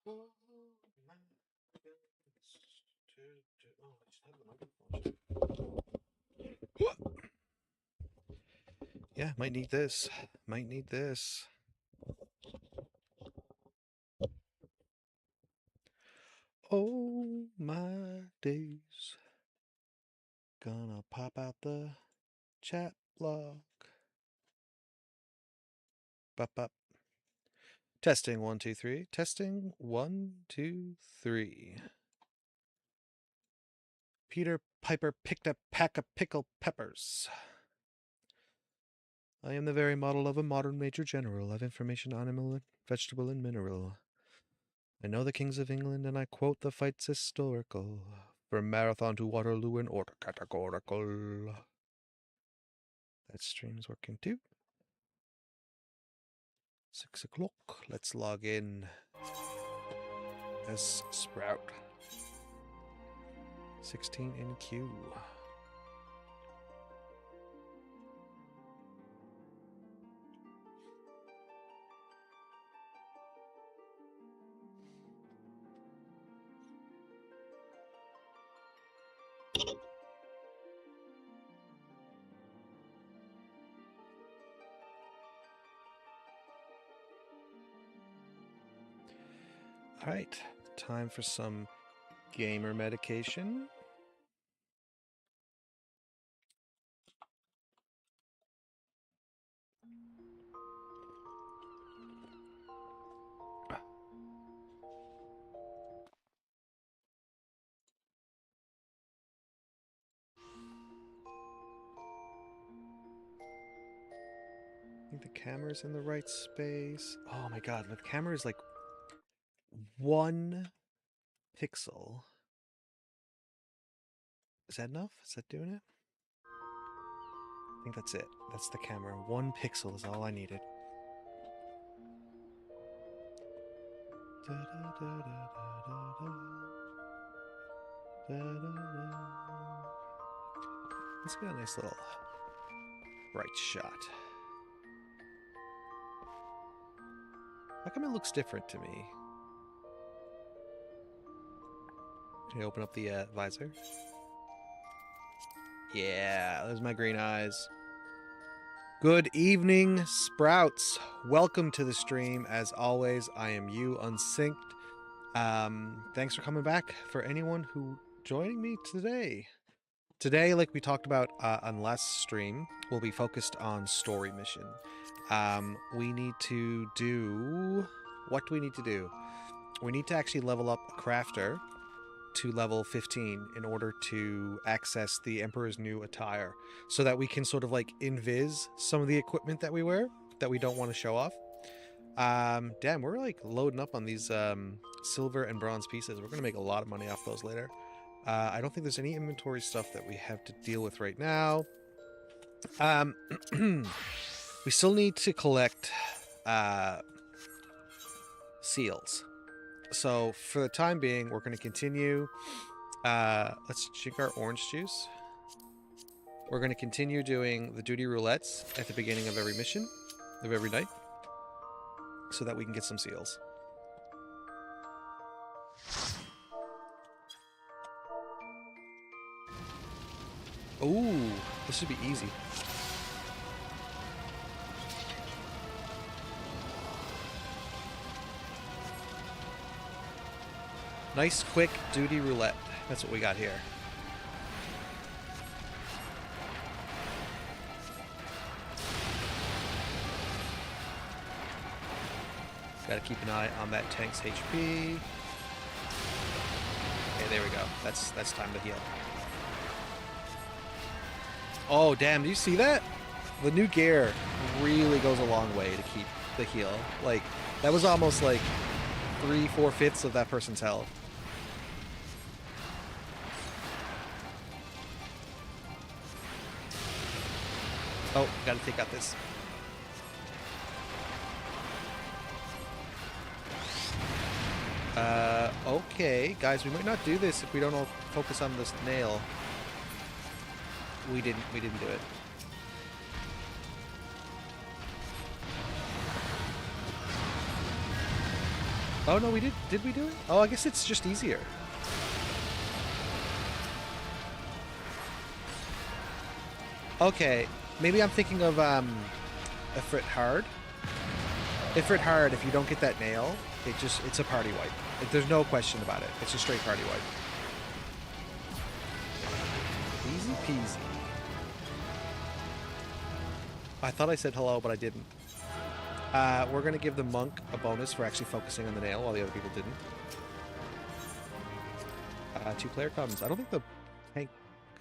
Oh, my goodness. Oh, I just had the microphone. Yeah, might need this. Might need this. Oh, my days. Gonna pop out the chat block. Bop, bop. Testing 1, 2, 3. Testing 1, 2, 3. Peter Piper picked a pack of pickled peppers. I am the very model of a modern major general of information, animal, vegetable, and mineral. I know the kings of England, and I quote the fights historical. From Marathon to Waterloo in order categorical. That stream's working too. 6 o'clock. Let's log in as Sprout. 16 in queue. All right, time for some gamer medication. I think the camera's in the right space. Oh my god, the camera is like 1 pixel. Is that enough? Is that doing it? I think that's it. That's the camera. 1 pixel is all I needed. Let's get a nice little bright shot. How come it looks different to me? Can I open up the visor? Yeah, there's my green eyes. Good evening, Sprouts. Welcome to the stream. As always, I am you, Unsynced. Thanks for coming back. For anyone who joining me today. Today, like we talked about on last stream, we'll be focused on story mission. We need to do... What do we need to do? We need to actually level up a crafter to level 15 in order to access the Emperor's new attire, so that we can sort of like invis some of the equipment that we wear that we don't want to show off. Damn, we're like loading up on these silver and bronze pieces. We're gonna make a lot of money off those later. I don't think there's any inventory stuff that we have to deal with right now. We still need to collect seals. So for the time being, we're going to continue. Let's drink our orange juice. We're going to continue doing the duty roulettes at the beginning of every mission, of every night, so that we can get some seals. Ooh, this should be easy. Nice, quick duty roulette. That's what we got here. Got to keep an eye on that tank's HP. Okay, there we go. That's time to heal. Oh, damn, do you see that? The new gear really goes a long way to keep the heal. Like, that was almost like 3/4 of that person's health. Oh, gotta take out this. Okay, guys, we might not do this if we don't all focus on this nail. We didn't do it. Oh, no, we did. Did we do it? Oh, I guess it's just easier. Okay, maybe I'm thinking of Ifrit Hard. Ifrit Hard, if you don't get that nail, it's a party wipe. There's no question about it. It's a straight party wipe. Easy peasy. I thought I said hello, but I didn't. We're going to give the monk a bonus for actually focusing on the nail while the other people didn't. 2-player comes. I don't think the tank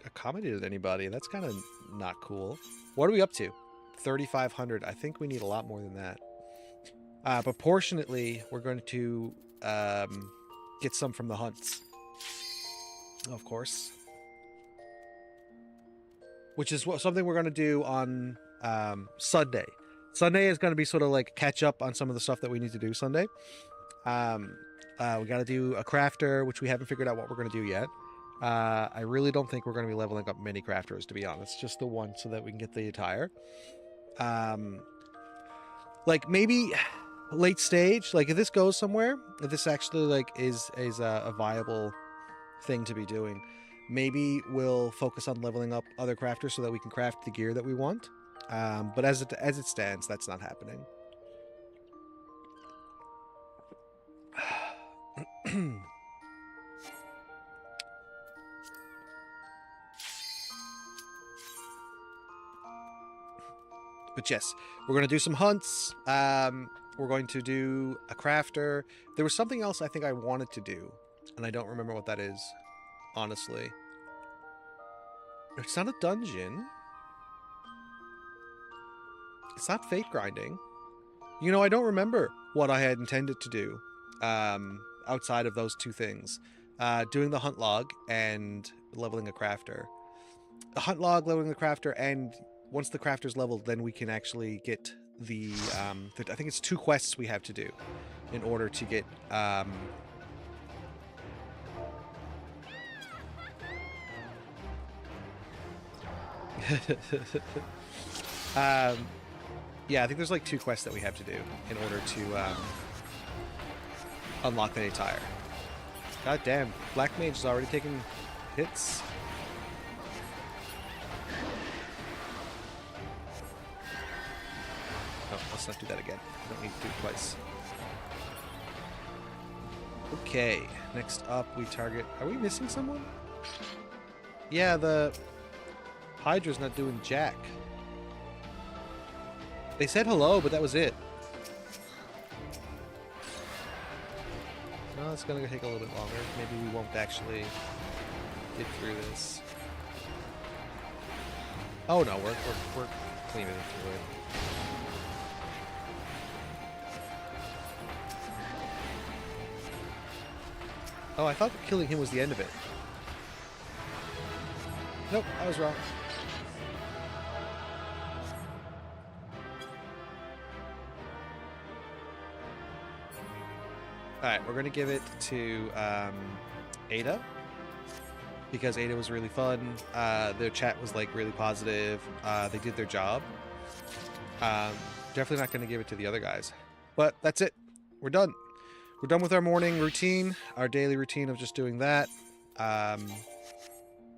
accommodated anybody. That's kind of not cool. What are we up to? 3,500. I think we need a lot more than that. Proportionately, we're going to get some from the hunts. Of course. Which is something we're going to do on Sunday. Sunday is going to be sort of like catch up on some of the stuff that we need to do Sunday. We got to do a crafter, which we haven't figured out what we're going to do yet. I really don't think we're going to be leveling up many crafters, to be honest. Just the one so that we can get the attire. Like maybe late stage, like if this goes somewhere, if this actually like is a viable thing to be doing, maybe we'll focus on leveling up other crafters so that we can craft the gear that we want. But as it stands, that's not happening. But yes, we're going to do some hunts. We're going to do a crafter. There was something else I think I wanted to do, and I don't remember what that is, honestly. It's not a dungeon. It's not fate grinding. You know, I don't remember what I had intended to do outside of those two things. Doing the hunt log and leveling a crafter. The hunt log, leveling the crafter, and once the crafter's leveled, then we can actually get the I think it's 2 quests we have to do in order to get yeah, I think there's like 2 quests that we have to do in order to unlock that attire. God damn, Black Mage is already taking hits. Oh, let's not do that again. We don't need to do it twice. Okay, next up we target... Are we missing someone? Yeah, the Hydra's not doing jack. They said hello, but that was it. No, it's gonna take a little bit longer. Maybe we won't actually get through this. Oh no, we're cleaning through it. Oh, I thought killing him was the end of it. Nope, I was wrong. Alright, we're going to give it to Ada. Because Ada was really fun. Their chat was like really positive. They did their job. Definitely not going to give it to the other guys. But that's it. We're done. We're done with our morning routine, our daily routine of just doing that.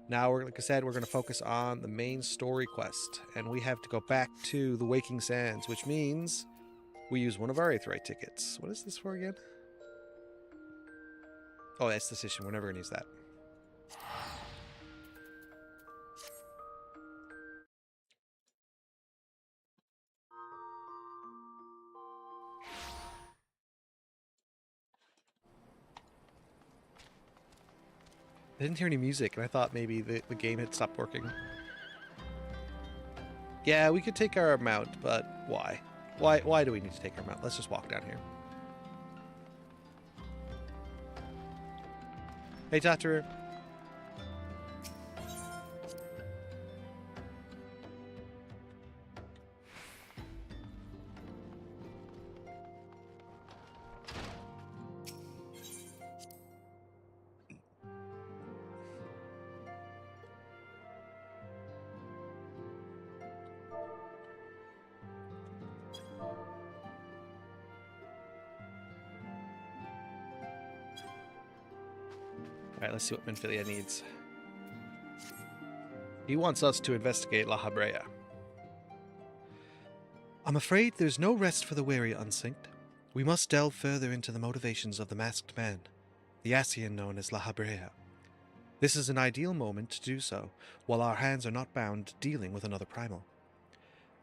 Now, like I said, we're going to focus on the main story quest. And we have to go back to the Waking Sands, which means we use one of our Aetheryte tickets. What is this for again? Oh, that's decision. We're never going to use that. I didn't hear any music, and I thought maybe the game had stopped working. Yeah, we could take our mount, but why? Why do we need to take our mount? Let's just walk down here. Hey, Tataru. Alright, let's see what Minfilia needs. He wants us to investigate La Habrea. I'm afraid there's no rest for the weary, Unsynced. We must delve further into the motivations of the masked man, the Ascian known as La Habrea. This is an ideal moment to do so, while our hands are not bound dealing with another primal.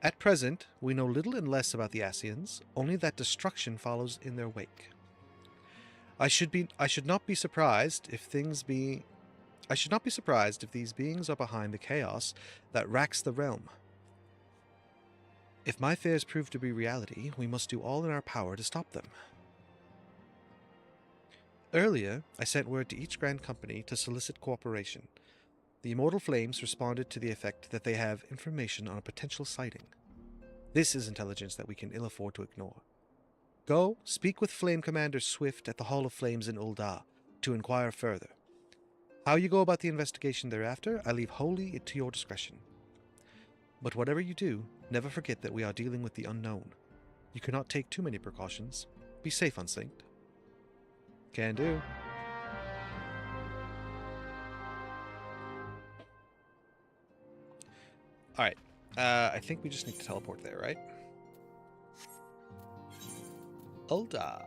At present, we know little and less about the Ascians, only that destruction follows in their wake. I should not be surprised if these beings are behind the chaos that racks the realm. If my fears prove to be reality, we must do all in our power to stop them. Earlier, I sent word to each Grand Company to solicit cooperation. The Immortal Flames responded to the effect that they have information on a potential sighting. This is intelligence that we can ill afford to ignore. Go, speak with Flame Commander Swift at the Hall of Flames in Ul'dah to inquire further. How you go about the investigation thereafter, I leave wholly to your discretion. But whatever you do, never forget that we are dealing with the unknown. You cannot take too many precautions. Be safe, Unsynced. Can do. Alright. I think we just need to teleport there, right? Ul'dah.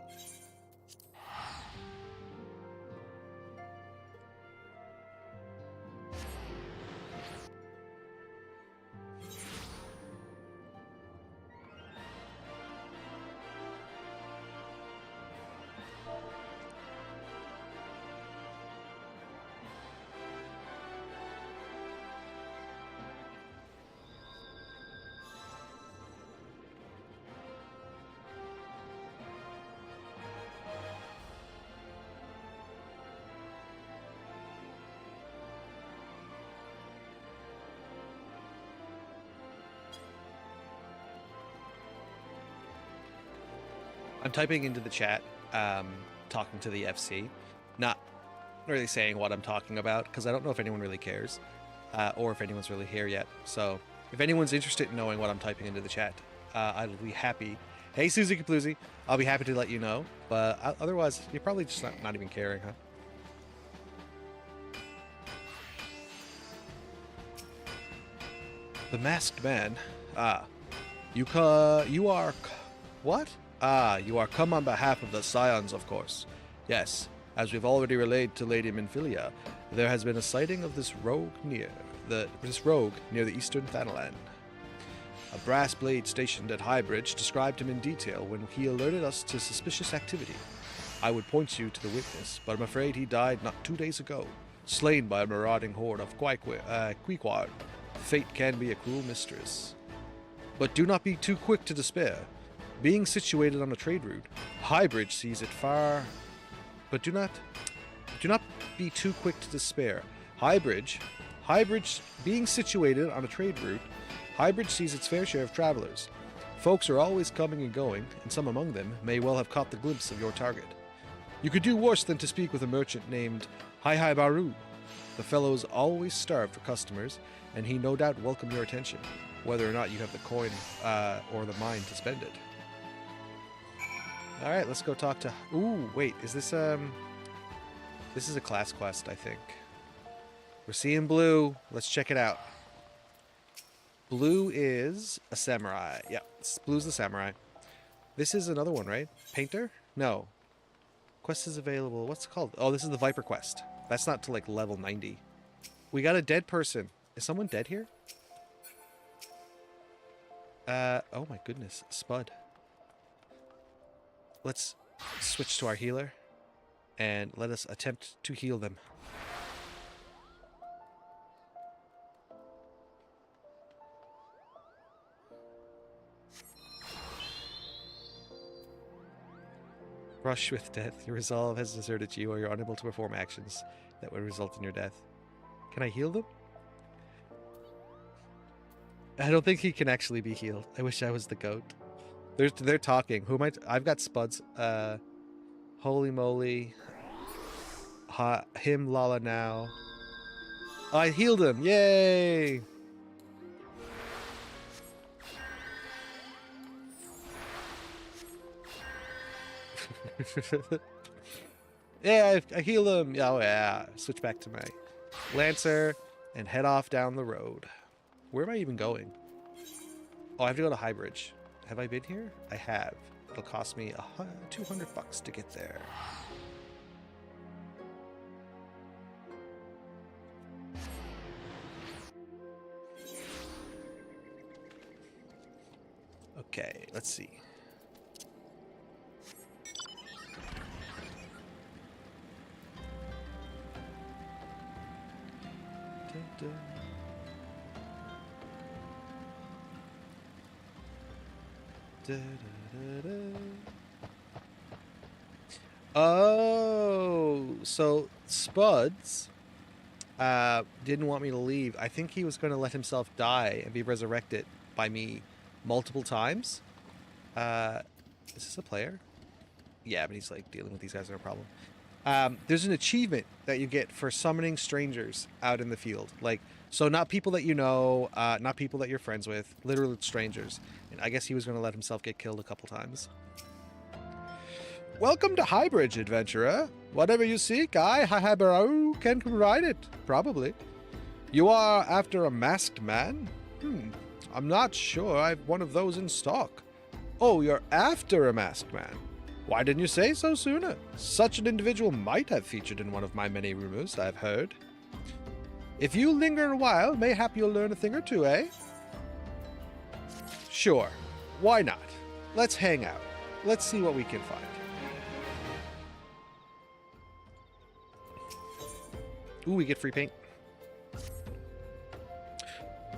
I'm typing into the chat, talking to the FC, not really saying what I'm talking about, because I don't know if anyone really cares, or if anyone's really here yet. So, if anyone's interested in knowing what I'm typing into the chat, I'll be happy. Hey, Susie Kaploozy, I'll be happy to let you know, but otherwise, you're probably just not even caring, huh? The Masked Man. You are... What? You are come on behalf of the Scions, of course. Yes, as we've already relayed to Lady Minfilia, there has been a sighting of this rogue near the eastern Thanalan. A brass blade stationed at Highbridge described him in detail when he alerted us to suspicious activity. I would point you to the witness, but I'm afraid he died not 2 days ago, slain by a marauding horde of Queequeg. Fate can be a cruel mistress. But do not be too quick to despair. Being situated on a trade route, Highbridge sees it far... But do not be too quick to despair. Highbridge, being situated on a trade route, Highbridge sees its fair share of travelers. Folks are always coming and going, and some among them may well have caught the glimpse of your target. You could do worse than to speak with a merchant named Hai Baru. The fellow's always starved for customers, and he no doubt welcome your attention, whether or not you have the coin or the mind to spend it. Alright, let's go talk to... Ooh, wait, is this, This is a class quest, I think. We're seeing Blue. Let's check it out. Blue is a samurai. Yeah, Blue's the samurai. This is another one, right? Painter? No. Quest is available. What's it called? Oh, this is the Viper quest. That's not to, like, level 90. We got a dead person. Is someone dead here? Oh my goodness. Spud. Let's switch to our healer and let us attempt to heal them. Rush with death. Your resolve has deserted you, or you're unable to perform actions that would result in your death. Can I heal them? I don't think he can actually be healed. I wish I was the goat. They're talking. Who am I? I've got Spuds. Holy moly. Him Lala now. I healed him. Yay! Yeah, I heal him. Oh, yeah. Switch back to my Lancer and head off down the road. Where am I even going? Oh, I have to go to High Bridge. Have I been here? I have. It'll cost me $200 to get there. Okay, let's see. Oh, so Spuds didn't want me to leave. I think he was going to let himself die and be resurrected by me multiple times. Is this a player? Yeah, but he's like dealing with these guys, no problem. There's an achievement that you get for summoning strangers out in the field. Like, so not people that you know, not people that you're friends with, literally strangers. And I guess he was going to let himself get killed a couple times. Welcome to Highbridge, adventurer. Whatever you seek, I, Hahabarau, can provide it. Probably. You are after a masked man? I'm not sure I've one of those in stock. Oh, you're after a masked man. Why didn't you say so sooner? Such an individual might have featured in one of my many rumors, I've heard. If you linger a while, mayhap you'll learn a thing or two, eh? Sure. Why not? Let's hang out. Let's see what we can find. Ooh, we get free paint.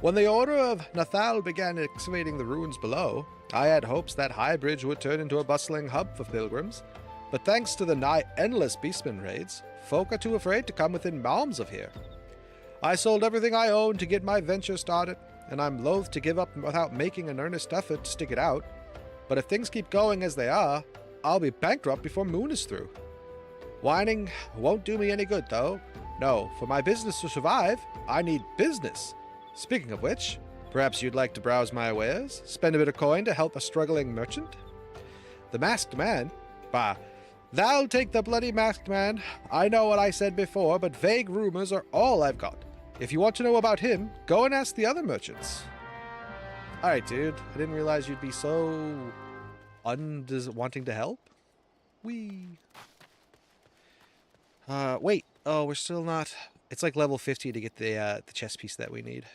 When the Order of Nathal began excavating the ruins below, I had hopes that Highbridge would turn into a bustling hub for pilgrims, but thanks to the nigh endless beastman raids, folk are too afraid to come within arms of here. I sold everything I owned to get my venture started, and I'm loath to give up without making an earnest effort to stick it out, but if things keep going as they are, I'll be bankrupt before Moon is through. Whining won't do me any good, though. No, for my business to survive, I need business. Speaking of which, perhaps you'd like to browse my wares, spend a bit of coin to help a struggling merchant? The masked man? Bah, thou take the bloody masked man. I know what I said before, but vague rumors are all I've got. If you want to know about him, go and ask the other merchants. Alright, dude. I didn't realize you'd be so wanting to help. Wee. Wait. Oh, we're still not... It's like level 50 to get the chess piece that we need.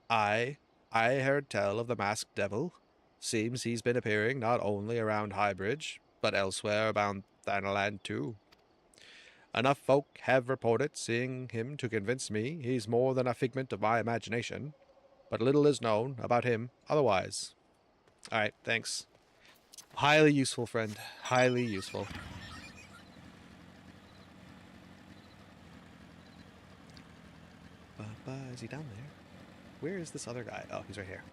I heard tell of the masked devil. Seems he's been appearing not only around Highbridge, but elsewhere about Thanaland too. Enough folk have reported seeing him to convince me he's more than a figment of my imagination, but little is known about him otherwise. Alright, thanks. Highly useful, friend. Highly useful. Is he down there? Where is this other guy? Oh, he's right here.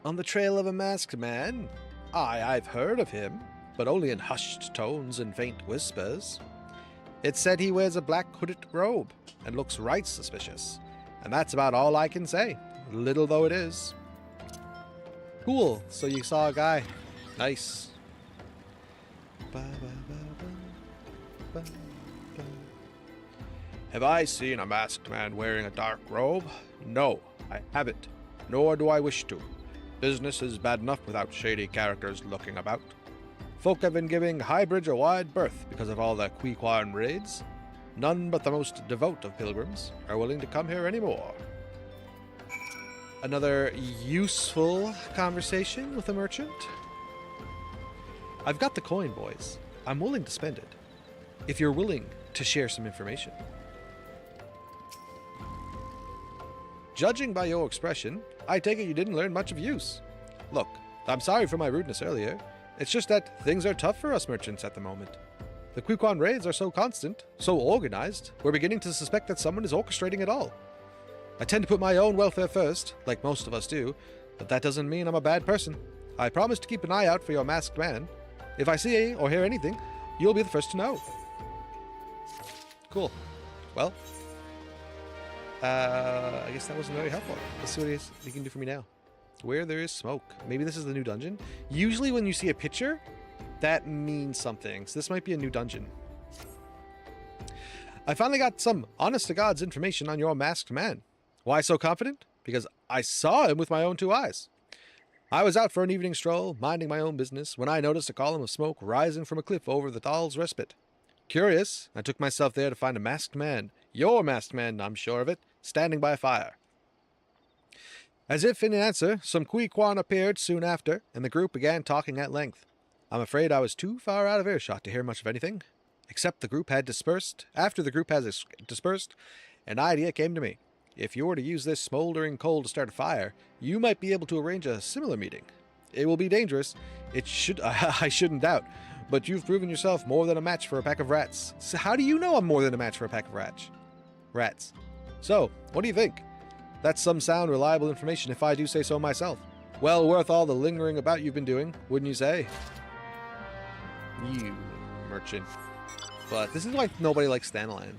On the trail of a masked man? I've heard of him, but only in hushed tones and faint whispers. It's said he wears a black hooded robe and looks right suspicious, and that's about all I can say, little though it is. Cool, so you saw a guy. Nice. Have I seen a masked man wearing a dark robe? No, I haven't, nor do I wish to. Business is bad enough without shady characters looking about. Folk have been giving Highbridge a wide berth because of all the Queequan raids. None but the most devout of pilgrims are willing to come here anymore. Another useful conversation with a merchant. I've got the coin, boys. I'm willing to spend it, if you're willing to share some information. Judging by your expression, I take it you didn't learn much of use. Look, I'm sorry for my rudeness earlier. It's just that things are tough for us merchants at the moment. The Queequan raids are so constant, so organized, we're beginning to suspect that someone is orchestrating it all. I tend to put my own welfare first, like most of us do, but that doesn't mean I'm a bad person. I promise to keep an eye out for your masked man. If I see or hear anything, you'll be the first to know. Cool. Well, I guess that wasn't very helpful. Let's see what he can do for me now. Where there is smoke. Maybe this is the new dungeon. Usually when you see a picture That means something. So this might be a new dungeon. I finally got some honest-to-God's information on your masked man. Why so confident? Because I saw him with my own 2 eyes. I was out for an evening stroll, minding my own business, when I noticed a column of smoke rising from a cliff over the Thal's Respite. Curious, I took myself there to find a masked man, your masked man, I'm sure of it, standing by a fire. As if in answer, some Queequan appeared soon after, and the group began talking at length. I'm afraid I was too far out of earshot to hear much of anything. Except the group had dispersed. After the group has dispersed, an idea came to me. If you were to use this smoldering coal to start a fire, you might be able to arrange a similar meeting. It will be dangerous. I shouldn't doubt. But you've proven yourself more than a match for a pack of rats. So how do you know I'm more than a match for a pack of rats? So, what do you think? That's some sound, reliable information if I do say so myself. Well worth all the lingering about you've been doing, wouldn't you say? You merchant. But this is why nobody likes Thanalan.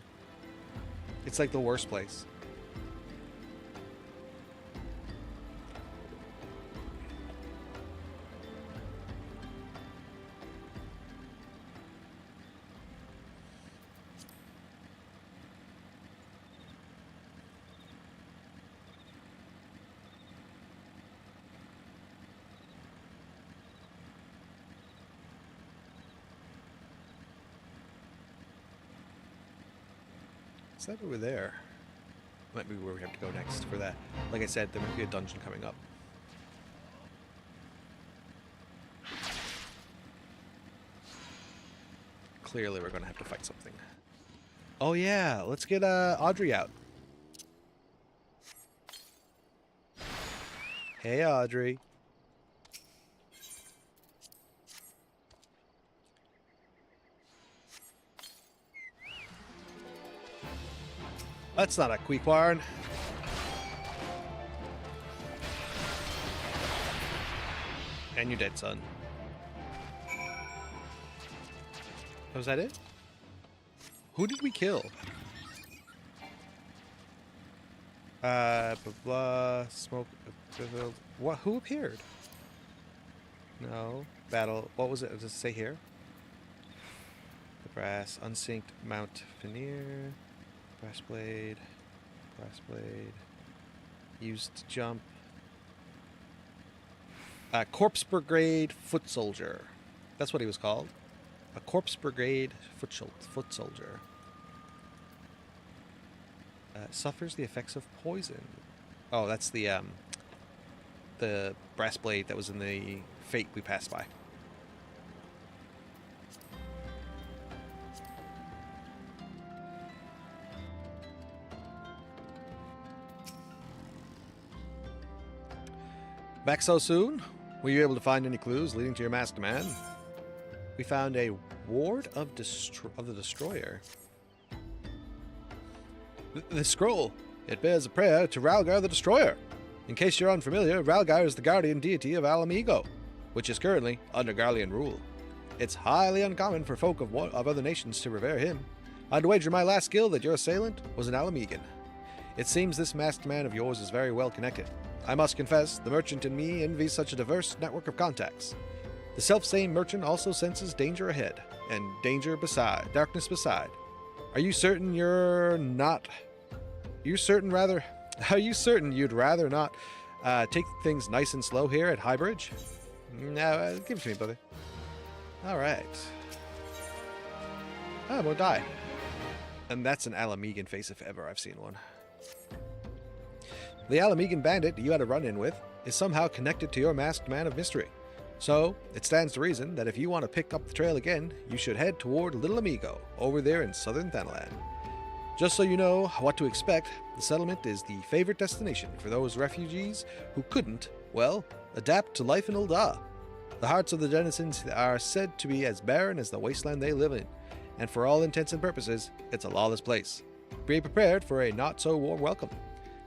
It's like the worst place. Is that over there? Might be where we have to go next for that. Like I said, there might be a dungeon coming up. Clearly we're going to have to fight something. Oh yeah, let's get Audrey out. Hey Audrey. That's not a Queequarn. And you're dead, son. Was that it? Who did we kill? Blah, blah, smoke. What? Who appeared? No. Battle. What was it? Does it say here? The brass. Unsynced Mount Veneer. Brass blade. Used to jump. Corpse Brigade Foot Soldier. That's what he was called. A Corpse Brigade foot soldier. Suffers the effects of poison. Oh, that's the brass blade that was in the fate we passed by. Back so soon? Were you able to find any clues leading to your masked man? We found a ward of the destroyer. The scroll. It bears a prayer to Ralgar the Destroyer. In case you're unfamiliar, Ralgar is the guardian deity of Alamigo, which is currently under Garlean rule. It's highly uncommon for folk of other nations to revere him. I'd wager my last skill that your assailant was an Alamigan. It seems this masked man of yours is very well connected. I must confess, the merchant in me envies such a diverse network of contacts. The self-same merchant also senses danger ahead, and darkness beside. Are you certain you'd rather not take things nice and slow here at Highbridge? No, give it to me, brother. Alright. Oh, we'll die. And that's an Alamigan face if ever I've seen one. The Alamigan bandit you had a run-in with is somehow connected to your masked man of mystery. So, it stands to reason that if you want to pick up the trail again, you should head toward Little Amigo, over there in southern Thanalan. Just so you know what to expect, the settlement is the favorite destination for those refugees who couldn't, well, adapt to life in Ul'dah. The hearts of the denizens are said to be as barren as the wasteland they live in, and for all intents and purposes, it's a lawless place. Be prepared for a not-so-warm welcome.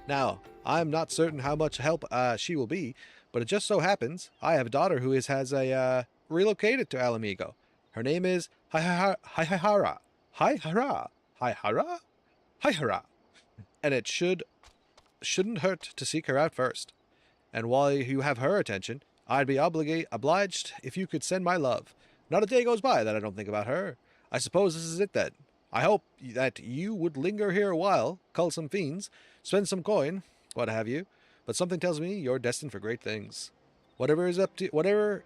Now, I'm not certain how much help she will be, but it just so happens I have a daughter who relocated to Alamigo. Her name is Haihara. And it shouldn't hurt to seek her out first. And while you have her attention, I'd be obliged if you could send my love. Not a day goes by that I don't think about her. I suppose this is it then. I hope that you would linger here a while, cull some fiends, spend some coin, what have you. But something tells me you're destined for great things. Whatever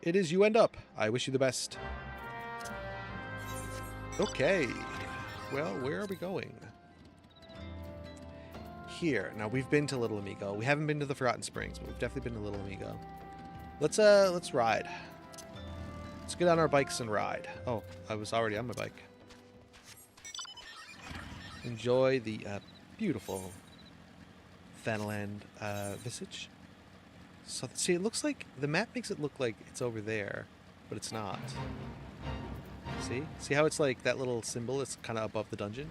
it is you end up, I wish you the best. Okay. Well, where are we going? Here. Now we've been to Little Amigo. We haven't been to the Forgotten Springs, but we've definitely been to Little Amigo. Let's ride. Let's get on our bikes and ride. Oh, I was already on my bike. Enjoy the beautiful Thanaland visage. So, see, it looks like the map makes it look like it's over there, but it's not. See? See how it's like that little symbol is kind of above the dungeon?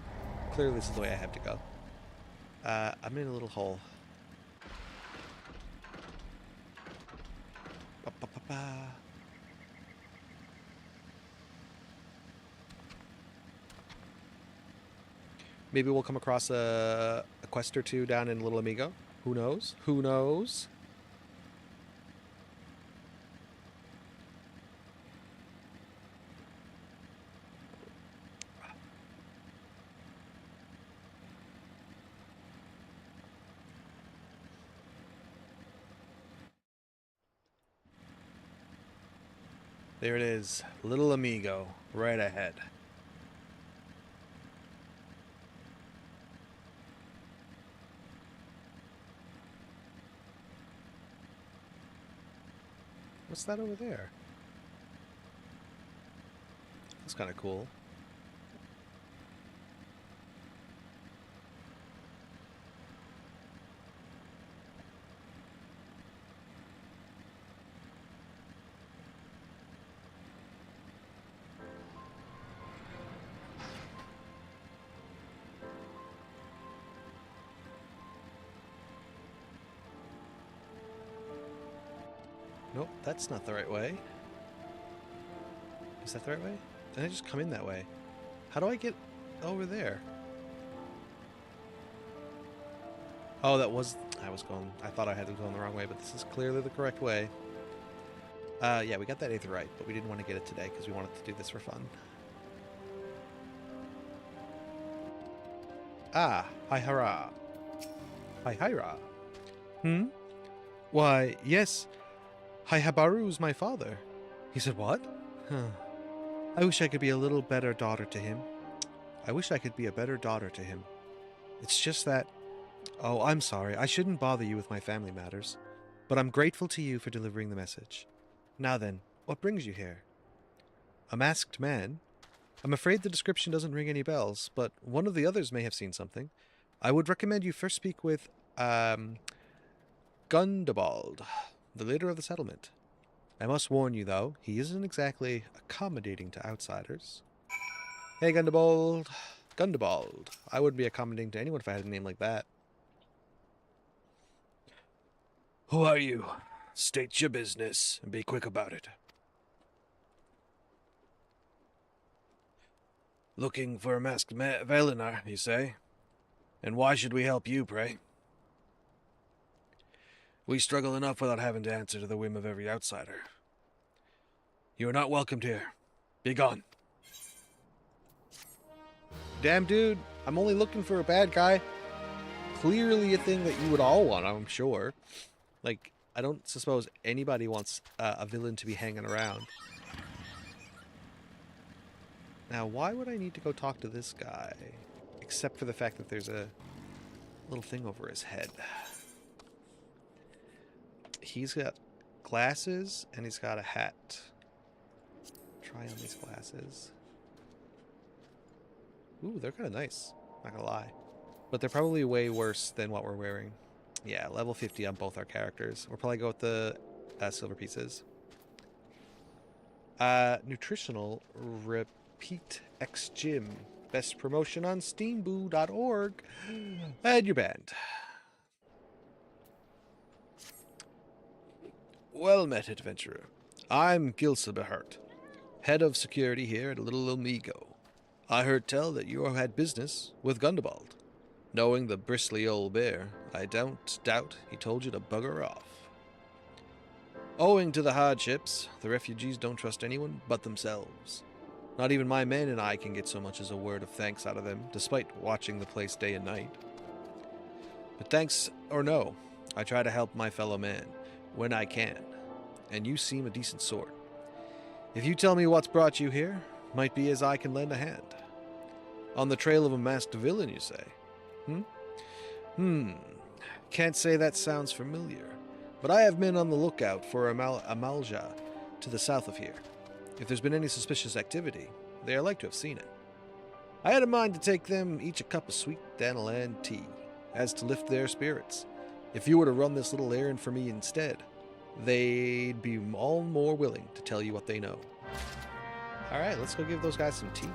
Clearly this is the way I have to go. I'm in a little hole. Ba-ba-ba-ba. Maybe we'll come across a quest or two down in Little Amigo. Who knows? Who knows? There it is. Little Amigo. Right ahead. What's that over there? That's kind of cool. Nope, that's not the right way. Is that the right way? Did I just come in that way? How do I get over there? Oh, I thought I had to go the wrong way, but this is clearly the correct way. Yeah, we got that eighth right, but we didn't want to get it today because we wanted to do this for fun. Ah, hi hurrah. Hi hira. Hmm? Why, yes. Habaru's my father. He said, what? Huh. I wish I could be a little better daughter to him. I wish I could be a better daughter to him. It's just that... Oh, I'm sorry. I shouldn't bother you with my family matters. But I'm grateful to you for delivering the message. Now then, what brings you here? A masked man? I'm afraid the description doesn't ring any bells, but one of the others may have seen something. I would recommend you first speak with, Gundabald, the leader of the settlement. I must warn you, though, he isn't exactly accommodating to outsiders. Hey, Gundabald. Gundabald. I wouldn't be accommodating to anyone if I had a name like that. Who are you? State your business, and be quick about it. Looking for a masked Valinar, you say? And why should we help you, pray? We struggle enough without having to answer to the whim of every outsider. You are not welcomed here. Be gone. Damn, dude. I'm only looking for a bad guy. Clearly a thing that you would all want, I'm sure. Like, I don't suppose anybody wants a villain to be hanging around. Now, why would I need to go talk to this guy? Except for the fact that there's a little thing over his head. He's got glasses, and he's got a hat. Try on these glasses. Ooh, they're kind of nice. Not gonna lie. But they're probably way worse than what we're wearing. Yeah, level 50 on both our characters. We'll probably go with the silver pieces. Nutritional Repeat X Gym. Best promotion on steamboo.org. And you're banned. Well met, adventurer. I'm Gilsabehart, head of security here at Little Amigo. I heard tell that you had business with Gundabald. Knowing the bristly old bear, I don't doubt he told you to bugger off. Owing to the hardships, the refugees don't trust anyone but themselves. Not even my men and I can get so much as a word of thanks out of them, despite watching the place day and night. But thanks or no, I try to help my fellow man when I can, and you seem a decent sort. If you tell me what's brought you here, might be as I can lend a hand. On the trail of a masked villain, you say? Can't say that sounds familiar, but I have been on the lookout for Amalja to the south of here. If there's been any suspicious activity, they are like to have seen it. I had a mind to take them each a cup of sweet dandelion tea, as to lift their spirits. If you were to run this little errand for me instead, they'd be all more willing to tell you what they know. Alright, let's go give those guys some tea.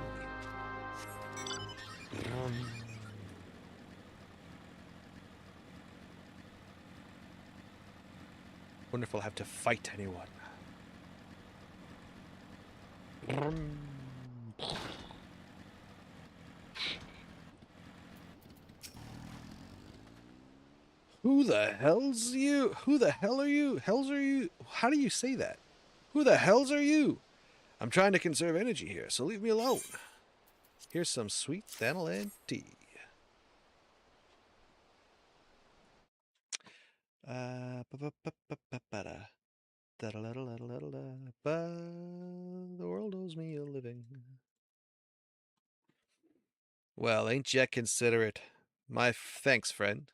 Wonder if we'll have to fight anyone. Who the hell's you? Who the hell are you? Hells are you? How do you say that? Who the hells are you? I'm trying to conserve energy here, so leave me alone. Here's some sweet dandelion tea. The world owes me a living. Well, ain't ya considerate? My thanks, friend.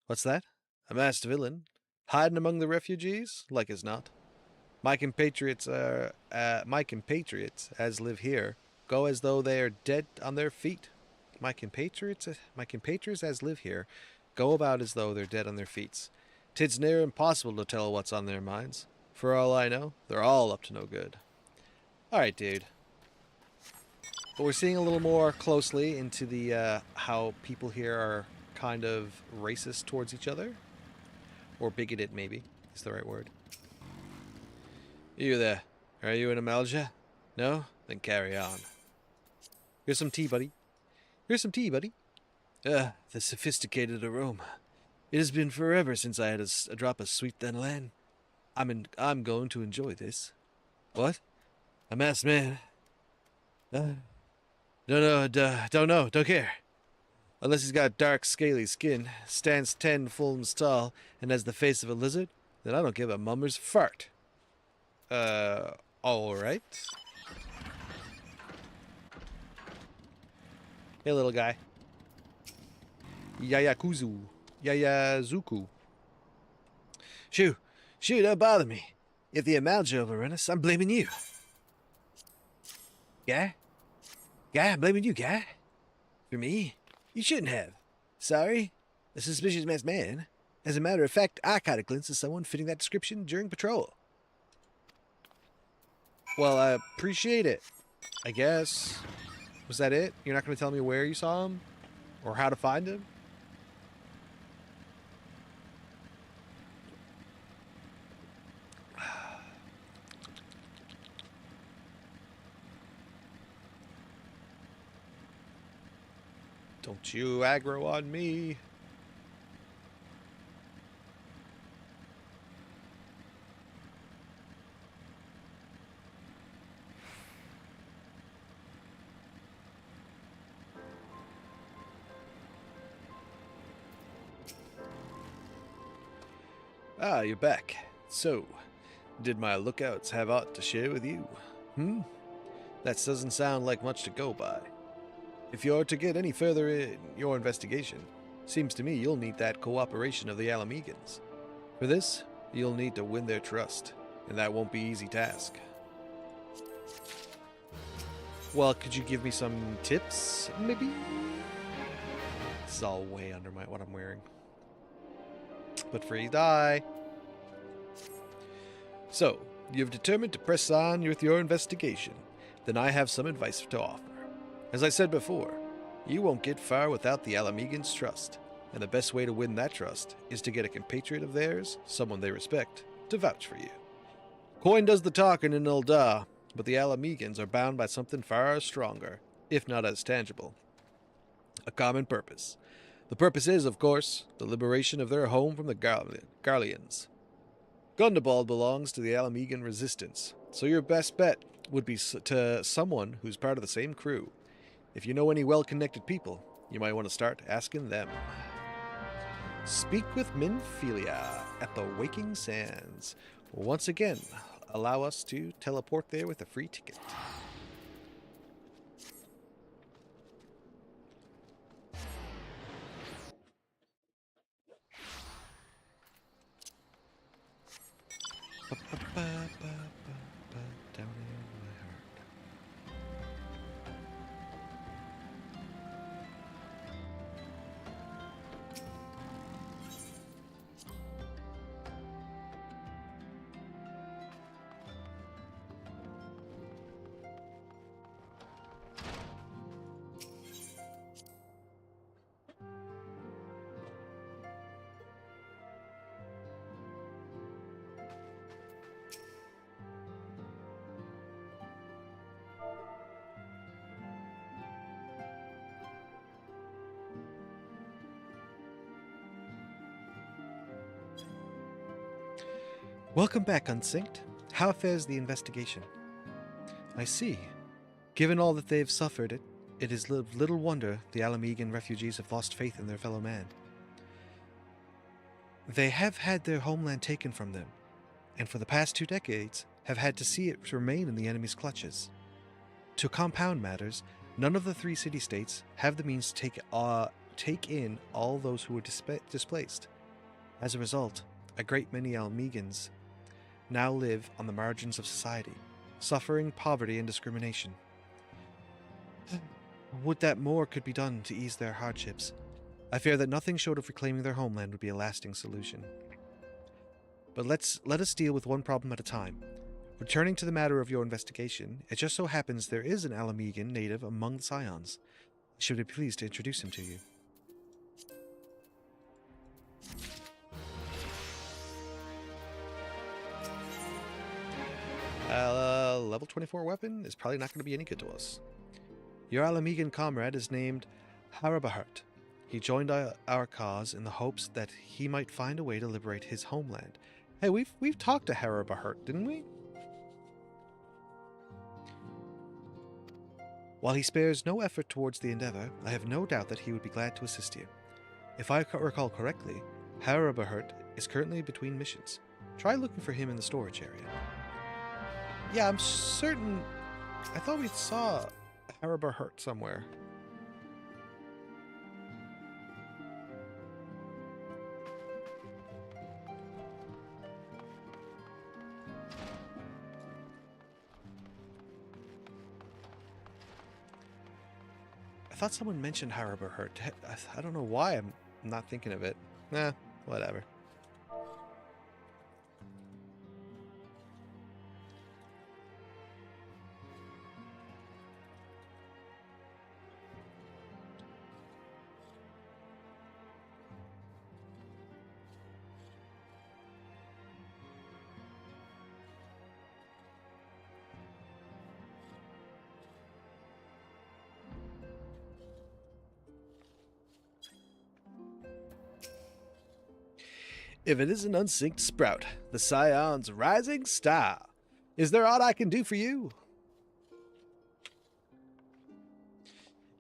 What's that? A masked villain? Hiding among the refugees? Like as not. My compatriots as live here go as though they are dead on their feet. My compatriots as live here go about as though they're dead on their feet. 'Tis near impossible to tell what's on their minds. For all I know, they're all up to no good. Alright, dude. But we're seeing a little more closely into the how people here are kind of racist towards each other. Or bigoted, maybe, is the right word. You there. Are you in Amalja? No? Then carry on. Here's some tea, buddy. Here's some tea, buddy. The sophisticated aroma. It has been forever since I had a drop of sweet dandelion. I'm going to enjoy this. What? A masked man? Don't know, don't care. Unless he's got dark, scaly skin, stands 10 fulms tall, and has the face of a lizard, then I don't give a mummer's fart. Alright. Hey, little guy. Yayazuku. Shoo, don't bother me. If the Amalja overrun us, I'm blaming you. Guy, I'm blaming you, guy. For me? You shouldn't have. Sorry? A suspicious masked man? As a matter of fact, I caught a glimpse of someone fitting that description during patrol. Well, I appreciate it. I guess. Was that it? You're not going to tell me where you saw him? Or how to find him? Don't you aggro on me. Ah, you're back. So, did my lookouts have aught to share with you? That doesn't sound like much to go by. If you're to get any further in your investigation, seems to me you'll need that cooperation of the Alamegans. For this, you'll need to win their trust, and that won't be an easy task. Well, could you give me some tips, maybe? This is all way under what I'm wearing. But freeze die. So, you've determined to press on with your investigation. Then I have some advice to offer. As I said before, you won't get far without the Alamegans' trust, and the best way to win that trust is to get a compatriot of theirs, someone they respect, to vouch for you. Coin does the talking in Ul'dah, but the Alamegans are bound by something far stronger, if not as tangible. A common purpose. The purpose is, of course, the liberation of their home from the Garleans. Gundabald belongs to the Alamegan Resistance, so your best bet would be to someone who's part of the same crew. If you know any well-connected people, you might want to start asking them. Speak with Minfilia at the Waking Sands. Once again, allow us to teleport there with a free ticket. Down in my heart. Welcome back, Unsynced. How fares the investigation? I see. Given all that they've suffered, it is little wonder the Alamegan refugees have lost faith in their fellow man. They have had their homeland taken from them, and for the past 2 decades have had to see it remain in the enemy's clutches. To compound matters, none of the 3 city-states have the means to take in all those who were displaced. As a result, a great many Alamegans now live on the margins of society, suffering poverty and discrimination. Would that more could be done to ease their hardships. I fear that nothing short of reclaiming their homeland would be a lasting solution. But let us deal with one problem at a time. Returning to the matter of your investigation, it just so happens there is an Alamegan native among the Scions. I should be pleased to introduce him to you. Level 24 weapon is probably not going to be any good to us. Your Alamegan comrade is named Harabahart. He joined our cause in the hopes that he might find a way to liberate his homeland. Hey, we've talked to Harabahart, didn't we? While he spares no effort towards the endeavor, I have no doubt that he would be glad to assist you. If I recall correctly, Harabahart is currently between missions. Try looking for him in the storage area. Yeah, I'm certain. I thought we saw Harabahart somewhere. I thought someone mentioned Harabahart. I don't know why I'm not thinking of it. Nah, whatever. If it isn't Unsynced Sprout, the Scion's rising star, is there aught I can do for you?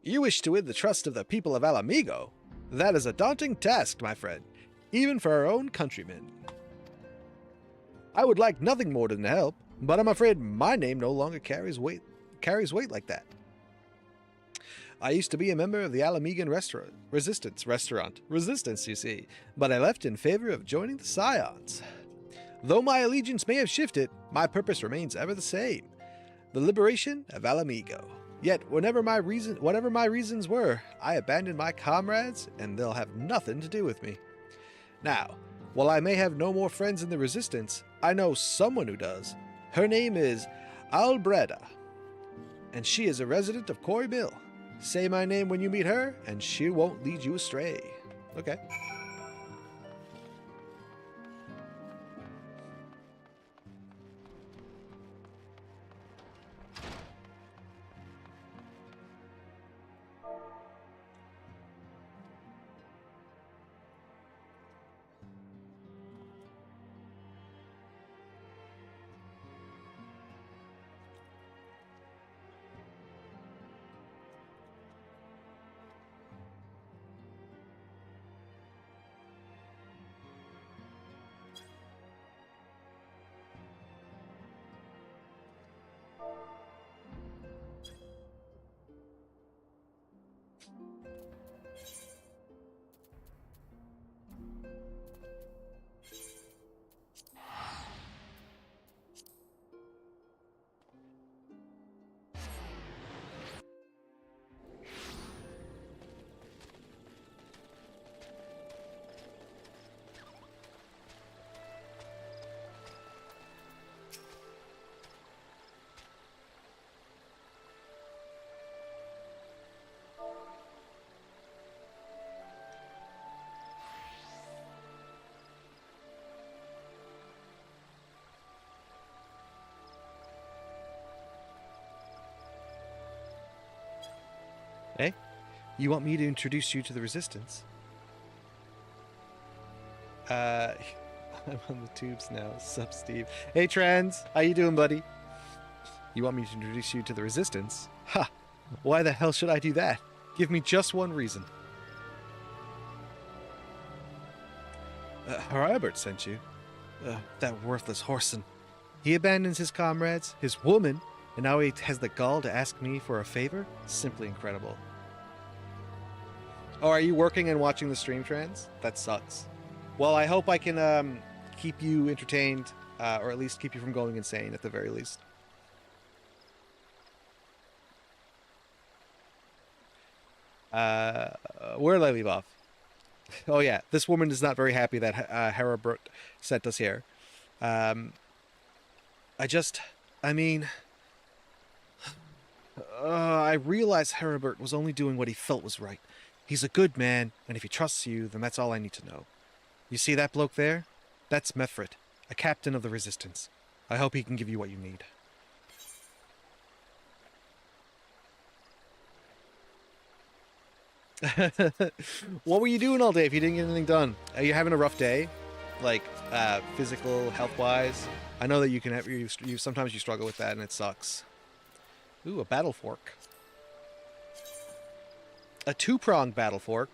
You wish to win the trust of the people of Alamigo? That is a daunting task, my friend, even for our own countrymen. I would like nothing more than to help, but I'm afraid my name no longer carries weight like that. I used to be a member of the Alamegan Resistance, you see, but I left in favor of joining the Scions. Though my allegiance may have shifted, my purpose remains ever the same, the liberation of Alamigo. Yet, whatever my reasons were, I abandoned my comrades, and they'll have nothing to do with me. Now, while I may have no more friends in the Resistance, I know someone who does. Her name is Albreda, and she is a resident of Quarry Mill. Say my name when you meet her, and she won't lead you astray. Okay. You want me to introduce you to the Resistance? I'm on the tubes now. Sup, Steve? Hey, Trans. How you doing, buddy? You want me to introduce you to the Resistance? Ha! Why the hell should I do that? Give me just one reason. Herbert sent you. That worthless whoreson. He abandons his comrades, his woman, and now he has the gall to ask me for a favor? Simply incredible. Oh, are you working and watching the stream, Trans? That sucks. Well, I hope I can keep you entertained, or at least keep you from going insane at the very least. Where did I leave off? Oh yeah, this woman is not very happy that Herbert sent us here. I realize Herbert was only doing what he felt was right. He's a good man, and if he trusts you, then that's all I need to know. You see that bloke there? That's Mefrit, a captain of the Resistance. I hope he can give you what you need. What were you doing all day if you didn't get anything done? Are you having a rough day? Like, physical, health-wise? I know that you can have, sometimes you struggle with that and it sucks. Ooh, a battle fork. A two-pronged battle fork?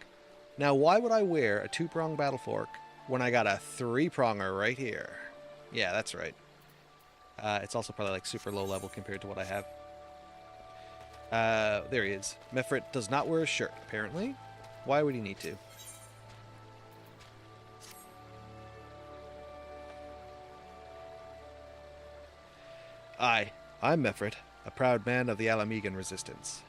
Now, why would I wear a two-pronged battle fork when I got a three-pronger right here? Yeah, that's right. It's also probably like super low level compared to what I have. There he is. Mefrit does not wear a shirt, apparently. Why would he need to? I'm Mefrit, a proud man of the Alamegan Resistance.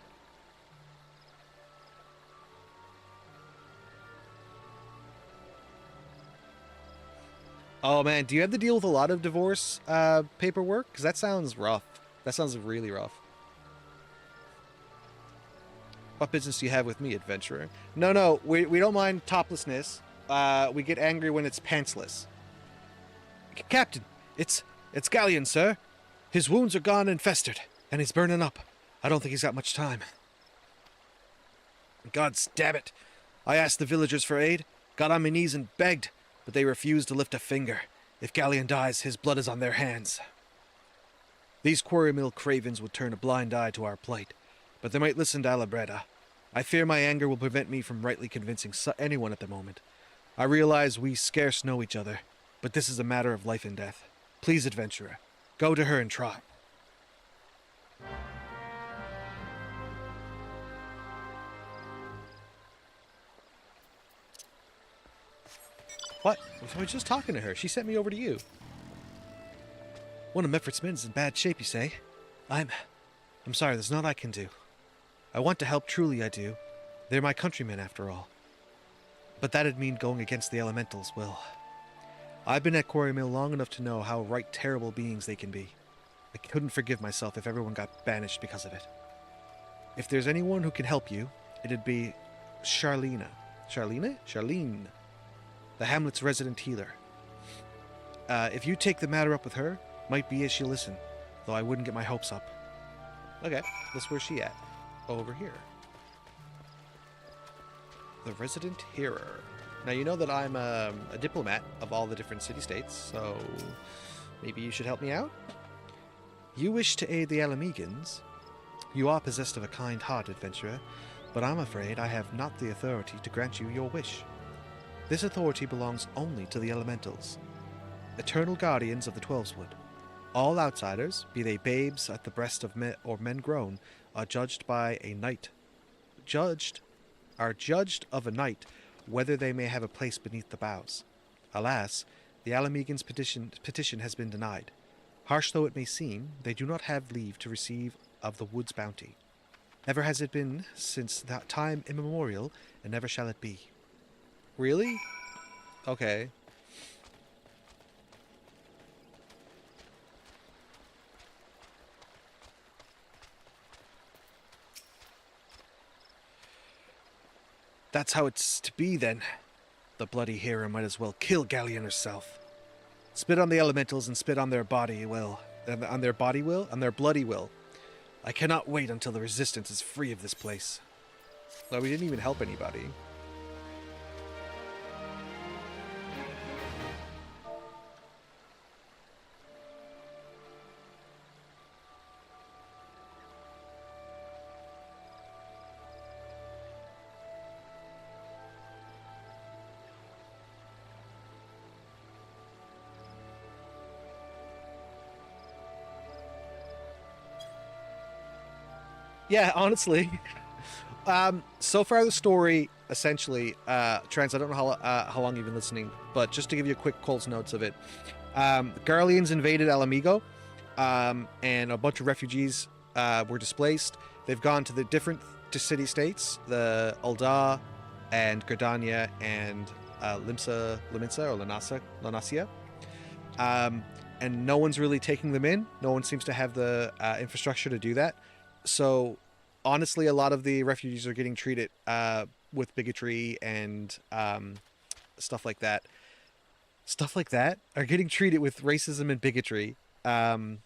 Oh man, do you have to deal with a lot of divorce paperwork? Because that sounds rough. That sounds really rough. What business do you have with me, adventurer? No, we don't mind toplessness. We get angry when it's pantsless. Captain, it's Galleon, sir. His wounds are gone and festered, and he's burning up. I don't think he's got much time. God's damn it. I asked the villagers for aid, got on my knees and begged, but they refused to lift a finger. If Galleon dies, his blood is on their hands. These quarry mill cravens would turn a blind eye to our plight, but they might listen to Alabreda. I fear my anger will prevent me from rightly convincing anyone at the moment. I realize we scarce know each other, but this is a matter of life and death. Please, adventurer, go to her and try. What? I was just talking to her. She sent me over to you. One of Mefrit's men is in bad shape, you say? I'm sorry, there's naught I can do. I want to help, truly I do. They're my countrymen, after all. But that'd mean going against the elementals, well. I've been at Quarry Mill long enough to know how right terrible beings they can be. I couldn't forgive myself if everyone got banished because of it. If there's anyone who can help you, it'd be Charlene, the hamlet's resident healer. If you take the matter up with her, might be as she'll listen, though I wouldn't get my hopes up. Okay, that's where's she at? Over here. The resident hearer. Now you know that I'm a diplomat of all the different city-states, so maybe you should help me out? You wish to aid the Alamegans? You are possessed of a kind heart, adventurer, but I'm afraid I have not the authority to grant you your wish. This authority belongs only to the elementals, eternal guardians of the Twelveswood. All outsiders, be they babes at the breast of men or men grown, are judged by a knight. Are judged of a night whether they may have a place beneath the boughs. Alas, the Alamegans' petition has been denied. Harsh though it may seem, they do not have leave to receive of the wood's bounty. Ever has it been, since that time immemorial, and never shall it be. Really? Okay. That's how it's to be, then. The bloody hero might as well kill Galleon herself. Spit on the elementals and spit on their body will. On their body will? On their bloody will. I cannot wait until the resistance is free of this place. No, we didn't even help anybody. Yeah, honestly. So far the story, essentially, Trans, I don't know how long you've been listening, but just to give you a quick Cole's notes of it. The Garleans invaded Alamigo, and a bunch of refugees were displaced. They've gone to the different city-states, the Ul'dah and Gridania and Limsa or Lanasia. And no one's really taking them in. No one seems to have the infrastructure to do that. So, honestly, a lot of the refugees are getting treated with bigotry and stuff like that. Stuff like that are getting treated with racism and bigotry, and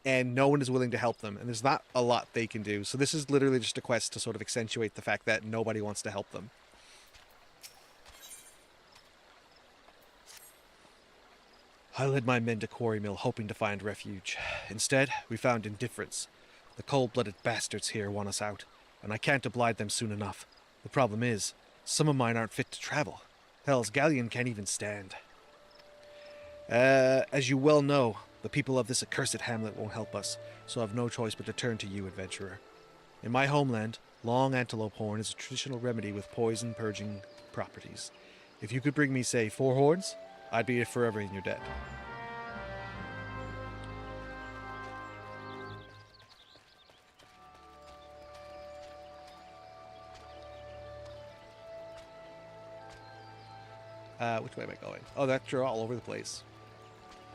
no one is willing to help them. And there's not a lot they can do. So this is literally just a quest to sort of accentuate the fact that nobody wants to help them. I led my men to Quarry Mill hoping to find refuge. Instead, we found indifference. The cold-blooded bastards here want us out, and I can't oblige them soon enough. The problem is, some of mine aren't fit to travel. Hell's galleon can't even stand. As you well know, the people of this accursed hamlet won't help us, so I've no choice but to turn to you, adventurer. In my homeland, long antelope horn is a traditional remedy with poison-purging properties. If you could bring me, say, 4 horns, I'd be forever in your debt. Which way am I going? Oh, they're all over the place.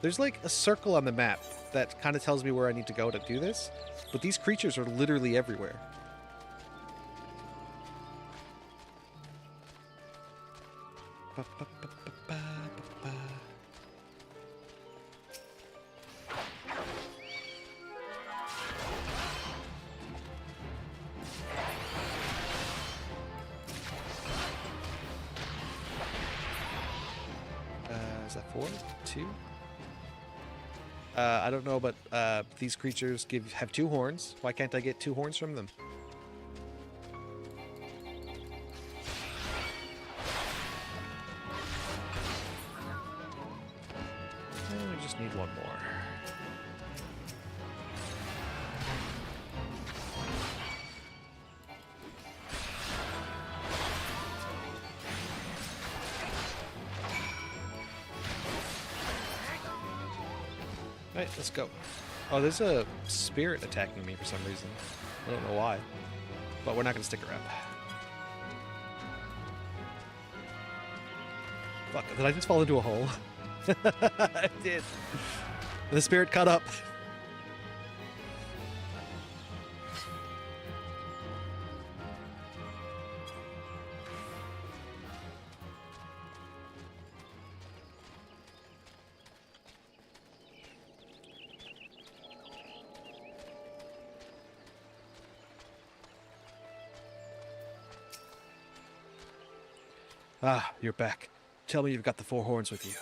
There's like a circle on the map that kind of tells me where I need to go to do this, but these creatures are literally everywhere. Is that 4? 2? I don't know, but these creatures have 2 horns. Why can't I get 2 horns from them? I just need 1 more. Right, let's go. Oh, there's a spirit attacking me for some reason. I don't know why. But we're not going to stick around. Fuck, did I just fall into a hole? I did. The spirit caught up. Ah, you're back. Tell me you've got the 4 horns with you.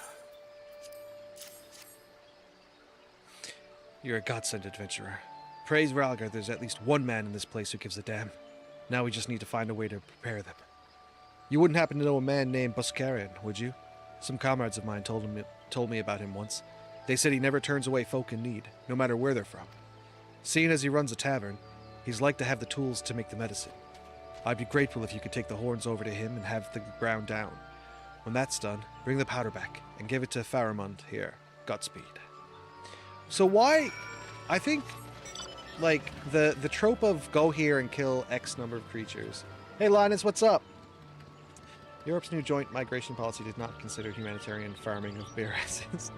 You're a godsend, adventurer. Praise Ralgar, there's at least 1 man in this place who gives a damn. Now we just need to find a way to prepare them. You wouldn't happen to know a man named Buscarian, would you? Some comrades of mine told me about him once. They said he never turns away folk in need, no matter where they're from. Seeing as he runs a tavern, he's like to have the tools to make the medicine. I'd be grateful if you could take the horns over to him and have the ground down. When that's done, bring the powder back and give it to Faramund here. Godspeed. So why... I think, like, the trope of go here and kill X number of creatures. Hey, Linus, what's up? Europe's new joint migration policy did not consider humanitarian farming of bear essence.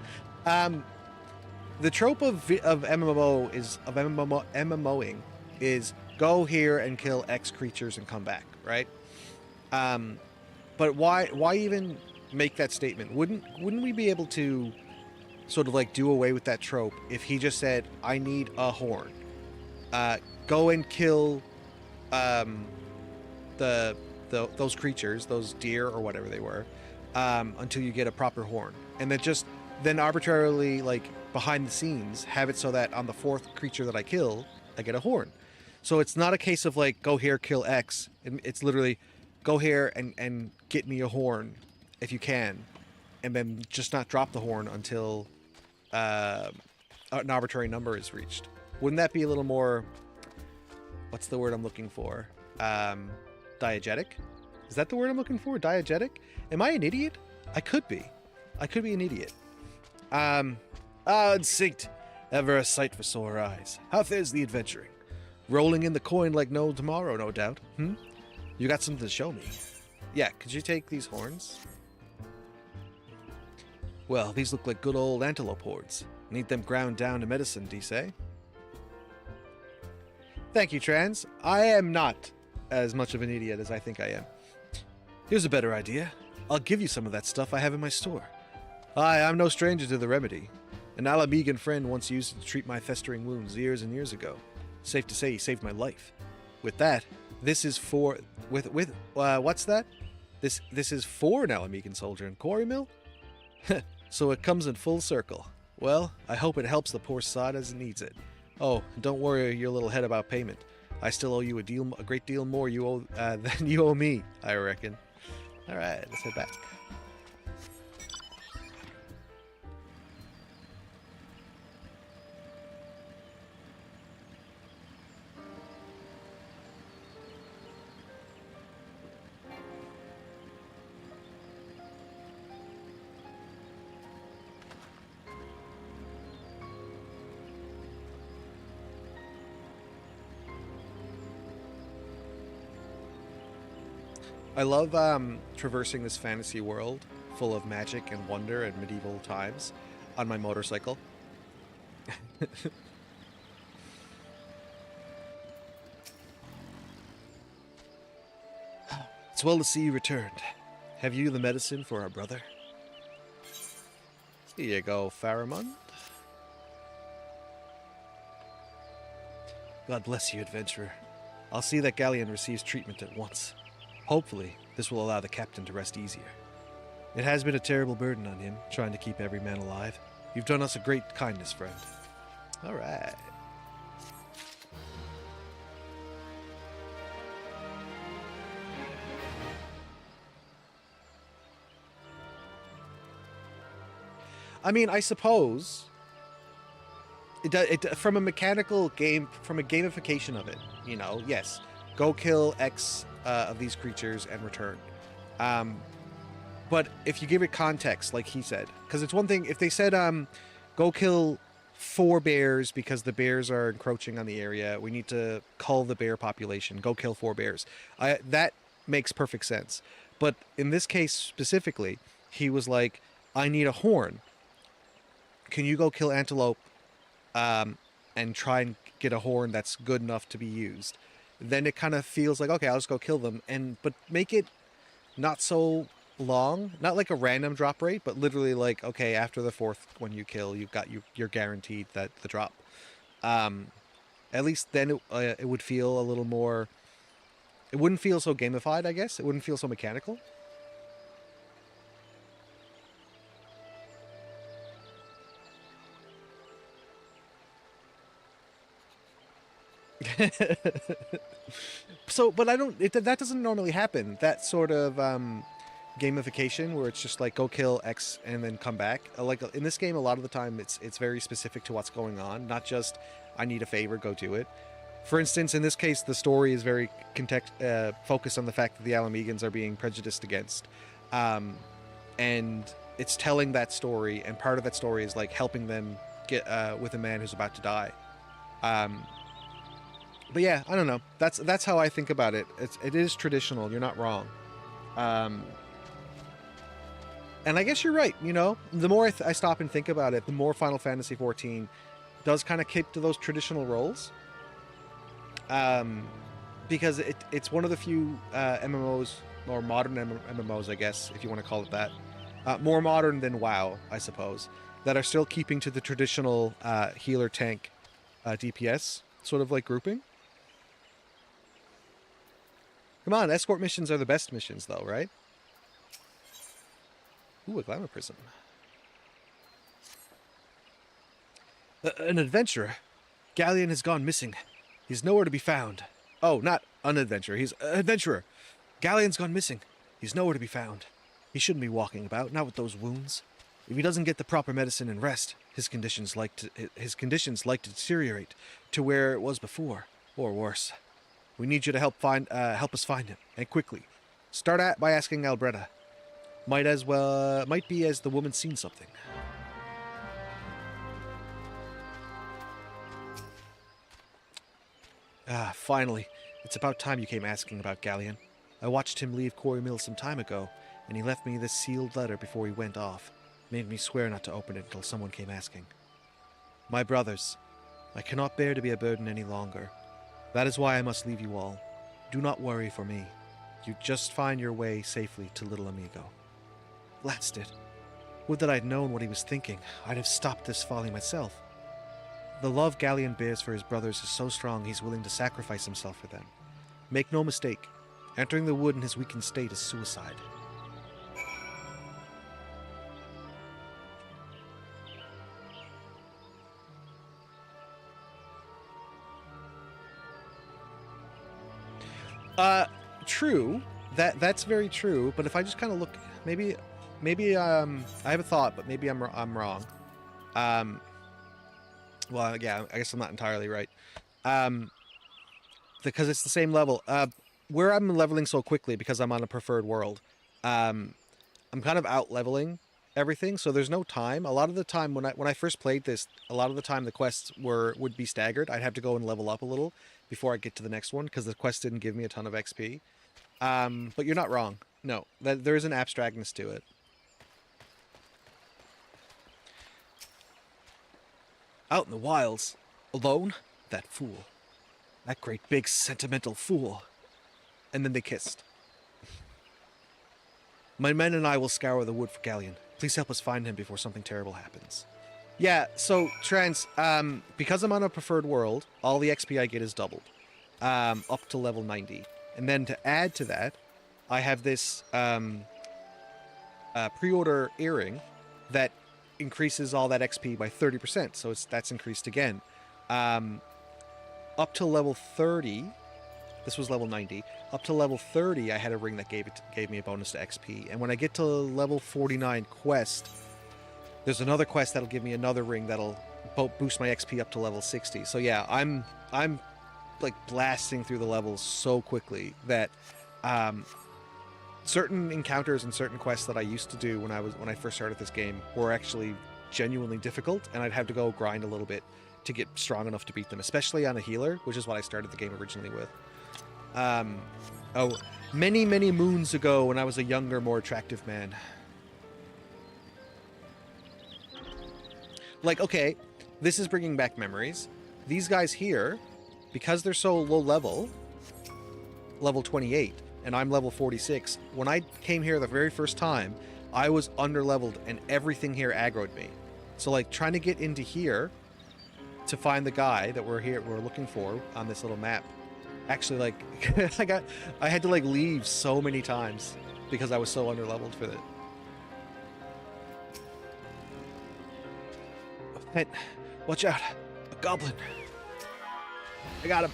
The trope of MMO is... of MMOing is... go here and kill X creatures and come back, right? But why even make that statement? Wouldn't we be able to sort of like do away with that trope if he just said, I need a horn. Go and kill the those creatures, those deer or whatever they were, until you get a proper horn, and then arbitrarily, like behind the scenes, have it so that on the fourth creature that I kill, I get a horn. So it's not a case of like go here, kill X. It's literally go here and get me a horn if you can, and then just not drop the horn until an arbitrary number is reached. Wouldn't that be a little more? What's the word I'm looking for? Diegetic? Is that the word I'm looking for? Diegetic? Am I an idiot? I could be. I could be an idiot. Unsynced. Ever a sight for sore eyes. How fares the adventuring? Rolling in the coin like no tomorrow, no doubt. You got something to show me. Yeah, could you take these horns? Well, these look like good old antelope horns. Need them ground down to medicine, do you say? Thank you, Trans. I am not as much of an idiot as I think I am. Here's a better idea. I'll give you some of that stuff I have in my store. I'm no stranger to the remedy. An Alamegan friend once used it to treat my festering wounds years and years ago. Safe to say he saved my life. With that, this is for... what's that? This is for an Alamegan soldier in Quarry Mill? So it comes in full circle. Well, I hope it helps the poor sod as it needs it. Oh, don't worry your little head about payment. I still owe you a great deal more than you owe me, I reckon. Alright, let's head back. I love traversing this fantasy world full of magic and wonder and medieval times on my motorcycle. It's well to see you returned. Have you the medicine for our brother? Here you go, Faramund. God bless you, adventurer. I'll see that Galleon receives treatment at once. Hopefully, this will allow the captain to rest easier. It has been a terrible burden on him, trying to keep every man alive. You've done us a great kindness, friend. All right. I mean, I suppose from a mechanical game, from a gamification of it, you know, yes, go kill X of these creatures and return. But if you give it context, like he said, because it's one thing if they said, go kill 4 bears because the bears are encroaching on the area. We need to cull the bear population. Go kill 4 bears. That makes perfect sense. But in this case specifically, he was like, I need a horn. Can you go kill antelope and try and get a horn that's good enough to be used? Then it kind of feels like, okay, I'll just go kill them, but make it not so long, not like a random drop rate, but literally like, okay, after the 4th one you kill, you're guaranteed that the drop. At least then it would feel a little more. It wouldn't feel so gamified, I guess. It wouldn't feel so mechanical. So, but that doesn't normally happen. That sort of gamification where it's just like go kill X and then come back. Like in this game, a lot of the time it's very specific to what's going on, not just I need a favor, go do it. For instance, in this case, the story is very focused on the fact that the Alamegans are being prejudiced against, and it's telling that story. And part of that story is like helping them get with a man who's about to die. But yeah, I don't know. That's how I think about it. It is traditional. You're not wrong. And I guess you're right. You know, the more I stop and think about it, the more Final Fantasy XIV does kind of keep to those traditional roles. Because it's one of the few MMOs, or modern MMOs, I guess, if you want to call it that, more modern than WoW, I suppose, that are still keeping to the traditional healer tank DPS sort of like grouping. Come on, escort missions are the best missions, though, right? Ooh, a glamour prism. An adventurer. Galleon has gone missing. He's nowhere to be found. Oh, not an adventurer. He's an adventurer. Galleon's gone missing. He's nowhere to be found. He shouldn't be walking about, not with those wounds. If he doesn't get the proper medicine and rest, his conditions like to deteriorate to where it was before, or worse. We need you to help us find him, and quickly. Start by asking Albretta. Might be as the woman's seen something. Ah, finally. It's about time you came asking about Galleon. I watched him leave Quarry Mill some time ago, and he left me this sealed letter before he went off. Made me swear not to open it until someone came asking. My brothers, I cannot bear to be a burden any longer. That is why I must leave you all. Do not worry for me. You just find your way safely to little amigo. Blast it. Would that I'd known what he was thinking. I'd have stopped this folly myself. The love Galleon bears for his brothers is so strong he's willing to sacrifice himself for them. Make no mistake, entering the wood in his weakened state is suicide. True. That's very true, but if I just kind of look, maybe I have a thought, but maybe I'm wrong. Well, yeah, I guess I'm not entirely right. Because it's the same level. Where I'm leveling so quickly because I'm on a preferred world, I'm kind of out leveling everything, so there's no time. A lot of the time when I first played this, a lot of the time the quests would be staggered. I'd have to go and level up a little before I get to the next one because the quest didn't give me a ton of XP. But you're not wrong. No, there is an abstractness to it. Out in the wilds, alone? That fool. That great big sentimental fool. And then they kissed. My men and I will scour the wood for Galleon. Please help us find him before something terrible happens. Yeah, so, Trans, because I'm on a preferred world, all the XP I get is doubled. Up to level 90. And then to add to that, I have this pre-order earring that increases all that XP by 30%, so that's increased again. Up to level 30, this was level 90. Up to level 30, I had a ring that gave me a bonus to XP. And when I get to level 49 quest, there's another quest that'll give me another ring that'll boost my XP up to level 60. So yeah, I'm like blasting through the levels so quickly that certain encounters and certain quests that I used to do when I first started this game were actually genuinely difficult, and I'd have to go grind a little bit to get strong enough to beat them, especially on a healer, which is what I started the game originally with. Many, many moons ago when I was a younger, more attractive man. Like, okay, this is bringing back memories. These guys here, because they're so low level 28, and I'm level 46, when I came here the very first time, I was under-leveled, and everything here aggroed me. So, like, trying to get into here to find the guy that we're looking for on this little map, actually, like, I had to, like, leave so many times because I was so under-leveled for that. Hey, watch out. A goblin. I got him.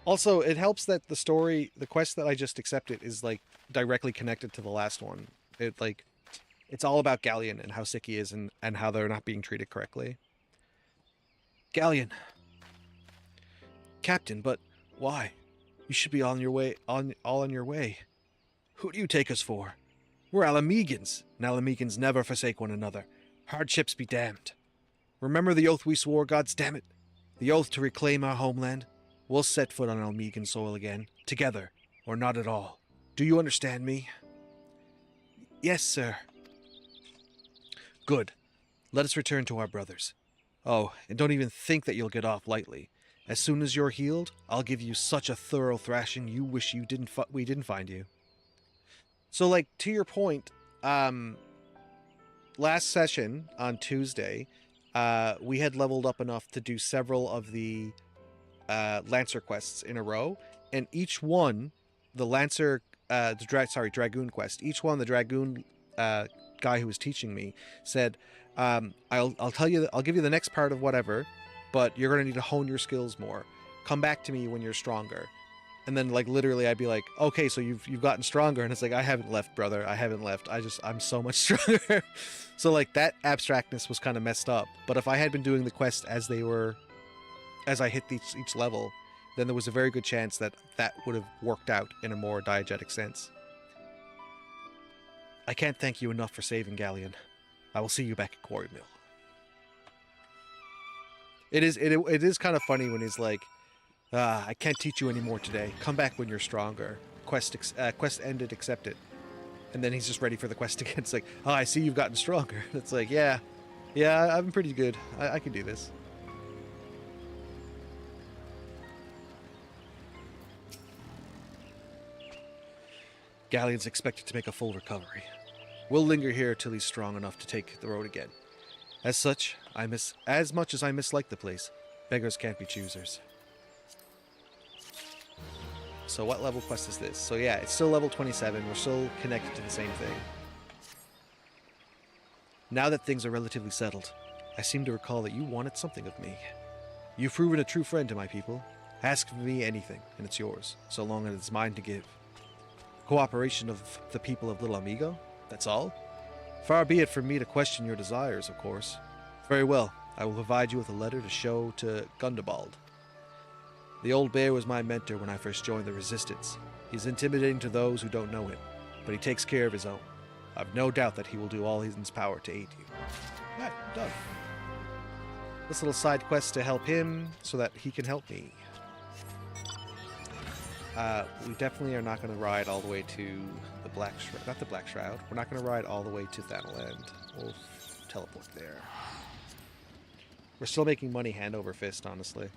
Also, it helps that the quest that I just accepted is, like, directly connected to the last one. It's all about Galleon and how sick he is and how they're not being treated correctly. Galleon. Captain, but why? You should be all on your way. Who do you take us for? We're Alamegans, and Alamegans never forsake one another. Hardships be damned. Remember the oath we swore, gods damn it. The oath to reclaim our homeland. We'll set foot on Almegan soil again, together, or not at all. Do you understand me? Yes, sir. Good. Let us return to our brothers. Oh, and don't even think that you'll get off lightly. As soon as you're healed, I'll give you such a thorough thrashing you wish we didn't find you. So, like, to your point, last session on Tuesday, we had leveled up enough to do several of the Lancer quests in a row, and each one, the Lancer, Dragoon quest, each one, the Dragoon guy who was teaching me said, I'll tell you, I'll give you the next part of whatever, but you're gonna need to hone your skills more. Come back to me when you're stronger. And then, like, literally, I'd be like, okay, so you've gotten stronger, and it's like, I haven't left, brother. I haven't left. I'm so much stronger. So, like, that abstractness was kind of messed up. But if I had been doing the quest as they were, as I hit each level, then there was a very good chance that that would have worked out in a more diegetic sense. I can't thank you enough for saving Galleon. I will see you back at Quarry Mill. It is kind of funny when he's like, I can't teach you anymore today. Come back when you're stronger. Quest ended, accept it. And then he's just ready for the quest again. It's like, oh, I see you've gotten stronger. It's like, yeah, I'm pretty good. I can do this. Galleon's expected to make a full recovery. We'll linger here till he's strong enough to take the road again. As such, as much as I mislike the place, beggars can't be choosers. So what level quest is this? So yeah, it's still level 27. We're still connected to the same thing. Now that things are relatively settled, I seem to recall that you wanted something of me. You've proven a true friend to my people. Ask of me anything, and it's yours, so long as it's mine to give. Cooperation of the people of Little Amigo? That's all? Far be it from me to question your desires, of course. Very well, I will provide you with a letter to show to Gundobald. The old bear was my mentor when I first joined the Resistance. He's intimidating to those who don't know him, but he takes care of his own. I've no doubt that he will do all in his power to aid you. Right, done. This little side quest to help him so that he can help me. We definitely are not going to ride all the way to the Black Shroud. Not the Black Shroud. We're not going to ride all the way to Thanal End. We'll teleport there. We're still making money hand over fist, honestly.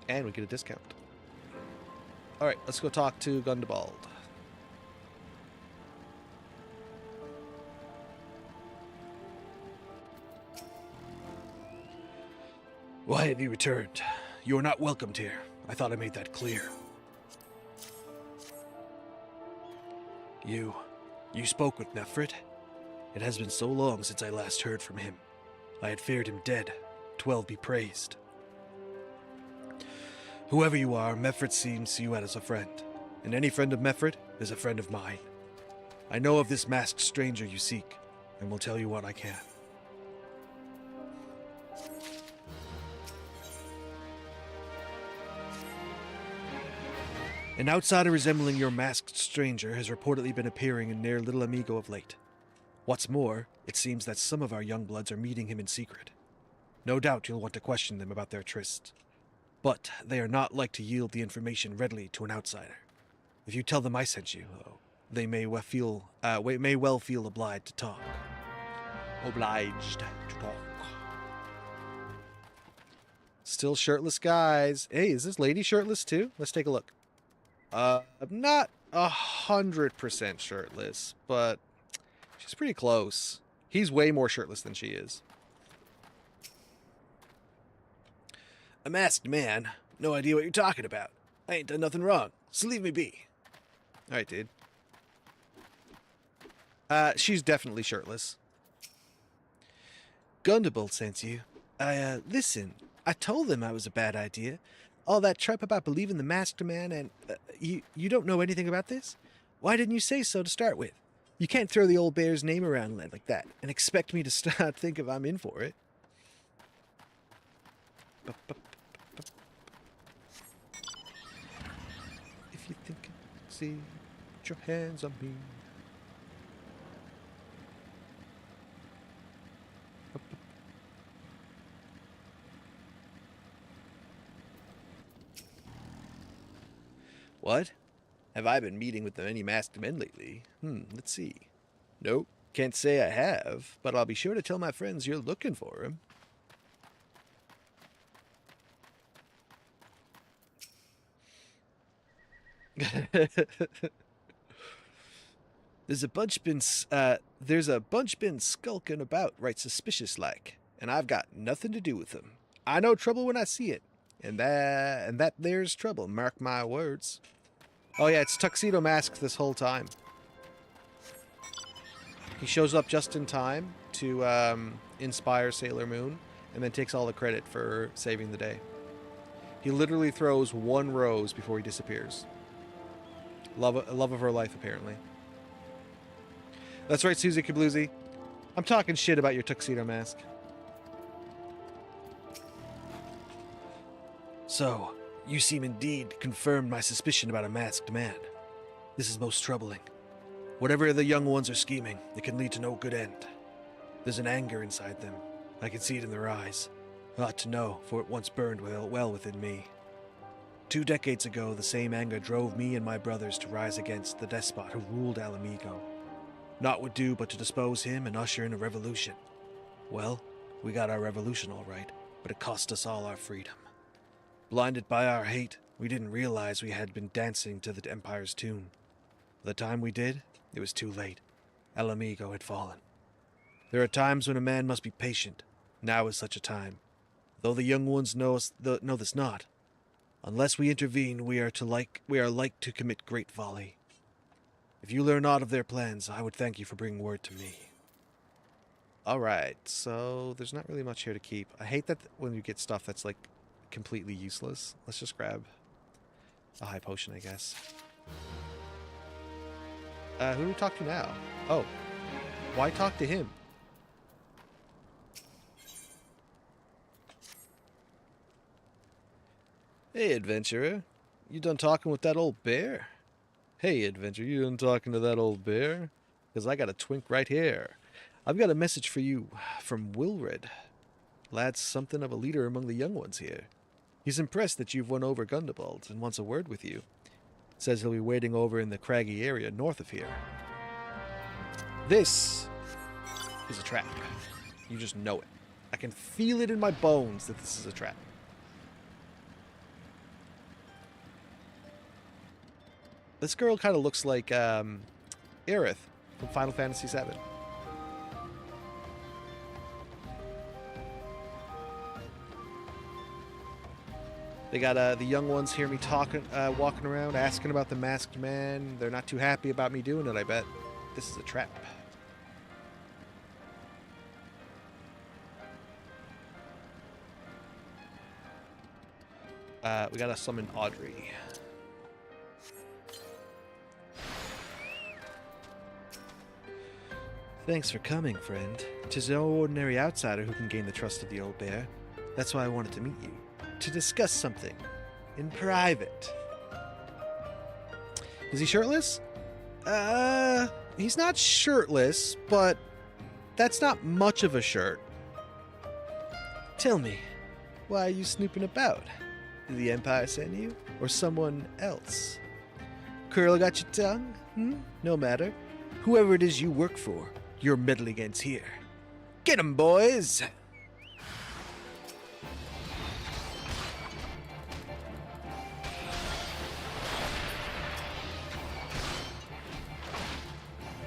And we get a discount. Alright, let's go talk to Gundobald. Why have you returned? You are not welcomed here. I thought I made that clear. You spoke with Nefrit? It has been so long since I last heard from him. I had feared him dead. 12 be praised. Whoever you are, Mefrit sees you as a friend, and any friend of Mefrit is a friend of mine. I know of this masked stranger you seek, and will tell you what I can. An outsider resembling your masked stranger has reportedly been appearing in near Little Amigo of late. What's more, it seems that some of our young bloods are meeting him in secret. No doubt you'll want to question them about their tryst. But they are not like to yield the information readily to an outsider. If you tell them I sent you, though, they may well feel obliged to talk. Obliged to talk. Still shirtless guys. Hey, is this lady shirtless too? Let's take a look. Not 100% shirtless, but she's pretty close. He's way more shirtless than she is. A masked man? No idea what you're talking about. I ain't done nothing wrong, so leave me be. Alright, dude. She's definitely shirtless. Gundobald sent you. Listen, I told them I was a bad idea. All that tripe about believing the masked man and, you don't know anything about this? Why didn't you say so to start with? You can't throw the old bear's name around like that and expect me to think if I'm in for it. If you think I see, put your hands on me. What? Have I been meeting with any masked men lately? Let's see. Nope, can't say I have, but I'll be sure to tell my friends you're looking for him. There's a bunch been skulking about right suspicious like, and I've got nothing to do with them. I know trouble when I see it, and that there's trouble. Mark my words. Oh yeah, it's Tuxedo Mask this whole time. He shows up just in time to inspire Sailor Moon, and then takes all the credit for saving the day. He literally throws one rose before he disappears. Love of her life, apparently. That's right, Susie Kabloozy. I'm talking shit about your Tuxedo Mask. So, you seem indeed confirmed my suspicion about a masked man. This is most troubling. Whatever the young ones are scheming, it can lead to no good end. There's an anger inside them. I can see it in their eyes. I ought to know, for it once burned well within me. 2 decades ago, the same anger drove me and my brothers to rise against the despot who ruled Alamigo. Naught would do but to depose him and usher in a revolution. Well, we got our revolution all right, but it cost us all our freedom. Blinded by our hate, we didn't realize we had been dancing to the Empire's tune. By the time we did, it was too late. Alamigo had fallen. There are times when a man must be patient. Now is such a time. Though the young ones know this not. Unless we intervene, we are like to commit great folly. If you learn aught of their plans, I would thank you for bringing word to me. Alright, so there's not really much here to keep. I hate that when you get stuff that's like completely useless. Let's just grab a high potion, I guess. Who do we talk to now? Oh, why talk to him? Hey, adventurer. You done talking with that old bear? Hey, adventurer, you done talking to that old bear? Because I got a twink right here. I've got a message for you from Wilred. Lad's something of a leader among the young ones here. He's impressed that you've won over Gundabald and wants a word with you. Says he'll be waiting over in the craggy area north of here. This is a trap. You just know it. I can feel it in my bones that this is a trap. This girl kind of looks like Aerith from Final Fantasy VII. They got the young ones hear me talking, walking around, asking about the masked man. They're not too happy about me doing it, I bet. This is a trap. We gotta summon Audrey. Thanks for coming, friend. 'Tis no ordinary outsider who can gain the trust of the old bear. That's why I wanted to meet you. To discuss something. In private. Is he shirtless? He's not shirtless, but that's not much of a shirt. Tell me, why are you snooping about? Did the Empire send you? Or someone else? Curl got your tongue? No matter. Whoever it is you work for, your meddling ends here. Get 'em, boys!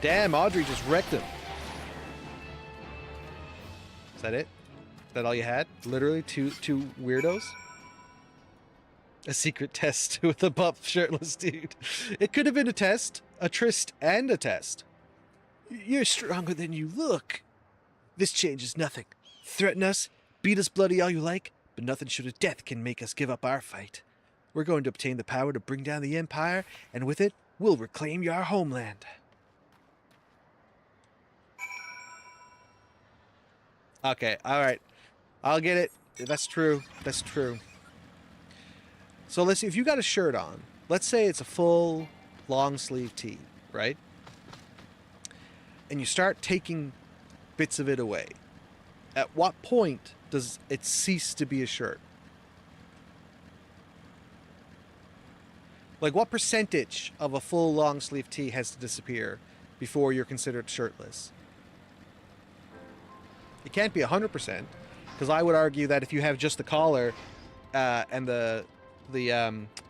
Damn, Audrey just wrecked him. Is that it? Is that all you had? Literally two weirdos? A secret test with a buff shirtless dude. It could have been a test, a tryst, and a test. You're stronger than you look. This changes nothing. Threaten us, beat us bloody all you like, but nothing short of death can make us give up our fight. We're going to obtain the power to bring down the Empire, and with it, we'll reclaim our homeland. Okay, alright. I'll get it. That's true. That's true. So let's see, if you got a shirt on, let's say it's a full long sleeve tee, right? And you start taking bits of it away. At what point does it cease to be a shirt? Like, what percentage of a full long sleeve tee has to disappear before you're considered shirtless? It can't be 100%, because I would argue that if you have just the collar and the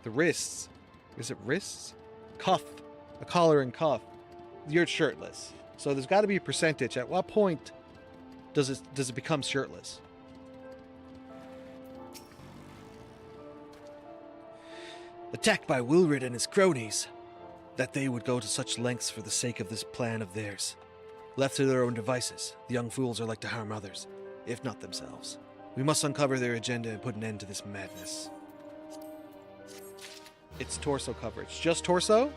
wrists, Is it wrists? Cuff. A collar and cuff. You're shirtless. So there's got to be a percentage. At what point does it become shirtless? Attacked by Wilrid and his cronies. That they would go to such lengths for the sake of this plan of theirs. Left to their own devices, the young fools are like to harm others, if not themselves. We must uncover their agenda and put an end to this madness. It's torso coverage. Just torso?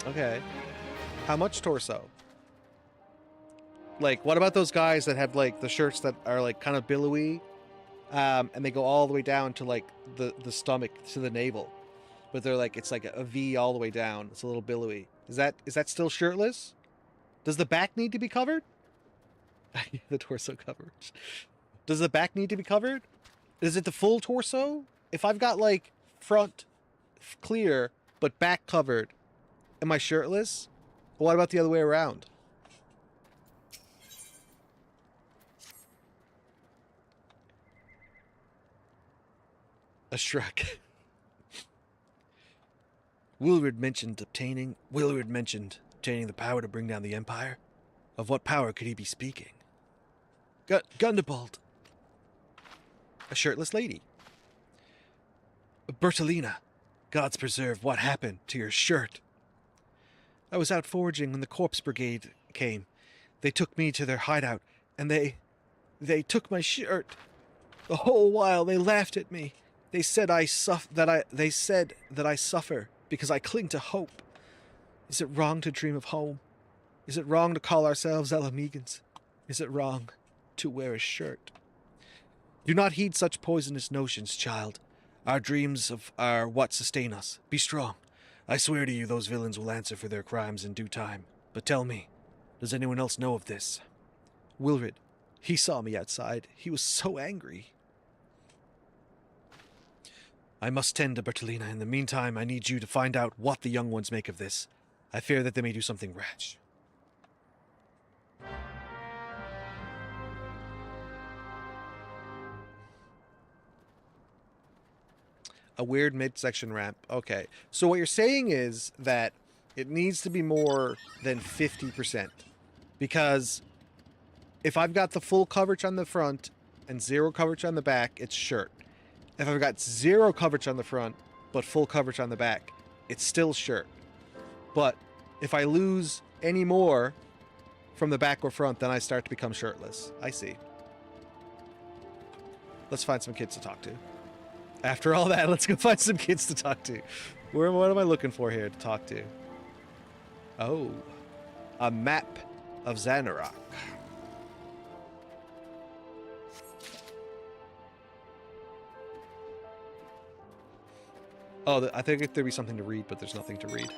Okay. How much torso? Like, what about those guys that have, like, the shirts that are, like, kind of billowy? And they go all the way down to, like, the stomach, to the navel. But they're, like, it's like a V all the way down. It's a little billowy. Is that still shirtless? Does the back need to be covered? The torso coverage. Does the back need to be covered? Is it the full torso? If I've got, like, front clear, but back covered, am I shirtless? What about the other way around? A Shrek. Wilrid mentioned obtaining the power to bring down the Empire. Of what power could he be speaking? Gundabald. A shirtless lady. Bertolina. Gods preserve, what happened to your shirt? I was out foraging when the corpse brigade came. They took me to their hideout, and they took my shirt. The whole while they laughed at me. They said they said that I suffer because I cling to hope. Is it wrong to dream of home? Is it wrong to call ourselves Elamegans? Is it wrong to wear a shirt? Do not heed such poisonous notions, child. Our dreams are what sustain us. Be strong. I swear to you those villains will answer for their crimes in due time. But tell me, does anyone else know of this? Wilrid. He saw me outside. He was so angry. I must tend to Bertolina. In the meantime, I need you to find out what the young ones make of this. I fear that they may do something rash. A weird midsection ramp. Okay. So what you're saying is that it needs to be more than 50%. Because if I've got the full coverage on the front and zero coverage on the back, it's shirt. If I've got zero coverage on the front, but full coverage on the back, it's still shirt. But if I lose any more from the back or front, then I start to become shirtless. I see. Let's find some kids to talk to. After all that, let's go find some kids to talk to. What am I looking for here to talk to? Oh, a map of Xanarok. Oh, I think there'd be something to read, but there's nothing to read.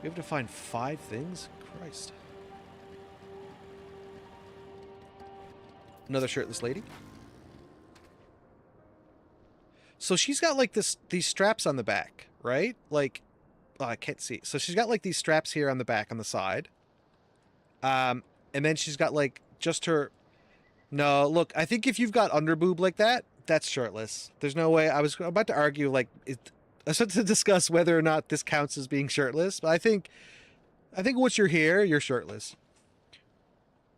We have to find 5 things? Christ. Another shirtless lady. So she's got like these straps on the back, right? Like, oh, I can't see. So she's got like these straps here on the back on the side. And then she's got like just her. No, look, I think if you've got underboob like that, that's shirtless. There's no way. I was about to argue like I was about to discuss whether or not this counts as being shirtless, but I think once you're here, you're shirtless.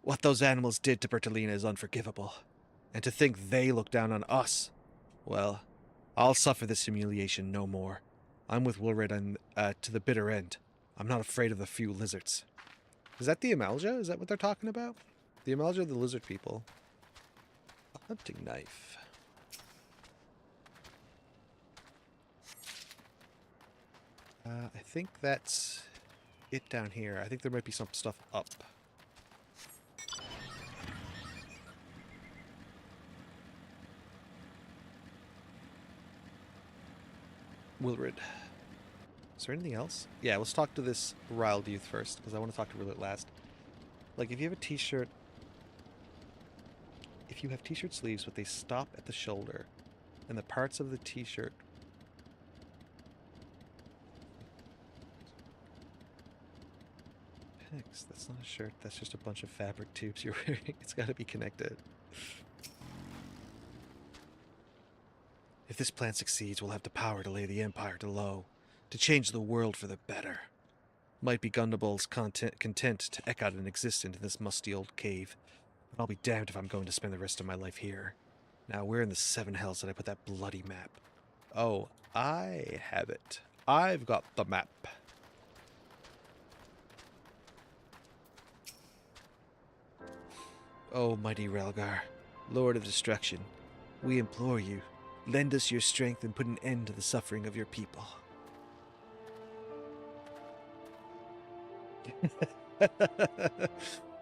What those animals did to Bertolina is unforgivable. And to think they look down on us. Well, I'll suffer this humiliation no more. I'm with Wilrid and to the bitter end. I'm not afraid of the few lizards. Is that the Amalja? Is that what they're talking about? The Amalja are the lizard people. A hunting knife. I think that's it down here. I think there might be some stuff up. Wilrid. Is there anything else? Yeah, let's talk to this riled youth first, because I want to talk to Wilrid last. Like, if you have a t-shirt... If you have t-shirt sleeves, but they stop at the shoulder, and the parts of the t-shirt... Hex, that's not a shirt. That's just a bunch of fabric tubes you're wearing. It's got to be connected. If this plan succeeds, we'll have the power to lay the Empire to low, to change the world for the better. Might be Gundable's content to eke out an existence in this musty old cave, but I'll be damned if I'm going to spend the rest of my life here. Now, where in the seven hells did I put that bloody map? Oh, I have it. I've got the map. Oh, mighty Relgar, Lord of Destruction, we implore you, lend us your strength and put an end to the suffering of your people.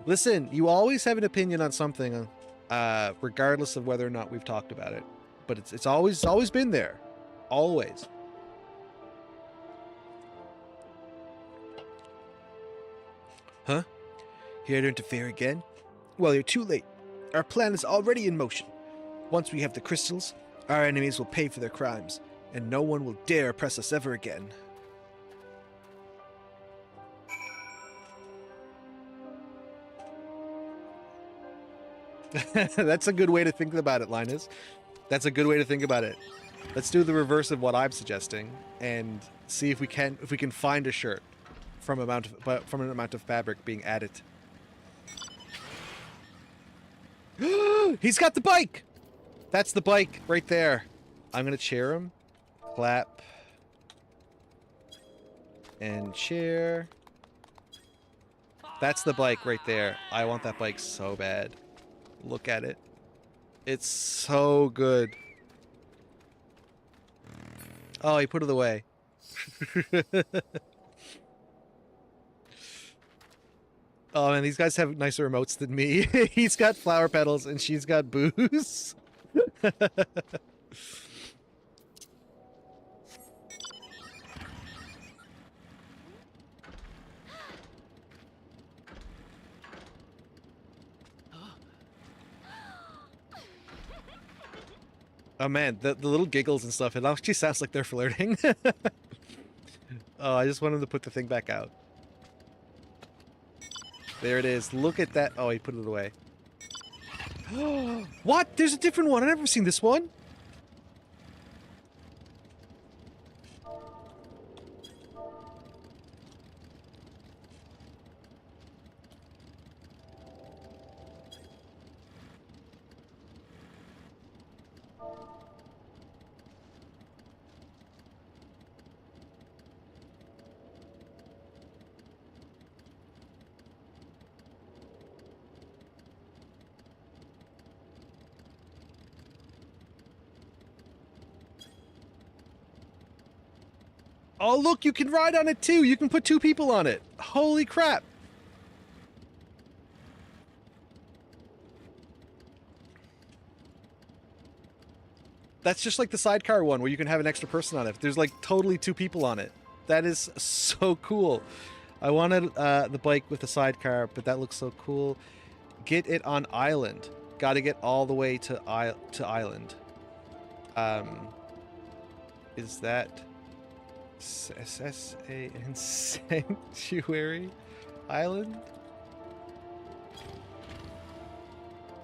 Listen, you always have an opinion on something, regardless of whether or not we've talked about it. But it's always been there. Always. Huh? Here to interfere again? Well, you're too late. Our plan is already in motion. Once we have the crystals, our enemies will pay for their crimes, and no one will dare oppress us ever again. That's a good way to think about it, Linus. That's a good way to think about it. Let's do the reverse of what I'm suggesting and see if we can find a shirt from an amount of fabric being added. He's got the bike. That's the bike right there. I'm gonna cheer him. Clap. And cheer. That's the bike right there. I want that bike so bad. Look at it. It's so good. Oh, he put it away. Oh, and these guys have nicer emotes than me. He's got flower petals and she's got booze. Oh man, the little giggles and stuff, it actually sounds like they're flirting. Oh, I just want him to put the thing back out. There it is. Look at that. Oh, he put it away. What? There's a different one. I've never seen this one. Oh, look, you can ride on it too. You can put two people on it. Holy crap. That's just like the sidecar one where you can have an extra person on it. There's like totally two people on it. That is so cool. I wanted the bike with the sidecar, but that looks so cool. Get it on island. Got to get all the way to island. Is that SSAN Sanctuary Island?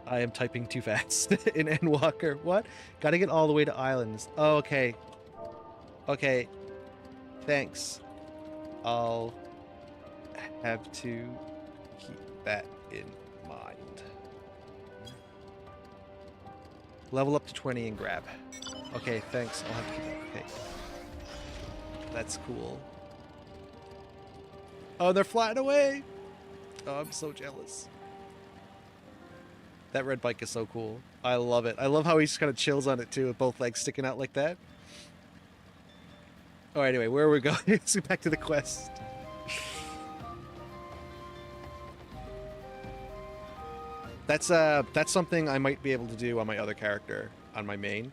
I am typing too fast in Endwalker. What? Gotta get all the way to islands. Oh, okay. Okay. Thanks. I'll have to keep that in mind. Level up to 20 and grab. Okay, thanks. I'll have to keep that. Okay. That's cool. Oh, they're flying away! Oh, I'm so jealous. That red bike is so cool. I love it. I love how he just kind of chills on it too, with both legs sticking out like that. Oh, anyway, where are we going? Let's get back to the quest. That's something I might be able to do on my other character, on my main.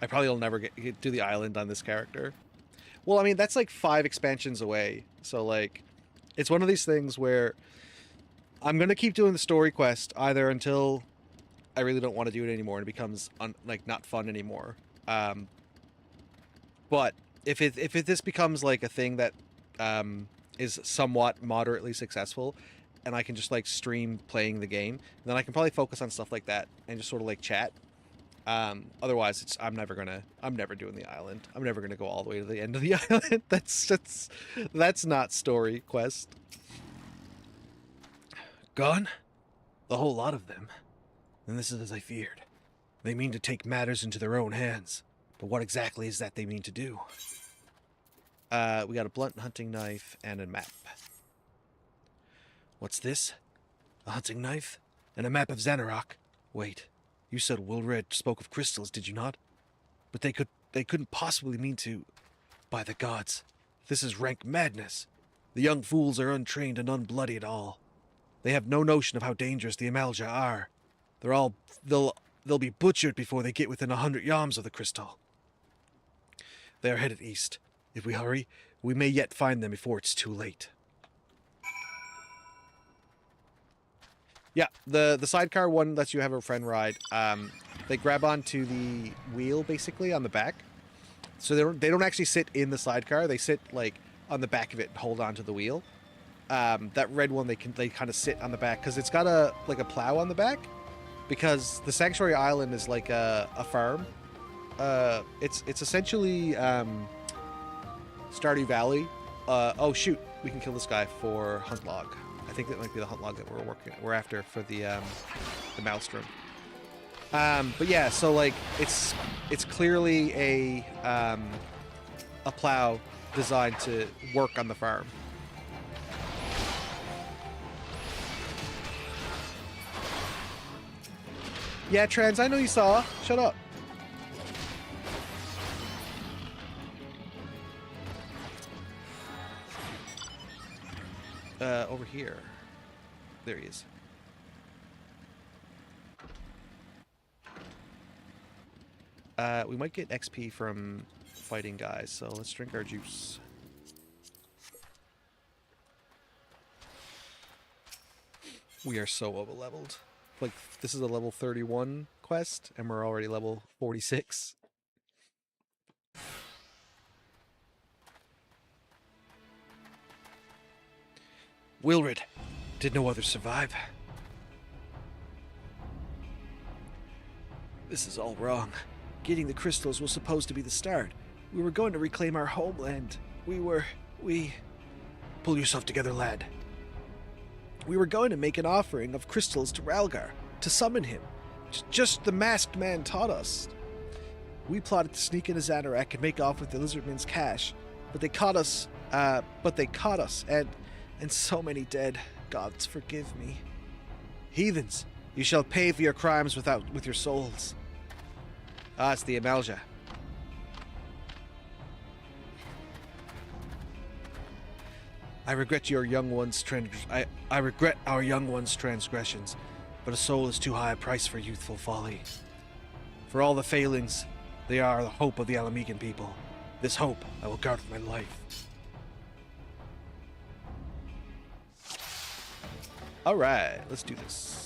I probably will never get to the island on this character. Well, I mean, that's like 5 expansions away. So, like, it's one of these things where I'm going to keep doing the story quest either until I really don't want to do it anymore and it becomes, like, not fun anymore. But if this becomes like a thing that is somewhat moderately successful, and I can just like stream playing the game, then I can probably focus on stuff like that and just sort of like chat. Otherwise, I'm never doing the island. I'm never gonna go all the way to the end of the island. That's not story quest. Gone? The whole lot of them. And this is as I feared. They mean to take matters into their own hands. But what exactly is that they mean to do? We got a blunt hunting knife and a map. What's this? A hunting knife? And a map of Xanarok? Wait, you said Wilred spoke of crystals, did you not? But they couldn't possibly mean to... By the gods, this is rank madness. The young fools are untrained and unbloody at all. They have no notion of how dangerous the Amalja are. They'll be butchered before they get within 100 yalms of the crystal. They are headed east. If we hurry, we may yet find them before it's too late. Yeah, the sidecar one lets you have a friend ride. They grab onto the wheel basically on the back, so they don't actually sit in the sidecar. They sit like on the back of it and hold onto the wheel. That red one they kind of sit on the back because it's got a plow on the back. Because the Sanctuary Island is like a farm. It's essentially Stardew Valley. Oh shoot, we can kill this guy for hunt log. I think that might be the hunt log that we're after for the maelstrom. But yeah, so like it's clearly a plow designed to work on the farm. Yeah, Trans, I know you saw. Shut up. Over here. There he is. We might get XP from fighting guys, so let's drink our juice. We are so over-leveled. Like, this is a level 31 quest, and we're already level 46. Wilred, did no others survive? This is all wrong. Getting the crystals was supposed to be the start. We were going to reclaim our homeland. We... Pull yourself together, lad. We were going to make an offering of crystals to Ralgar, to summon him. Just the masked man taught us. We plotted to sneak into Xanarak and make off with the Lizardman's cash, but they caught us, and so many dead. Gods forgive me. Heathens, you shall pay for your crimes with your souls. Ah, it's the Amalja. I regret our young one's transgressions, but a soul is too high a price for youthful folly. For all the failings, they are the hope of the Alamegan people. This hope I will guard with my life. Alright, let's do this.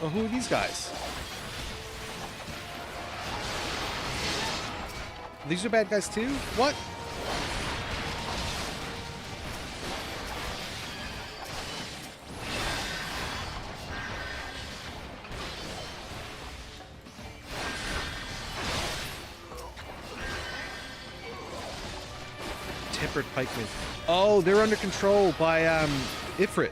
Oh, who are these guys? These are bad guys too? What? Tempered pikemen. Oh, they're under control by Ifrit.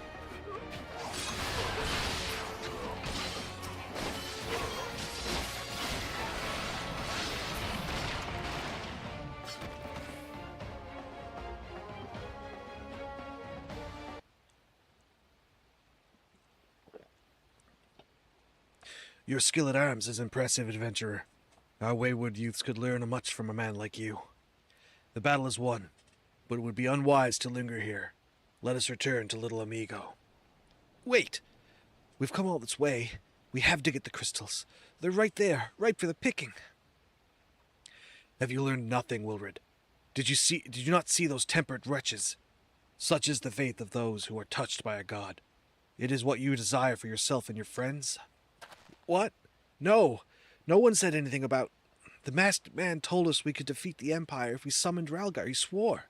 Your skill at arms is impressive, adventurer. Our wayward youths could learn much from a man like you. The battle is won, but it would be unwise to linger here. Let us return to Little Amigo. Wait! We've come all this way. We have to get the crystals. They're right there, ripe for the picking. Have you learned nothing, Wilred? Did you not see those tempered wretches? Such is the faith of those who are touched by a god. It is what you desire for yourself and your friends. What? No. No one said anything about... The masked man told us we could defeat the Empire if we summoned Ralgar. He swore.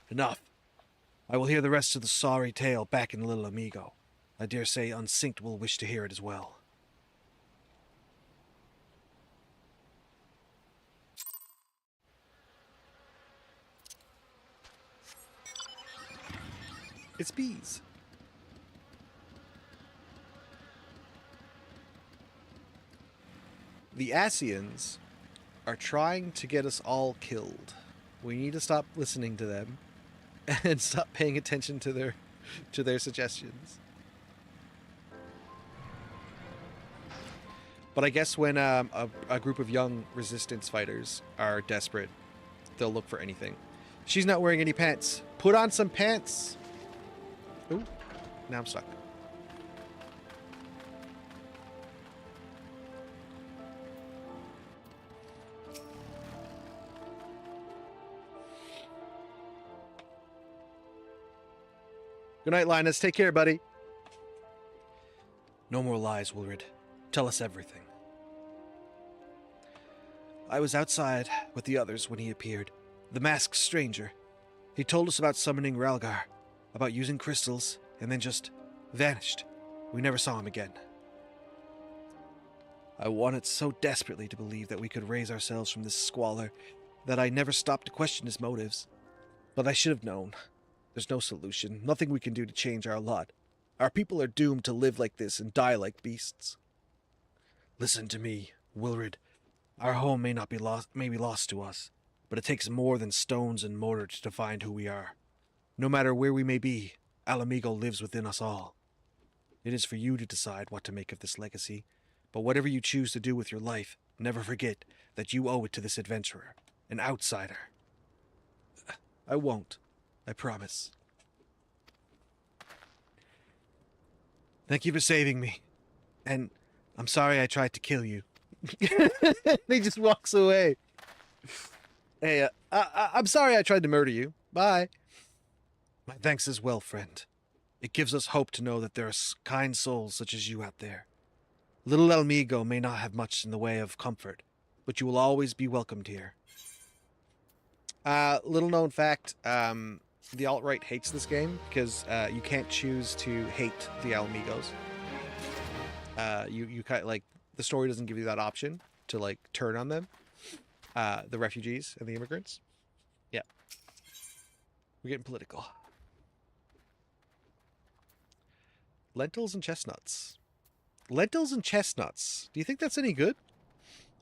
Enough. I will hear the rest of the sorry tale back in Little Amigo. I dare say Unsynced will wish to hear it as well. It's bees. The Asians are trying to get us all killed. We need to stop listening to them and stop paying attention to their suggestions. But I guess when a group of young resistance fighters are desperate, they'll look for anything. She's not wearing any pants. Put on some pants. Ooh, now I'm stuck. Good night, Linus. Take care, buddy. No more lies, Wilred. Tell us everything. I was outside with the others when he appeared. The masked stranger. He told us about summoning Ralgar, about using crystals, and then just vanished. We never saw him again. I wanted so desperately to believe that we could raise ourselves from this squalor that I never stopped to question his motives. But I should have known. There's no solution, nothing we can do to change our lot. Our people are doomed to live like this and die like beasts. Listen to me, Wilred. Our home may be lost to us, but it takes more than stones and mortar to define who we are. No matter where we may be, Alamigo lives within us all. It is for you to decide what to make of this legacy, but whatever you choose to do with your life, never forget that you owe it to this adventurer, an outsider. I won't. I promise. Thank you for saving me. And I'm sorry I tried to kill you. He just walks away. Hey, I'm sorry I tried to murder you. Bye. My thanks as well, friend. It gives us hope to know that there are kind souls such as you out there. Little Almigo may not have much in the way of comfort, but you will always be welcomed here. Little known fact, the alt-right hates this game because you can't choose to hate the Alamigos. You kind of, like, the story doesn't give you that option to, like, turn on them. The refugees and the immigrants. Yeah. We're getting political. Lentils and chestnuts. Lentils and chestnuts. Do you think that's any good?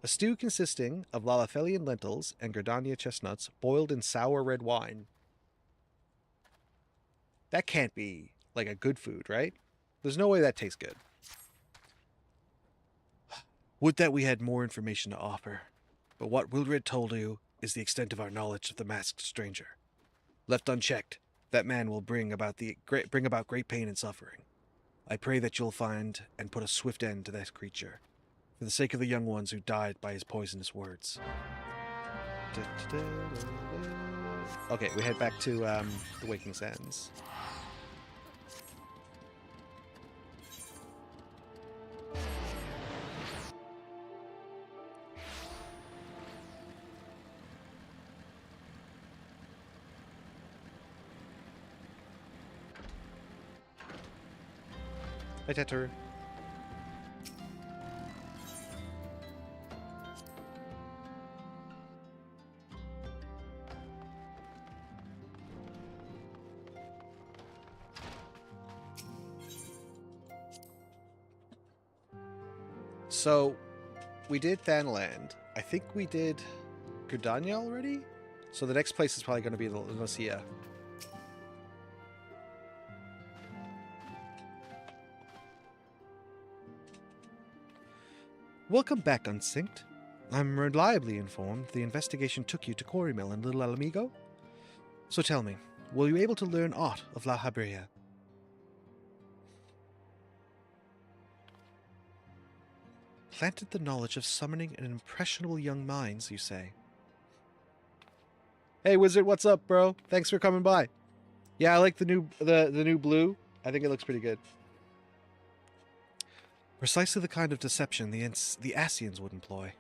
A stew consisting of Lalafelian lentils and Gardania chestnuts boiled in sour red wine. That can't be, like, a good food, right? There's no way that tastes good. Would that we had more information to offer, but what Wilred told you is the extent of our knowledge of the masked stranger. Left unchecked, that man will bring about great pain and suffering. I pray that you'll find and put a swift end to that creature, for the sake of the young ones who died by his poisonous words. Okay, we head back to the Waking Sands. Hi, Tetter. So, we did Thanaland. I think we did Gridania already? So the next place is probably going to be Lucia. Welcome back, Unsynced. I'm reliably informed the investigation took you to Quarry Mill in Little Alamigo. So tell me, were you able to learn aught of La Habrea? Planted the knowledge of summoning in impressionable young minds, you say? Hey, Wizard, what's up, bro? Thanks for coming by. Yeah, I like the new blue. I think it looks pretty good. Precisely the kind of deception the Asians would employ.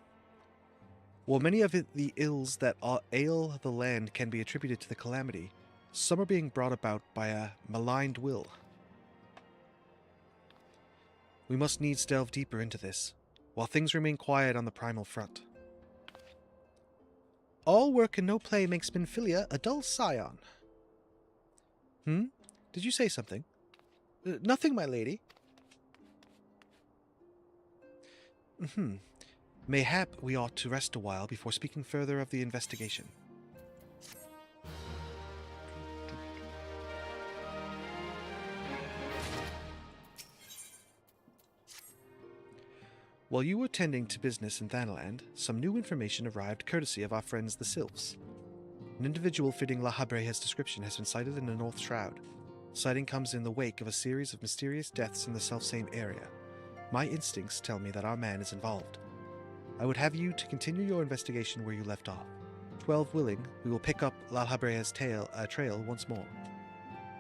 While many of the ills that ail the land can be attributed to the calamity, some are being brought about by a maligned will. We must needs delve deeper into this, while things remain quiet on the primal front. All work and no play makes Minfilia a dull scion. Did you say something? Nothing, my lady. Mayhap we ought to rest a while before speaking further of the investigation. While you were tending to business in Thanaland, some new information arrived courtesy of our friends the Sylphs. An individual fitting La Habrea's description has been sighted in the North Shroud. Sighting comes in the wake of a series of mysterious deaths in the selfsame area. My instincts tell me that our man is involved. I would have you to continue your investigation where you left off. 12 willing, we will pick up La Habrea's trail once more.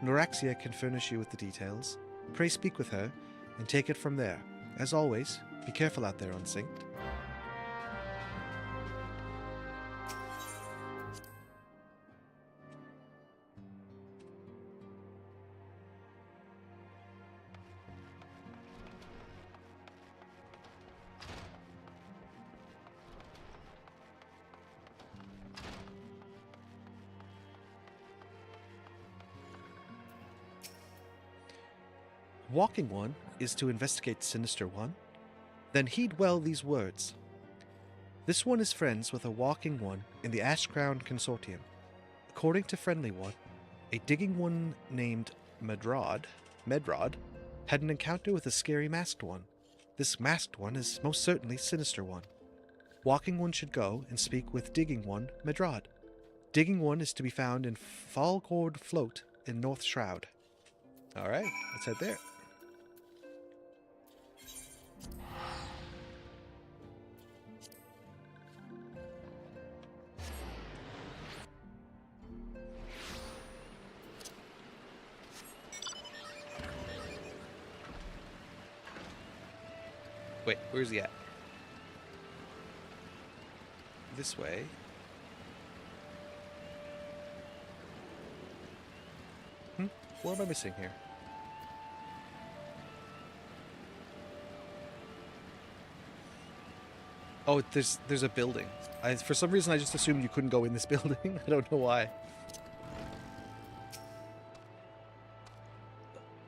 Noraxia can furnish you with the details. Pray speak with her, and take it from there. As always, be careful out there, Unsynced. Walking One is to investigate Sinister One? Then heed well these words. This one is friends with a Walking One in the Ashcrown Consortium. According to Friendly One, a Digging One named Medrod had an encounter with a scary Masked One. This Masked One is most certainly Sinister One. Walking One should go and speak with Digging One Medrod. Digging One is to be found in Falgord Float in North Shroud. Alright, let's head there. Wait, where's he at? This way. What am I missing here? Oh, there's a building. For some reason, I just assumed you couldn't go in this building. I don't know why.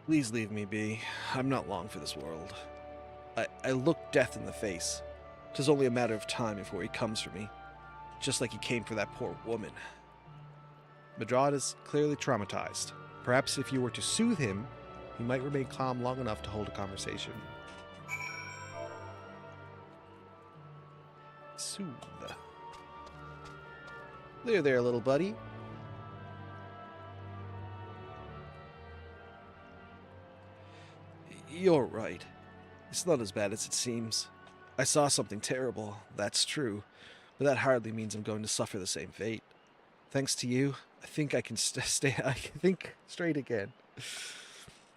Please leave me be. I'm not long for this world. I look death in the face. 'Tis only a matter of time before he comes for me. Just like he came for that poor woman. Medrad is clearly traumatized. Perhaps if you were to soothe him, he might remain calm long enough to hold a conversation. Soothe. There, little buddy. You're right. It's not as bad as it seems. I saw something terrible, that's true, but that hardly means I'm going to suffer the same fate. Thanks to you, I think I can I can think straight again.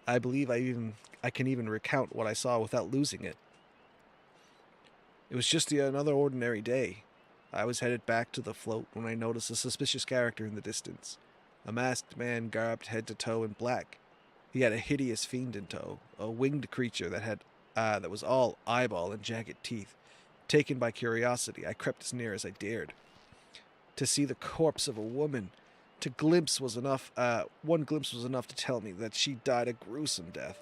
I believe I can even recount what I saw without losing it. It was just another ordinary day. I was headed back to the float when I noticed a suspicious character in the distance. A masked man garbed head to toe in black. He had a hideous fiend in tow, a winged creature that was all eyeball and jagged teeth. Taken by curiosity, I crept as near as I dared. To see the corpse of a woman, one glimpse was enough to tell me that she died a gruesome death.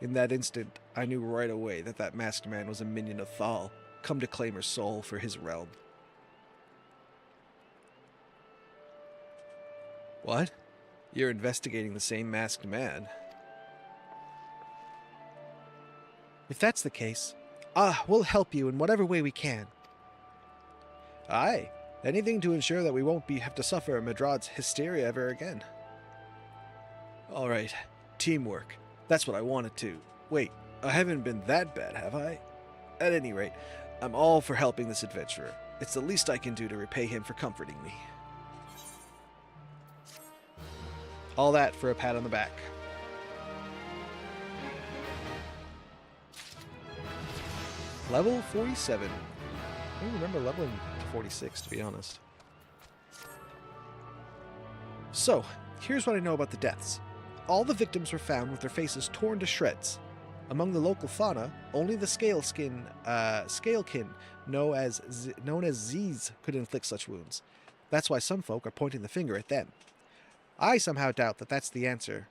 In that instant, I knew right away that masked man was a minion of Thal, come to claim her soul for his realm. What? You're investigating the same masked man? If that's the case, We'll help you in whatever way we can. Aye, anything to ensure that we won't have to suffer Madrod's hysteria ever again. All right, teamwork. That's what I wanted to. Wait, I haven't been that bad, have I? At any rate, I'm all for helping this adventurer. It's the least I can do to repay him for comforting me. All that for a pat on the back. Level 47. I don't remember leveling to 46, to be honest. So, here's what I know about the deaths. All the victims were found with their faces torn to shreds. Among the local fauna, only the scalekin, known as Z's, could inflict such wounds. That's why some folk are pointing the finger at them. I somehow doubt that that's the answer,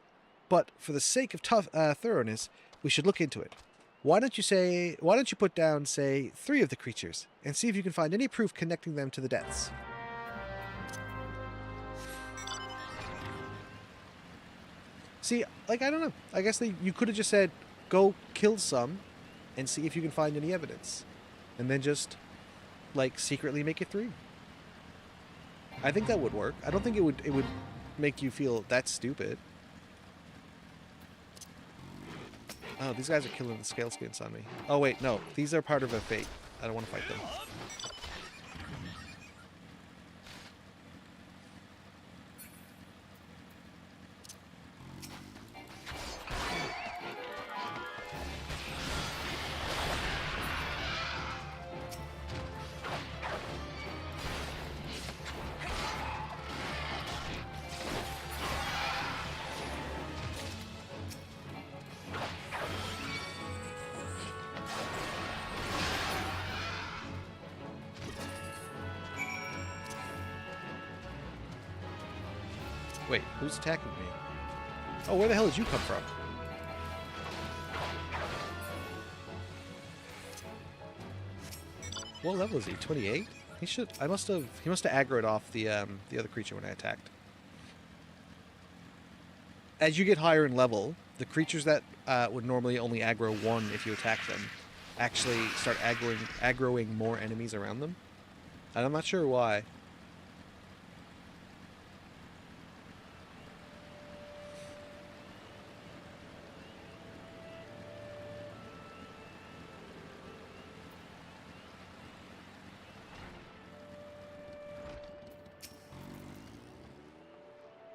but for the sake of thoroughness, we should look into it. Why don't you put down, say, 3 of the creatures, and see if you can find any proof connecting them to the deaths. See, like, I don't know. I guess you could have just said, go kill some, and see if you can find any evidence. And then just, like, secretly make it 3. I think that would work. I don't think it would make you feel that stupid. Oh, these guys are killing the scale skins on me. Oh, wait, no. These are part of a fate. I don't want to fight them. Wait, who's attacking me? Oh, where the hell did you come from? What level is he? 28? He must have aggroed off the other creature when I attacked. As you get higher in level, the creatures that would normally only aggro 1 if you attack them actually start aggroing more enemies around them. And I'm not sure why.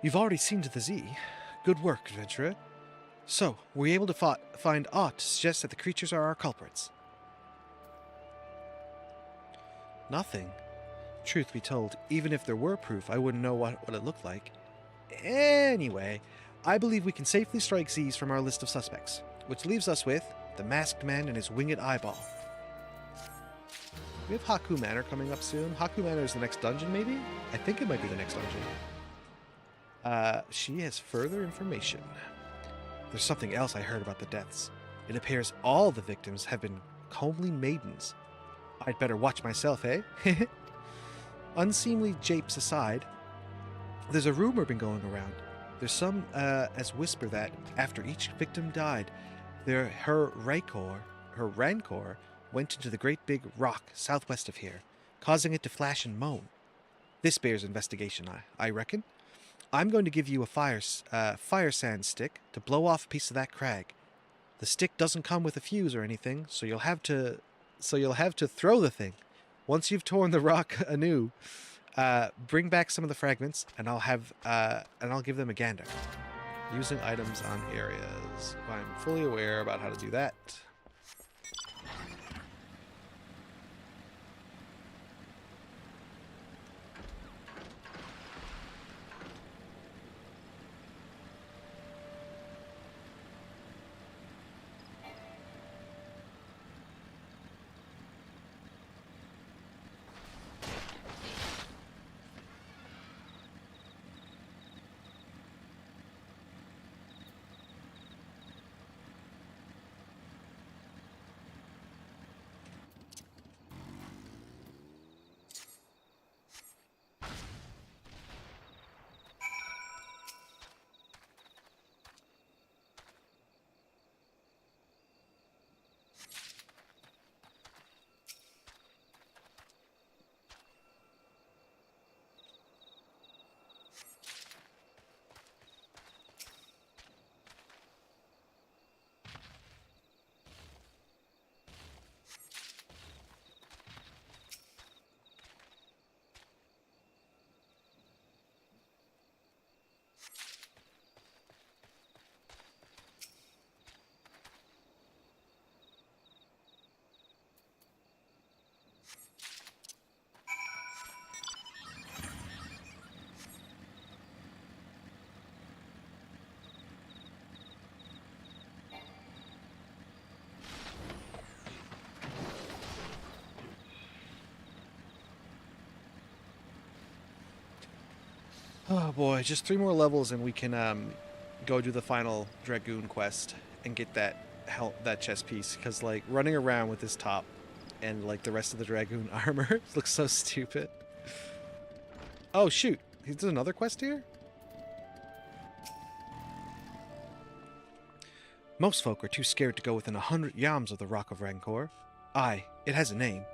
You've already seen to the Z. Good work, adventurer. So, were you able to find aught to suggest that the creatures are our culprits? Nothing. Truth be told, even if there were proof, I wouldn't know what it looked like. Anyway, I believe we can safely strike Z's from our list of suspects, which leaves us with the masked man and his winged eyeball. We have Haku Manor coming up soon. Haku Manor is the next dungeon, maybe? I think it might be the next dungeon. She has further information. There's something else I heard about the deaths. It appears all the victims have been comely maidens. I'd better watch myself, eh? Unseemly japes aside, there's a rumor been going around. There's some, as whisper that, after each victim died, her rancor went into the great big rock southwest of here, causing it to flash and moan. This bears investigation, I reckon. I'm going to give you a fire sand stick to blow off a piece of that crag. The stick doesn't come with a fuse or anything, so you'll have to throw the thing. Once you've torn the rock anew, bring back some of the fragments, and I'll give them a gander. Using items on areas. I'm fully aware about how to do that. Oh boy, just 3 more levels and we can go do the final Dragoon quest and get that chest piece. Because like running around with this top and like the rest of the Dragoon armor looks so stupid. Oh shoot, there's another quest here? Most folk are too scared to go within 100 yams of the Rock of Rancor. Aye, it has a name.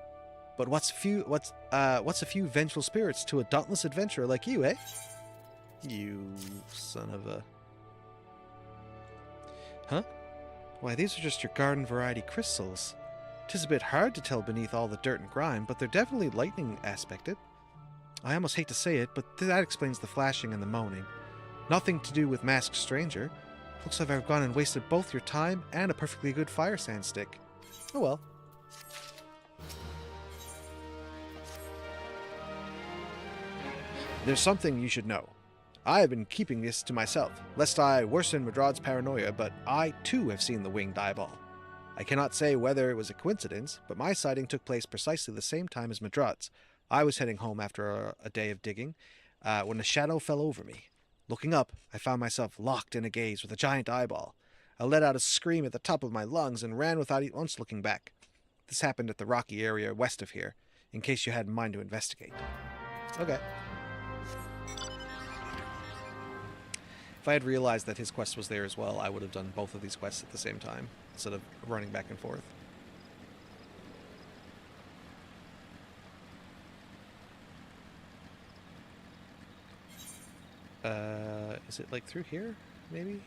But what's a few vengeful spirits to a dauntless adventurer like you, eh? You son of a... Huh? Why, these are just your garden variety crystals. 'Tis a bit hard to tell beneath all the dirt and grime, but they're definitely lightning aspected. I almost hate to say it, but that explains the flashing and the moaning. Nothing to do with masked stranger. Looks like I've gone and wasted both your time and a perfectly good fire sand stick. Oh well. There's something you should know. I have been keeping this to myself, lest I worsen Madrod's paranoia, but I too have seen the winged eyeball. I cannot say whether it was a coincidence, but my sighting took place precisely the same time as Madrod's. I was heading home after a day of digging, when a shadow fell over me. Looking up, I found myself locked in a gaze with a giant eyeball. I let out a scream at the top of my lungs and ran without once looking back. This happened at the rocky area west of here, in case you had in mind to investigate. Okay. If I had realized that his quest was there as well, I would have done both of these quests at the same time, instead of running back and forth. Is it like through here, maybe?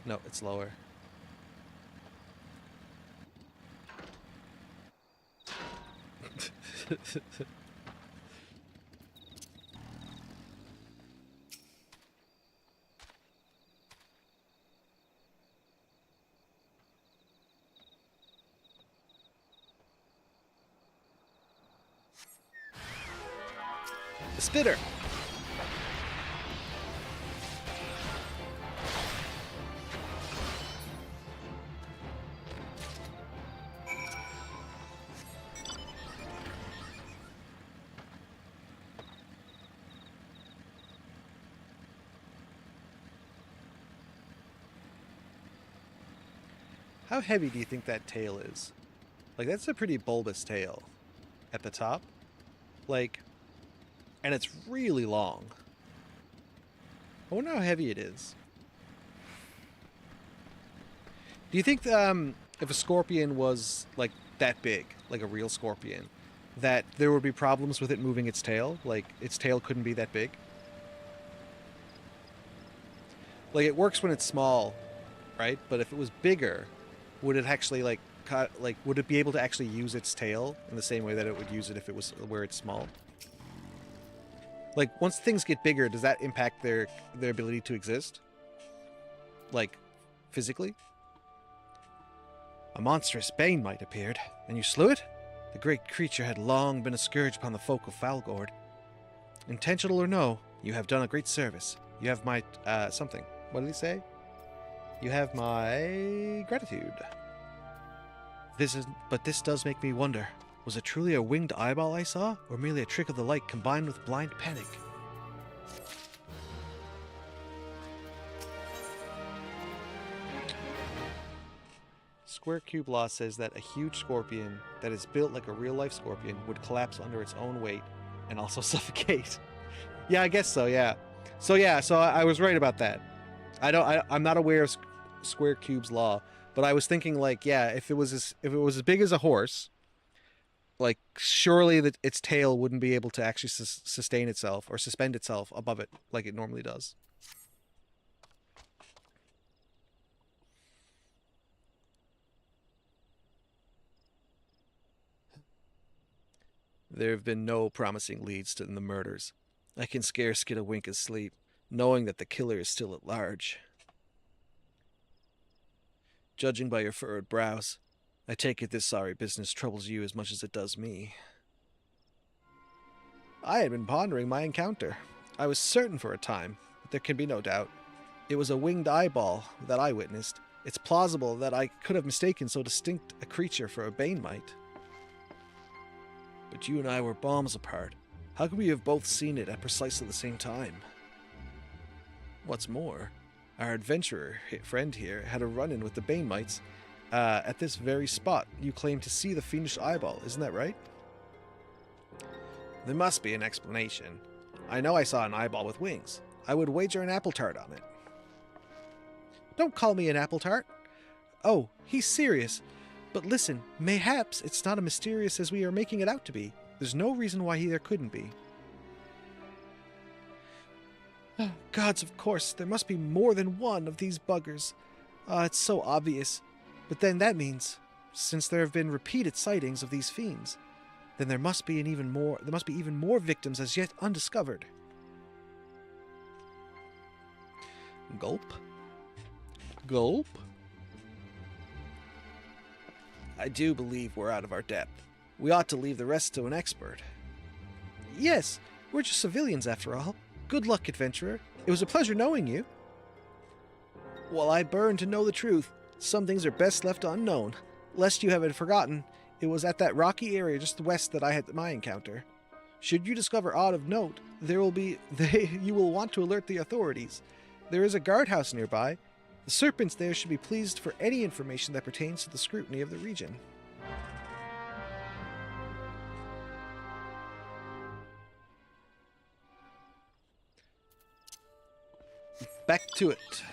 No, it's lower. The spitter! How heavy do you think that tail is? Like, that's a pretty bulbous tail at the top. Like, and it's really long. I wonder how heavy it is. Do you think if a scorpion was like that big, like a real scorpion, that there would be problems with it moving its tail? Like its tail couldn't be that big? Like it works when it's small, right? But if it was bigger, would it actually like would it be able to actually use its tail in the same way that it would use it if it was where it's small? Like, once things get bigger, does that impact their ability to exist? Like, physically? A monstrous bane might appeared, and you slew it? The great creature had long been a scourge upon the folk of Falgord. Intentional or no, you have done a great service. You have my, something. What did he say? You have my gratitude. But this does make me wonder. Was it truly a winged eyeball I saw, or merely a trick of the light combined with blind panic? Square Cube Law says that a huge scorpion that is built like a real-life scorpion would collapse under its own weight and also suffocate. Yeah, I guess so, yeah. So I was right about that. I'm not aware of Square Cube's law, but I was thinking like, yeah, if it was as big as a horse, like surely that its tail wouldn't be able to actually sustain itself or suspend itself above it like it normally does. There have been no promising leads to the murders. I can scarce get a wink of sleep, knowing that the killer is still at large. Judging by your furrowed brows, I take it this sorry business troubles you as much as it does me. I had been pondering my encounter. I was certain for a time, but there can be no doubt. It was a winged eyeball that I witnessed. It's plausible that I could have mistaken so distinct a creature for a bane mite. But you and I were bombs apart. How could we have both seen it at precisely the same time? What's more, our adventurer friend here had a run-in with the Bane mites at this very spot. You claim to see the fiendish eyeball, isn't that right? There must be an explanation. I know I saw an eyeball with wings. I would wager an apple tart on it. Don't call me an apple tart. Oh, he's serious. But listen, mayhaps it's not as mysterious as we are making it out to be. There's no reason why there couldn't be. Oh, gods, of course, there must be more than one of these buggers. It's so obvious. But then that means, since there have been repeated sightings of these fiends, then there must be even more victims as yet undiscovered. Gulp. Gulp. I do believe we're out of our depth. We ought to leave the rest to an expert. Yes, we're just civilians after all. Good luck, adventurer. It was a pleasure knowing you. While I burn to know the truth, some things are best left unknown. Lest you haven't forgotten, it was at that rocky area just west that I had my encounter. Should you discover aught of note, you will want to alert the authorities. There is a guardhouse nearby. The serpents there should be pleased for any information that pertains to the scrutiny of the region. Back to it.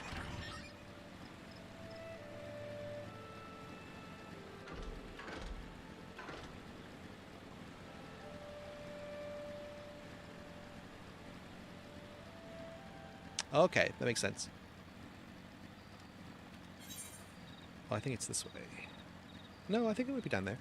Okay, that makes sense. Oh, I think it's this way. No, I think it would be down there.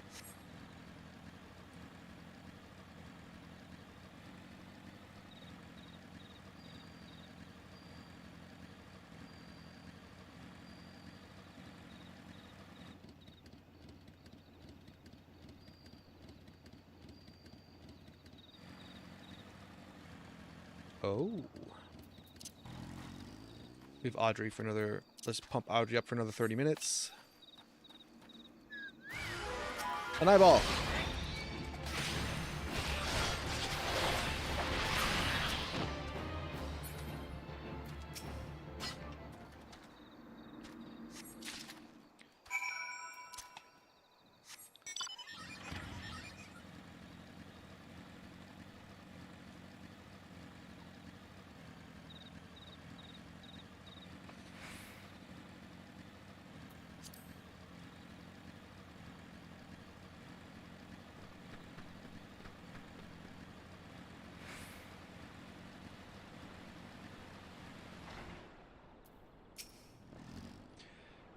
Oh. We have Audrey for another... Let's pump Audrey up for another 30 minutes. An eyeball!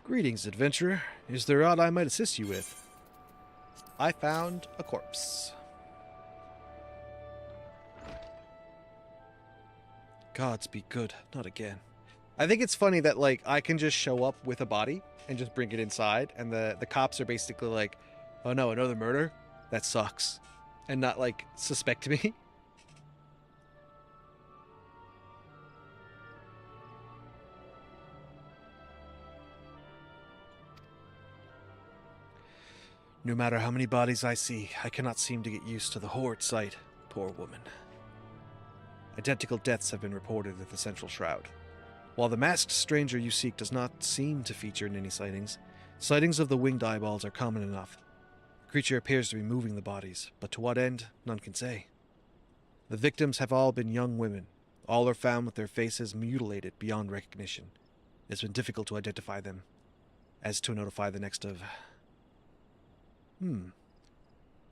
Greetings, adventurer. Is there aught I might assist you with? I found a corpse. Gods be good, not again. I think it's funny that, like, I can just show up with a body and just bring it inside, and the cops are basically like, oh no, another murder? That sucks. And not, like, suspect me. No matter how many bodies I see, I cannot seem to get used to the horrid sight. Poor woman. Identical deaths have been reported at the Central Shroud. While the masked stranger you seek does not seem to feature in any sightings, sightings of the winged eyeballs are common enough. The creature appears to be moving the bodies, but to what end, none can say. The victims have all been young women. All are found with their faces mutilated beyond recognition. It's been difficult to identify them, as to notify the next of...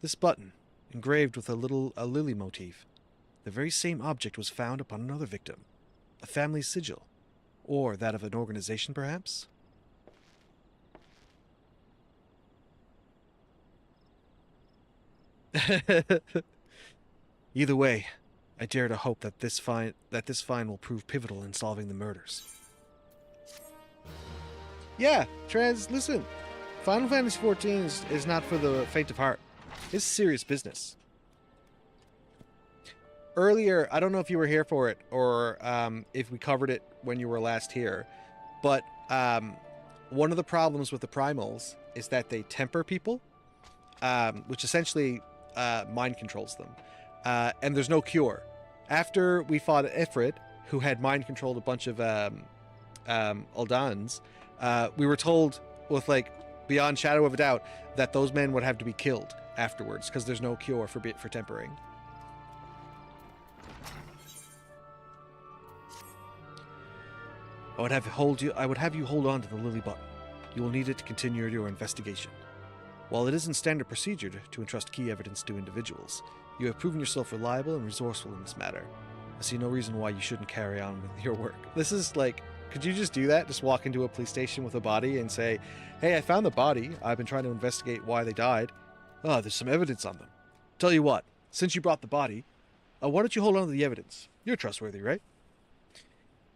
This button, engraved with a lily motif. The very same object was found upon another victim. A family sigil. Or that of an organization, perhaps? Either way, I dare to hope that this find will prove pivotal in solving the murders. Yeah, Trez, listen. Final Fantasy XIV is not for the faint of heart. It's serious business. Earlier, I don't know if you were here for it or if we covered it when you were last here, but one of the problems with the primals is that they temper people, which essentially mind controls them. And there's no cure. After we fought Ifrit, who had mind controlled a bunch of Aldans, we were told with beyond shadow of a doubt that those men would have to be killed afterwards because there's no cure for tempering. I would have you hold on to the lily button. You will need it to continue your investigation. While it isn't standard procedure to entrust key evidence to individuals, you have proven yourself reliable and resourceful in this matter. I see no reason why you shouldn't carry on with your work. This is could you just do that? Just walk into a police station with a body and say, hey, I found the body. I've been trying to investigate why they died. Oh, there's some evidence on them. Tell you what, since you brought the body, why don't you hold on to the evidence? You're trustworthy, right?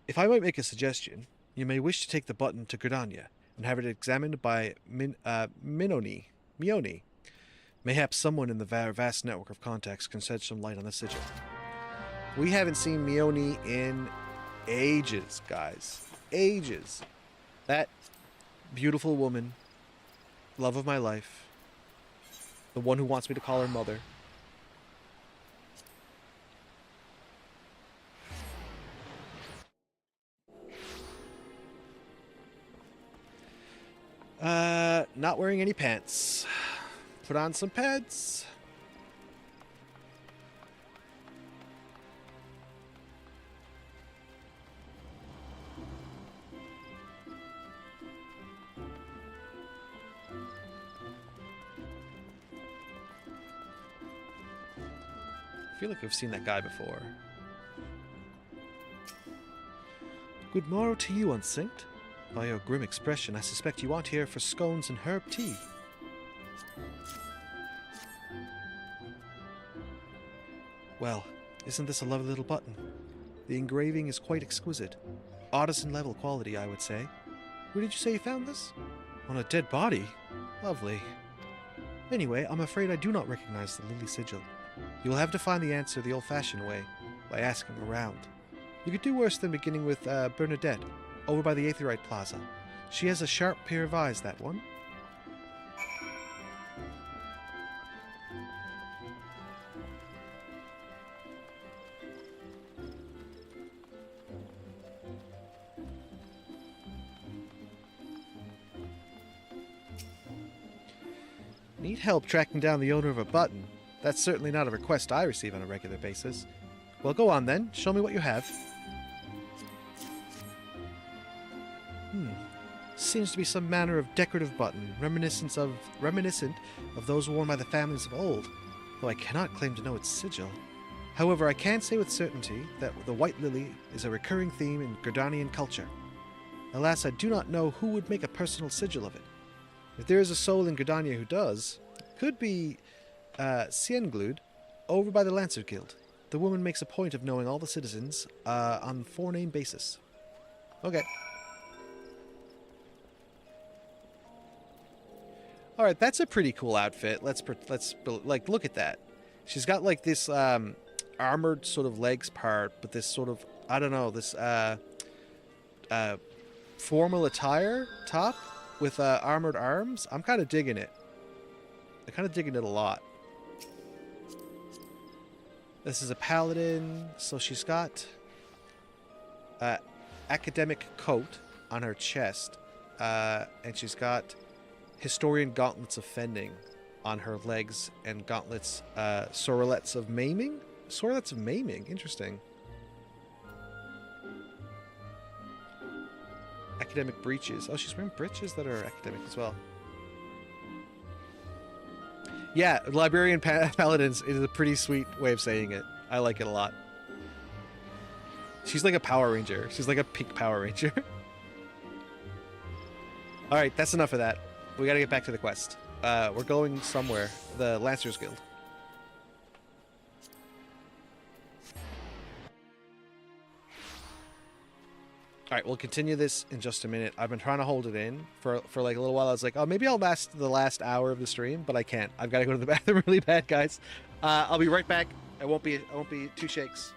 If I might make a suggestion, you may wish to take the button to Gridania and have it examined by Mione. Mayhaps someone in the vast network of contacts can shed some light on the sigil. We haven't seen Mione in ages, guys. Ages. That beautiful woman, love of my life, the one who wants me to call her mother. Not wearing any pants. Put on some pads. I feel like I've seen that guy before. Good morrow to you, Unsynced. By your grim expression, I suspect you aren't here for scones and herb tea. Well, isn't this a lovely little button? The engraving is quite exquisite. Artisan-level quality, I would say. Where did you say you found this? On a dead body? Lovely. Anyway, I'm afraid I do not recognize the lily sigil. You will have to find the answer the old-fashioned way, by asking around. You could do worse than beginning with Bernadette, over by the Aetherite Plaza. She has a sharp pair of eyes, that one. Need help tracking down the owner of a button? That's certainly not a request I receive on a regular basis. Well, go on then. Show me what you have. Seems to be some manner of decorative button, reminiscent of those worn by the families of old, though I cannot claim to know its sigil. However, I can say with certainty that the white lily is a recurring theme in Gridanian culture. Alas, I do not know who would make a personal sigil of it. If there is a soul in Gridania who does, it could be Sienglud, over by the Lancer Guild. The woman makes a point of knowing all the citizens on forename basis. Okay. All right, that's a pretty cool outfit. Let's look at that. She's got this armored sort of legs part, but this sort of, I don't know, this formal attire top with armored arms. I'm kind of digging it. I'm kind of digging it a lot. This is a paladin, so she's got academic coat on her chest, and she's got historian gauntlets of fending on her legs and gauntlets, sorolets of maiming? Sorolets of maiming, interesting. Academic breeches. Oh, she's wearing breeches that are academic as well. Yeah, librarian paladins is a pretty sweet way of saying it. I like it a lot. She's like a Power Ranger. She's like a pink Power Ranger. Alright, that's enough of that. We gotta get back to the quest. We're going somewhere. The Lancers Guild. Alright, we'll continue this in just a minute. I've been trying to hold it in for like a little while. I was like, oh, maybe I'll last the last hour of the stream, but I can't. I've got to go to the bathroom really bad, guys. I'll be right back. I won't be two shakes.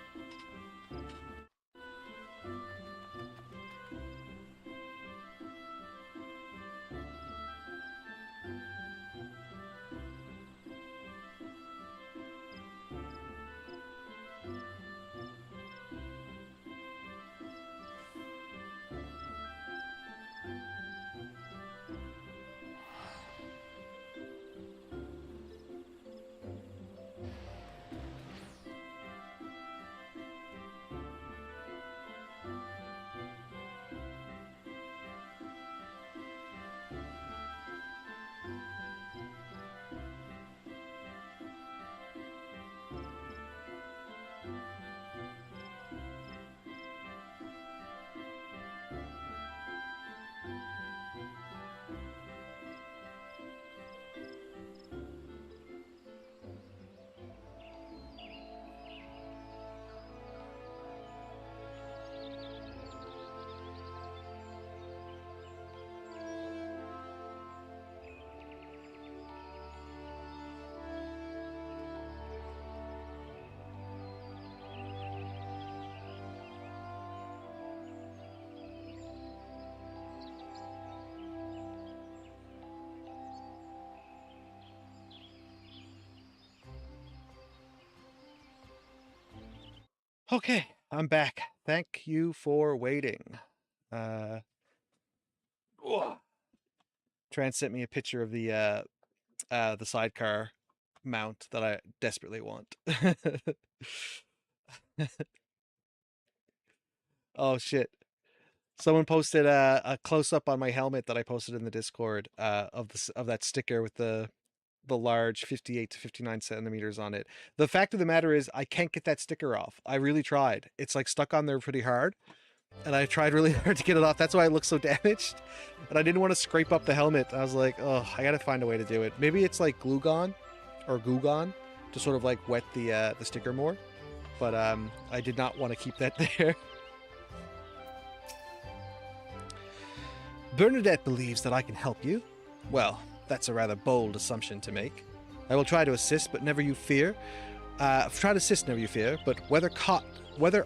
Okay, I'm back. Thank you for waiting. Trent sent me a picture of the sidecar mount that I desperately want. Oh shit. Someone posted a close up on my helmet that I posted in the Discord of that sticker with the large 58 to 59 centimeters on it. The fact of the matter is I can't get that sticker off. I really tried. It's like stuck on there pretty hard, and I tried really hard to get it off. That's why it looks so damaged. And I didn't want to scrape up the helmet. I was like, oh, I gotta find a way to do it. Maybe it's like glue gun or goo gone to sort of like wet the sticker more. But I did not want to keep that there. Bernadette believes that I can help you. Well, that's a rather bold assumption to make. I will try to assist, but never you fear. Try to assist, never you fear, but whether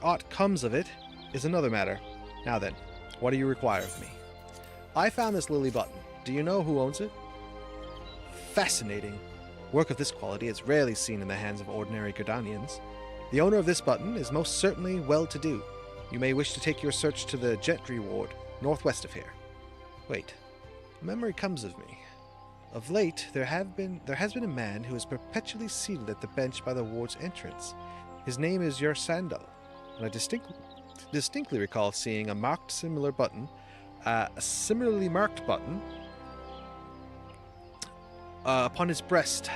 aught comes of it is another matter. Now then, what do you require of me? I found this lily button. Do you know who owns it? Fascinating. Work of this quality is rarely seen in the hands of ordinary Gerdanians. The owner of this button is most certainly well-to-do. You may wish to take your search to the Gentry Ward, northwest of here. Wait, a memory comes of me. Of late, there has been a man who is perpetually seated at the bench by the ward's entrance. His name is Yersandal, and I distinctly recall seeing a similarly marked button upon his breast.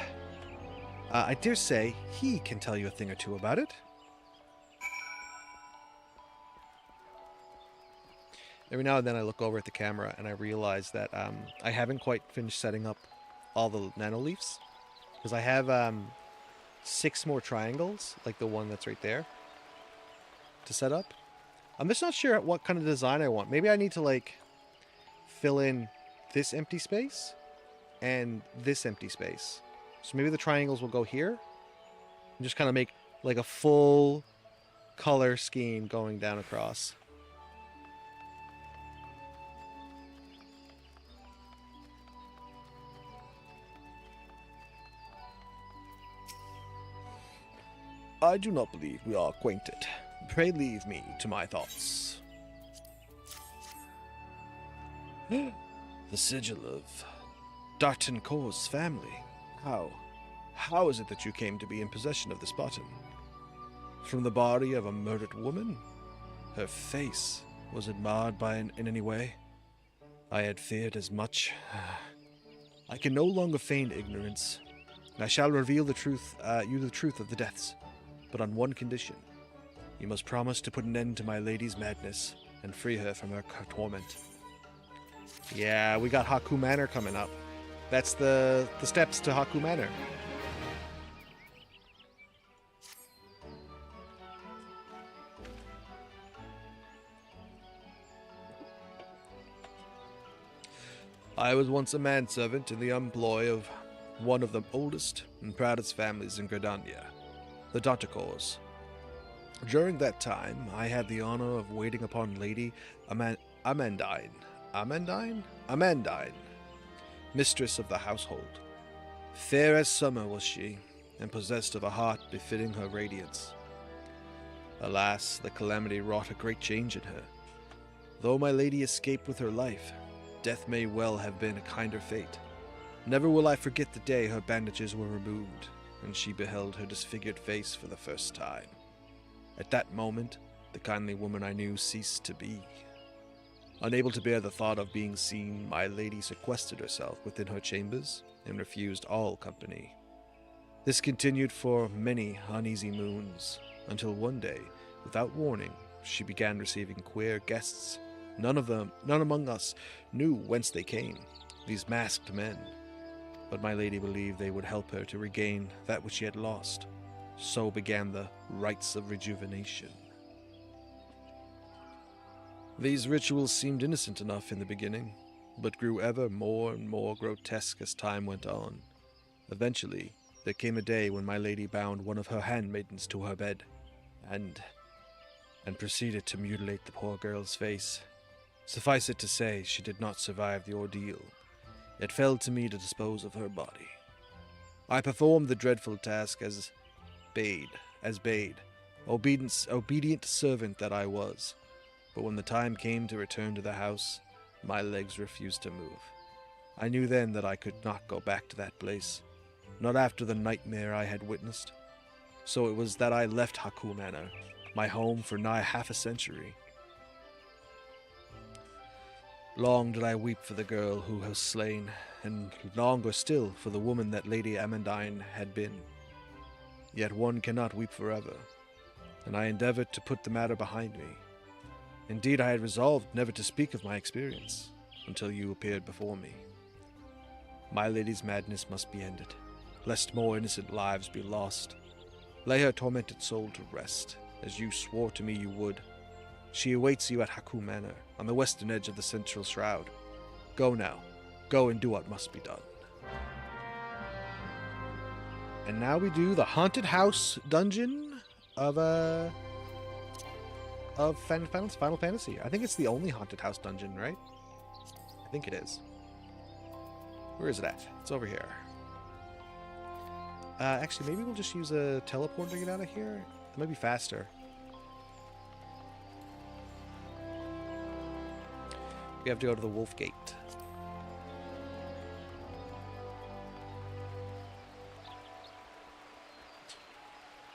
I dare say he can tell you a thing or two about it. Every now and then I look over at the camera and I realize that I haven't quite finished setting up all the nanoleafs. Because I have 6 more triangles, like the one that's right there, to set up. I'm just not sure what kind of design I want. Maybe I need to like fill in this empty space and this empty space. So maybe the triangles will go here. And just kind of make like a full color scheme going down across. I do not believe we are acquainted. Pray leave me to my thoughts. The sigil of D'Artancourt's family. How is it that you came to be in possession of this button? From the body of a murdered woman? Her face, was it marred in any way? I had feared as much. I can no longer feign ignorance. I shall reveal the truth of the deaths, but on one condition. You must promise to put an end to my lady's madness and free her from her torment. Yeah, we got Haku Manor coming up. That's the steps to Haku Manor. I was once a manservant in the employ of one of the oldest and proudest families in Gerdania, the D'Artancourts. During that time, I had the honor of waiting upon Lady Amandine, mistress of the household. Fair as summer was she, and possessed of a heart befitting her radiance. Alas, the calamity wrought a great change in her. Though my lady escaped with her life, death may well have been a kinder fate. Never will I forget the day her bandages were removed, and she beheld her disfigured face for the first time. At that moment, the kindly woman I knew ceased to be. Unable to bear the thought of being seen, my lady sequestered herself within her chambers and refused all company. This continued for many uneasy moons, until one day, without warning, she began receiving queer guests. None among us knew whence they came, these masked men. But my lady believed they would help her to regain that which she had lost. So began the rites of rejuvenation. These rituals seemed innocent enough in the beginning, but grew ever more and more grotesque as time went on. Eventually, there came a day when my lady bound one of her handmaidens to her bed, and proceeded to mutilate the poor girl's face. Suffice it to say, she did not survive the ordeal. It fell to me to dispose of her body. I performed the dreadful task as bade, Obedient servant that I was. But when the time came to return to the house, my legs refused to move. I knew then that I could not go back to that place, not after the nightmare I had witnessed. So it was that I left Haku Manor, my home for nigh half a century. Long did I weep for the girl who was slain, and longer still for the woman that Lady Amandine had been. Yet one cannot weep forever, and I endeavored to put the matter behind me. Indeed, I had resolved never to speak of my experience, until you appeared before me. My lady's madness must be ended, lest more innocent lives be lost. Lay her tormented soul to rest, as you swore to me you would. She awaits you at Haku Manor, on the western edge of the Central Shroud. Go now. Go and do what must be done. And now we do the Haunted House dungeon of Final Fantasy. I think it's the only Haunted House dungeon, right? I think it is. Where is it at? It's over here. Actually, maybe we'll just use a teleport to get out of here. It might be faster. We have to go to the Wolf Gate.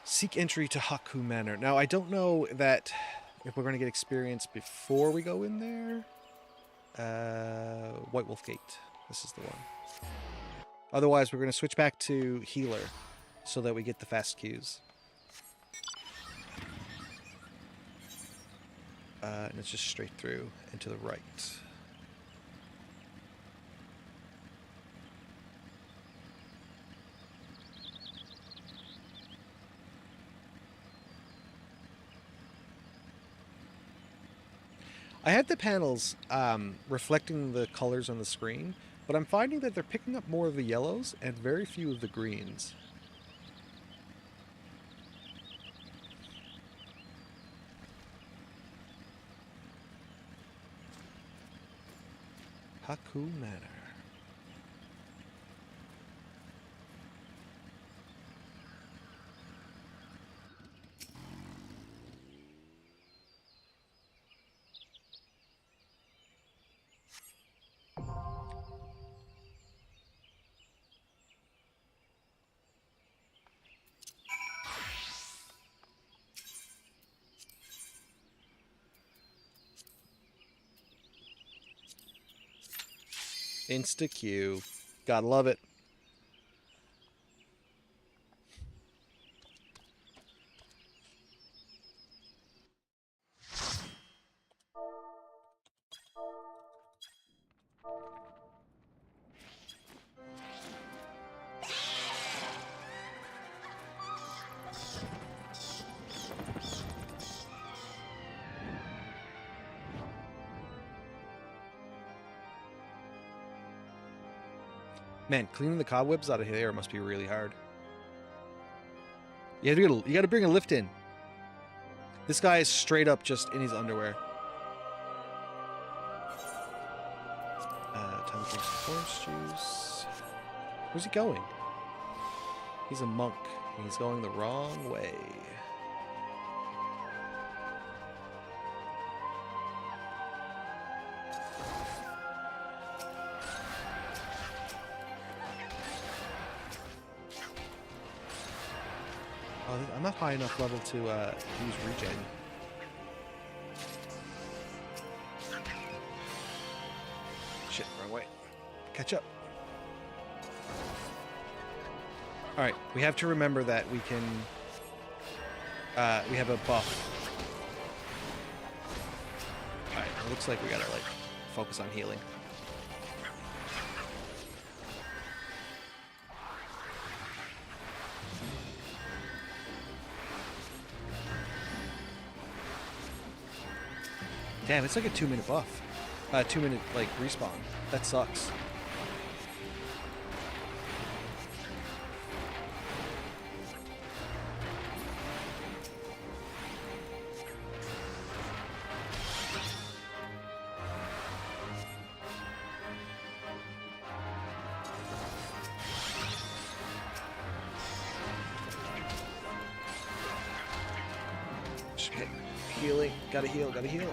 Seek entry to Haku Manor. Now, I don't know that if we're going to get experience before we go in there. White Wolf Gate. This is the one. Otherwise, we're going to switch back to Healer so that we get the fast Qs. And it's just straight through and to the right. I had the panels reflecting the colors on the screen, but I'm finding that they're picking up more of the yellows and very few of the greens. Haku Manor. Insta-Q. Gotta love it. Man, cleaning the cobwebs out of here must be really hard. You gotta bring a lift in. This guy is straight up just in his underwear. Time to drink some orange juice. Where's he going? He's a monk, and he's going the wrong way. Oh, I'm not high enough level to use regen. Shit, wrong way. Catch up. Alright, we have to remember that we can... we have a buff. Alright, it looks like we gotta, like, focus on healing. Damn, it's like a 2-minute buff. 2-minute, like, respawn. That sucks. healing. Gotta heal, gotta heal.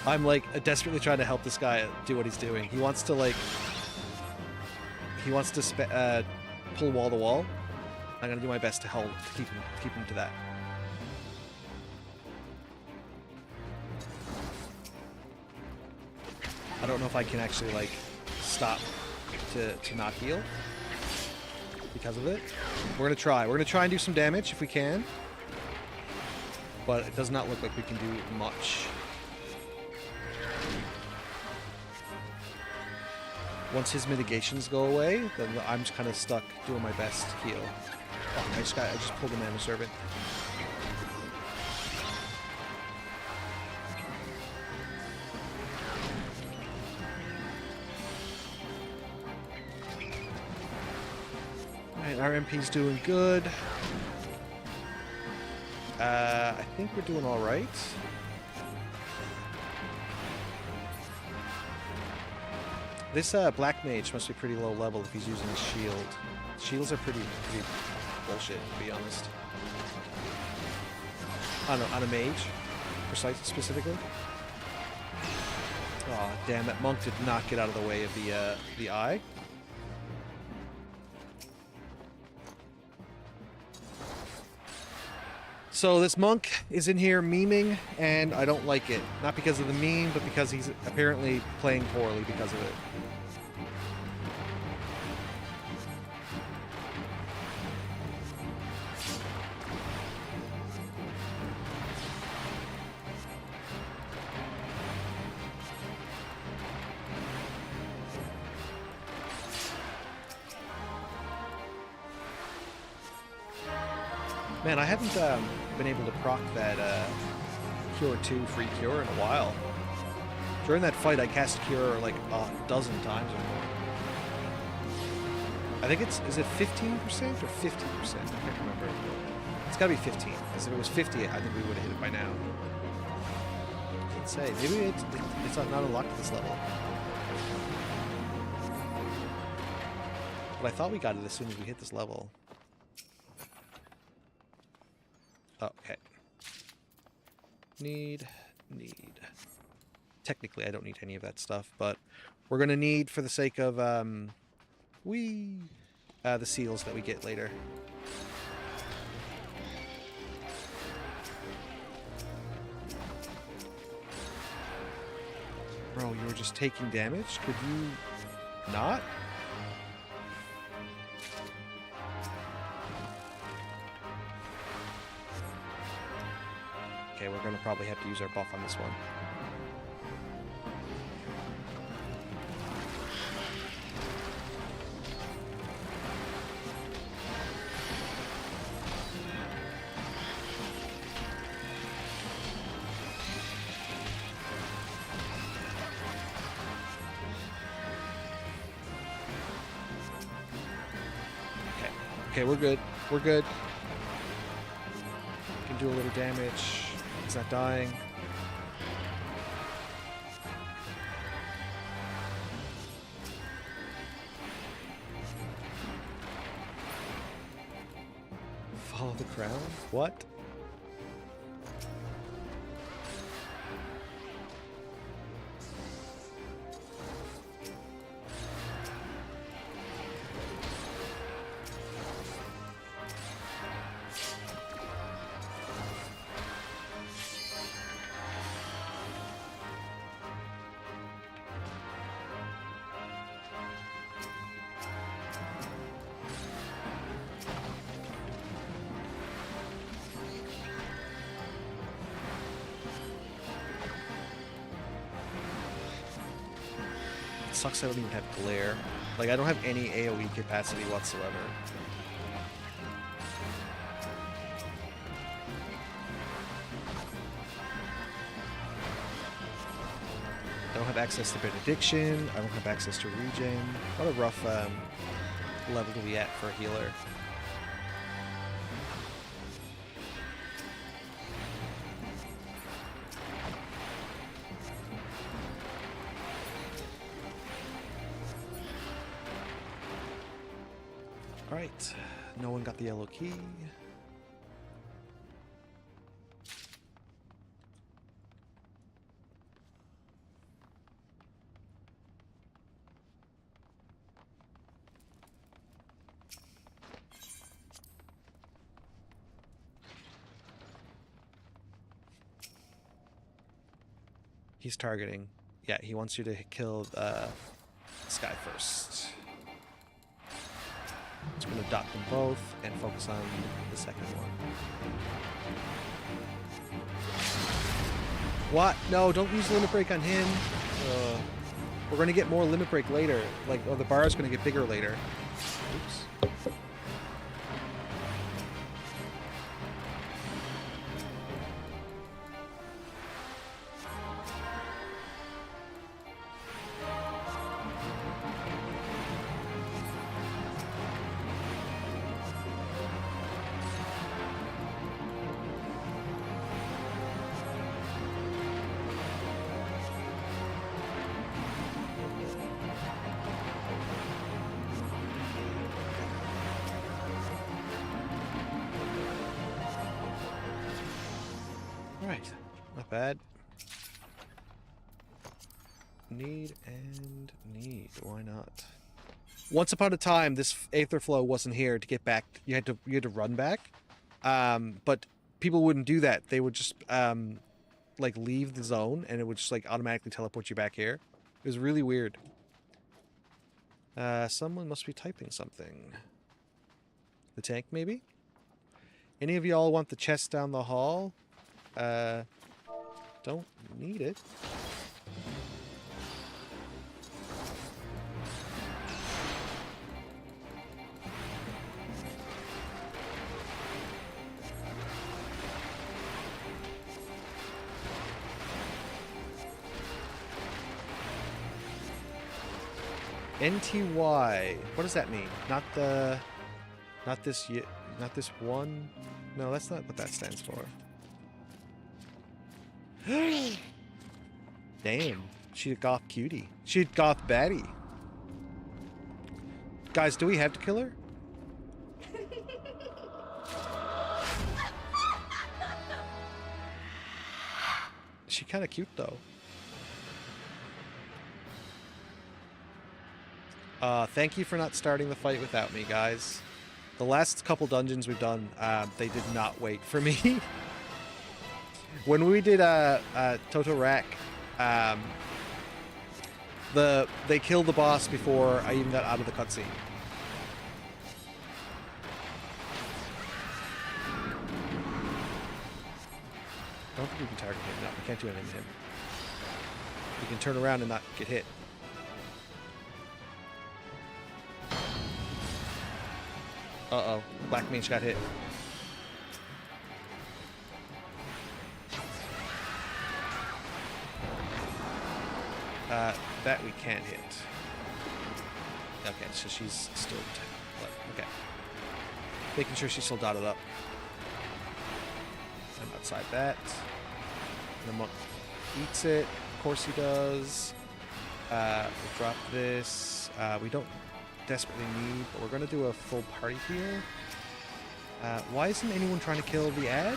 I'm like desperately trying to help this guy do what he's doing. He wants to like, pull wall to wall. I'm gonna do my best to keep him to that. I don't know if I can actually like stop to not heal because of it. We're gonna try. We're gonna try and do some damage if we can, but it does not look like we can do much. Once his mitigations go away, then I'm just kind of stuck doing my best to heal. Oh, I just pulled a Mana Servant. Alright, our MP's doing good. I think we're doing alright. This Black Mage must be pretty low level if he's using his shield. Shields are pretty bullshit, to be honest. On a mage, specifically. Oh damn! That monk did not get out of the way of the eye. So this monk is in here memeing, and I don't like it. Not because of the meme, but because he's apparently playing poorly because of it. Man, I haven't been able to proc that Cure 2 free Cure in a while. During that fight, I cast Cure like a dozen times or more. I think is it 15% or 50%? I can't remember. It's gotta be 15, because if it was 50, I think we would have hit it by now. I can't say. Maybe it's not unlocked at this level. But I thought we got it as soon as we hit this level. Oh, okay. Need. Technically, I don't need any of that stuff, but we're gonna need, for the sake of the seals that we get later. Bro, you were just taking damage? Could you not? Okay, we're going to probably have to use our buff on this one. Okay, we're good. We're good. We can do a little damage. He's not dying. Follow the crown? What? Sucks I don't even have glare. Like, I don't have any AoE capacity whatsoever. I don't have access to Benediction. I don't have access to Regen. What a rough level to be at for a healer. Alright. No one got the yellow key. He's targeting. Yeah, he wants you to kill this guy first. It's going to dot them both and focus on the second one. What? No, don't use limit break on him. We're going to get more limit break later. Like, oh, the bar is going to get bigger later. Oops. Alright, not bad. Need and need. Why not? Once upon a time, this Aether Flow wasn't here to get back. You had to run back. But people wouldn't do that. They would just like leave the zone, and it would just like automatically teleport you back here. It was really weird. Someone must be typing something. The tank, maybe? Any of y'all want the chest down the hall? Don't need it. NTY. What does that mean? Not this one. No, that's not what that stands for. Damn, she's a goth cutie. She's a goth baddie. Guys, do we have to kill her? She kind of cute though. Thank you for not starting the fight without me, guys. The last couple dungeons we've done, they did not wait for me. When we did Toto Rack, they killed the boss before I even got out of the cutscene. I don't think we can target him. No, we can't do anything to him. We can turn around and not get hit. Uh-oh. Black Mage got hit. That we can't hit. Okay, so she's still... Okay. Making sure she's still dotted up. I'm outside that. The monk eats it. Of course he does. We'll drop this. We don't desperately need, but we're going to do a full party here. Why isn't anyone trying to kill the ad?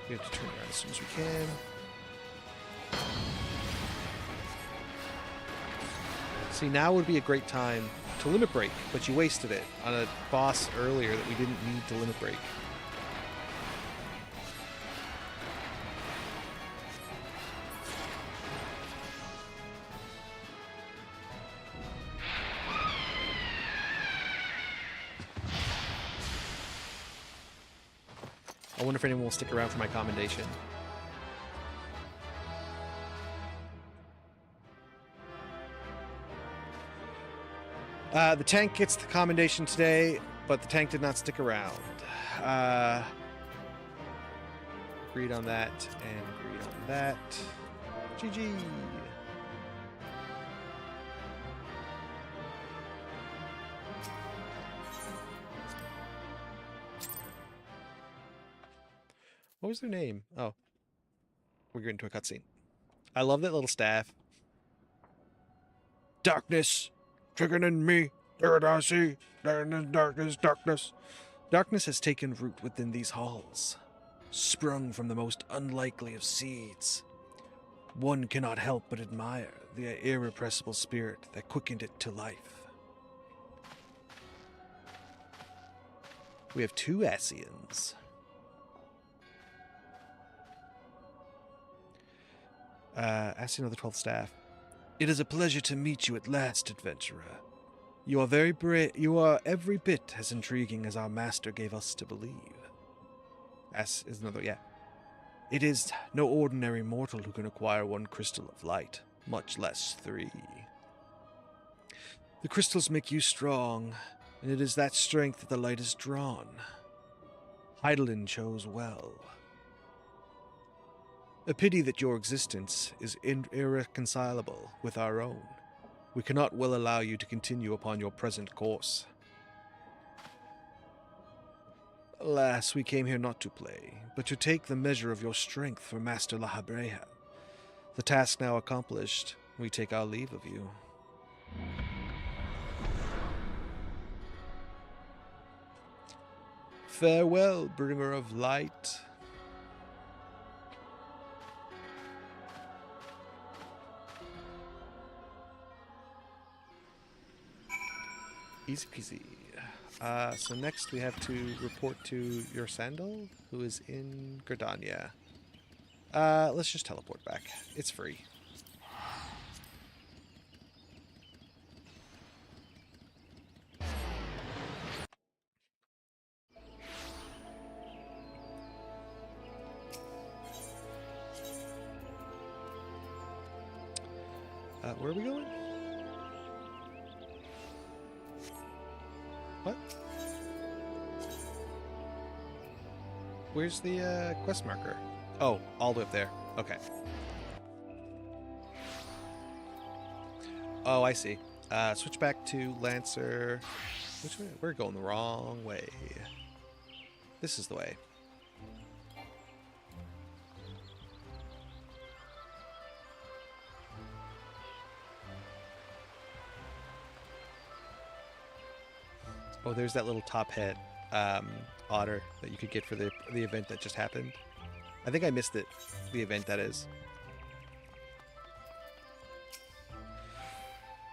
We have to turn around as soon as we can. See, now would be a great time to limit break, but you wasted it on a boss earlier that we didn't need to limit break. I wonder if anyone will stick around for my commendation. The tank gets the commendation today, but the tank did not stick around. Agreed on that, and agreed on that. GG! What was their name? Oh. We're getting to a cutscene. I love that little staff. Darkness, trickening me. There I see. Darkness, darkness, darkness. Darkness has taken root within these halls, sprung from the most unlikely of seeds. One cannot help but admire the irrepressible spirit that quickened it to life. We have 2 Asians. Asian of the 12th staff. It is a pleasure to meet you at last, adventurer. You are very brave. You are every bit as intriguing as our master gave us to believe. As is another, yeah. It is no ordinary mortal who can acquire 1 crystal of light, much less 3. The crystals make you strong, and it is that strength that the light is drawn. Heidelin chose well. A pity that your existence is irreconcilable with our own. We cannot well allow you to continue upon your present course. Alas, we came here not to play, but to take the measure of your strength for Master Lahabreha. The task now accomplished, we take our leave of you. Farewell, bringer of light. Easy peasy. So next we have to report to your Sandal, who is in Gridania. Let's just teleport back. It's free. Where are we going? What? Where's the quest marker? Oh, all the way up there. Okay. Oh, I see. Switch back to Lancer. Which way? We're going the wrong way. This is the way. Oh, there's that little top hat otter that you could get for the event that just happened. I think I missed it. The event, that is.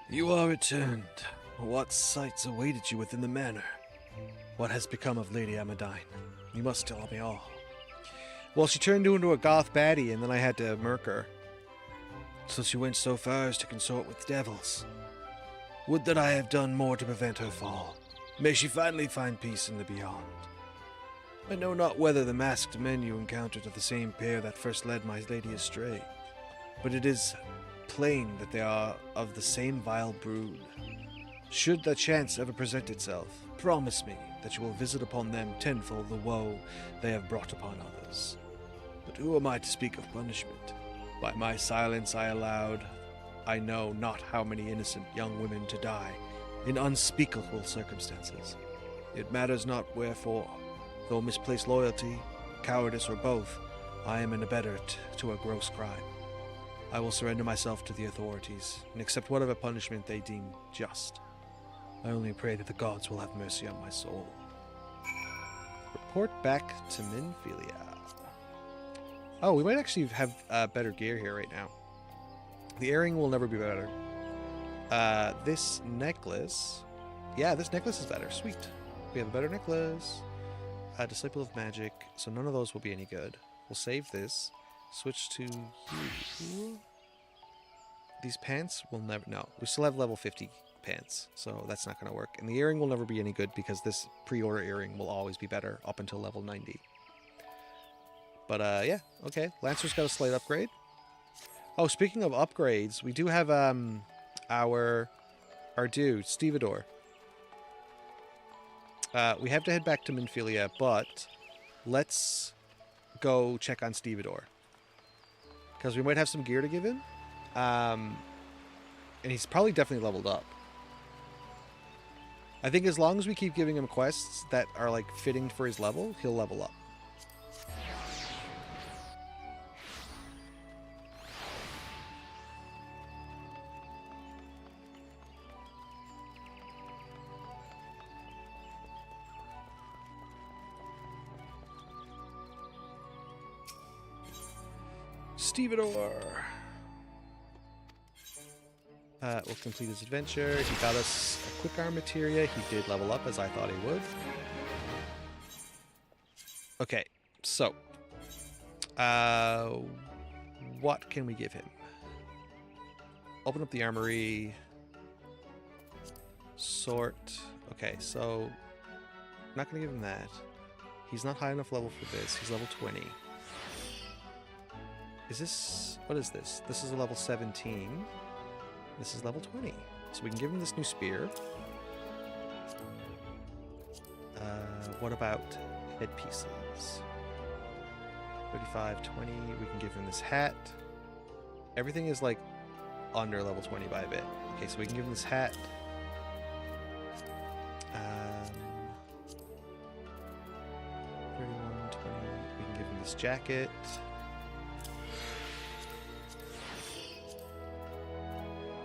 You are returned. What sights awaited you within the manor? What has become of Lady Amadine? You must tell me all. Well, she turned into a goth baddie, and then I had to murk her. So she went so far as to consort with devils. Would that I have done more to prevent her fall. May she finally find peace in the beyond. I know not whether the masked men you encountered are the same pair that first led my lady astray, but it is plain that they are of the same vile brood. Should the chance ever present itself, promise me that you will visit upon them tenfold the woe they have brought upon others. But who am I to speak of punishment? By my silence I allowed, I know not how many innocent young women to die in unspeakable circumstances. It matters not wherefore, though misplaced loyalty, cowardice, or both, I am an abettor to a gross crime. I will surrender myself to the authorities and accept whatever punishment they deem just. I only pray that the gods will have mercy on my soul. Report back to Minfilia. Oh, we might actually have better gear here right now. The earring will never be better. This necklace... Yeah, this necklace is better. Sweet. We have a better necklace. Disciple of Magic. So none of those will be any good. We'll save this. Switch to you. These pants will never... No, we still have level 50 pants, so that's not going to work. And the earring will never be any good because this pre-order earring will always be better up until level 90. But, yeah. Okay. Lancer's got a slight upgrade. Oh, speaking of upgrades, we do have, our dude, Stevedore. We have to head back to Minfilia, but let's go check on Stevedore. Because we might have some gear to give him. And he's probably definitely leveled up. I think as long as we keep giving him quests that are, like, fitting for his level, he'll level up. Stevedore. We'll complete his adventure. He got us a quick arm materia. He did level up as I thought he would. Okay, so what can we give him? Open up the armory. Sort. Okay, so I'm not going to give him that. He's not high enough level for this. He's level 20. Is this... What is this? This is a level 17. This is level 20. So we can give him this new spear. What about headpieces? 35, 20. We can give him this hat. Everything is like under level 20 by a bit. Okay, so we can give him this hat. 31, 20. We can give him this jacket.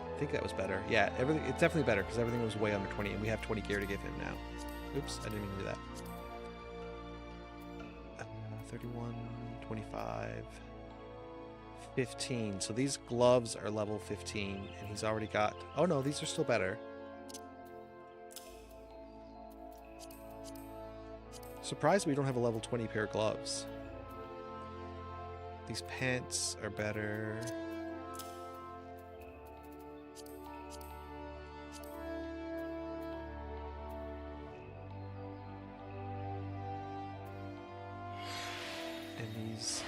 I think that was better. Yeah, everything. It's definitely better because everything was way under 20, and we have 20 gear to give him now. Oops, I didn't mean to do that. 31, 25, 15. So these gloves are level 15, and he's already got... Oh no, these are still better. Surprised we don't have a level 20 pair of gloves. These pants are better.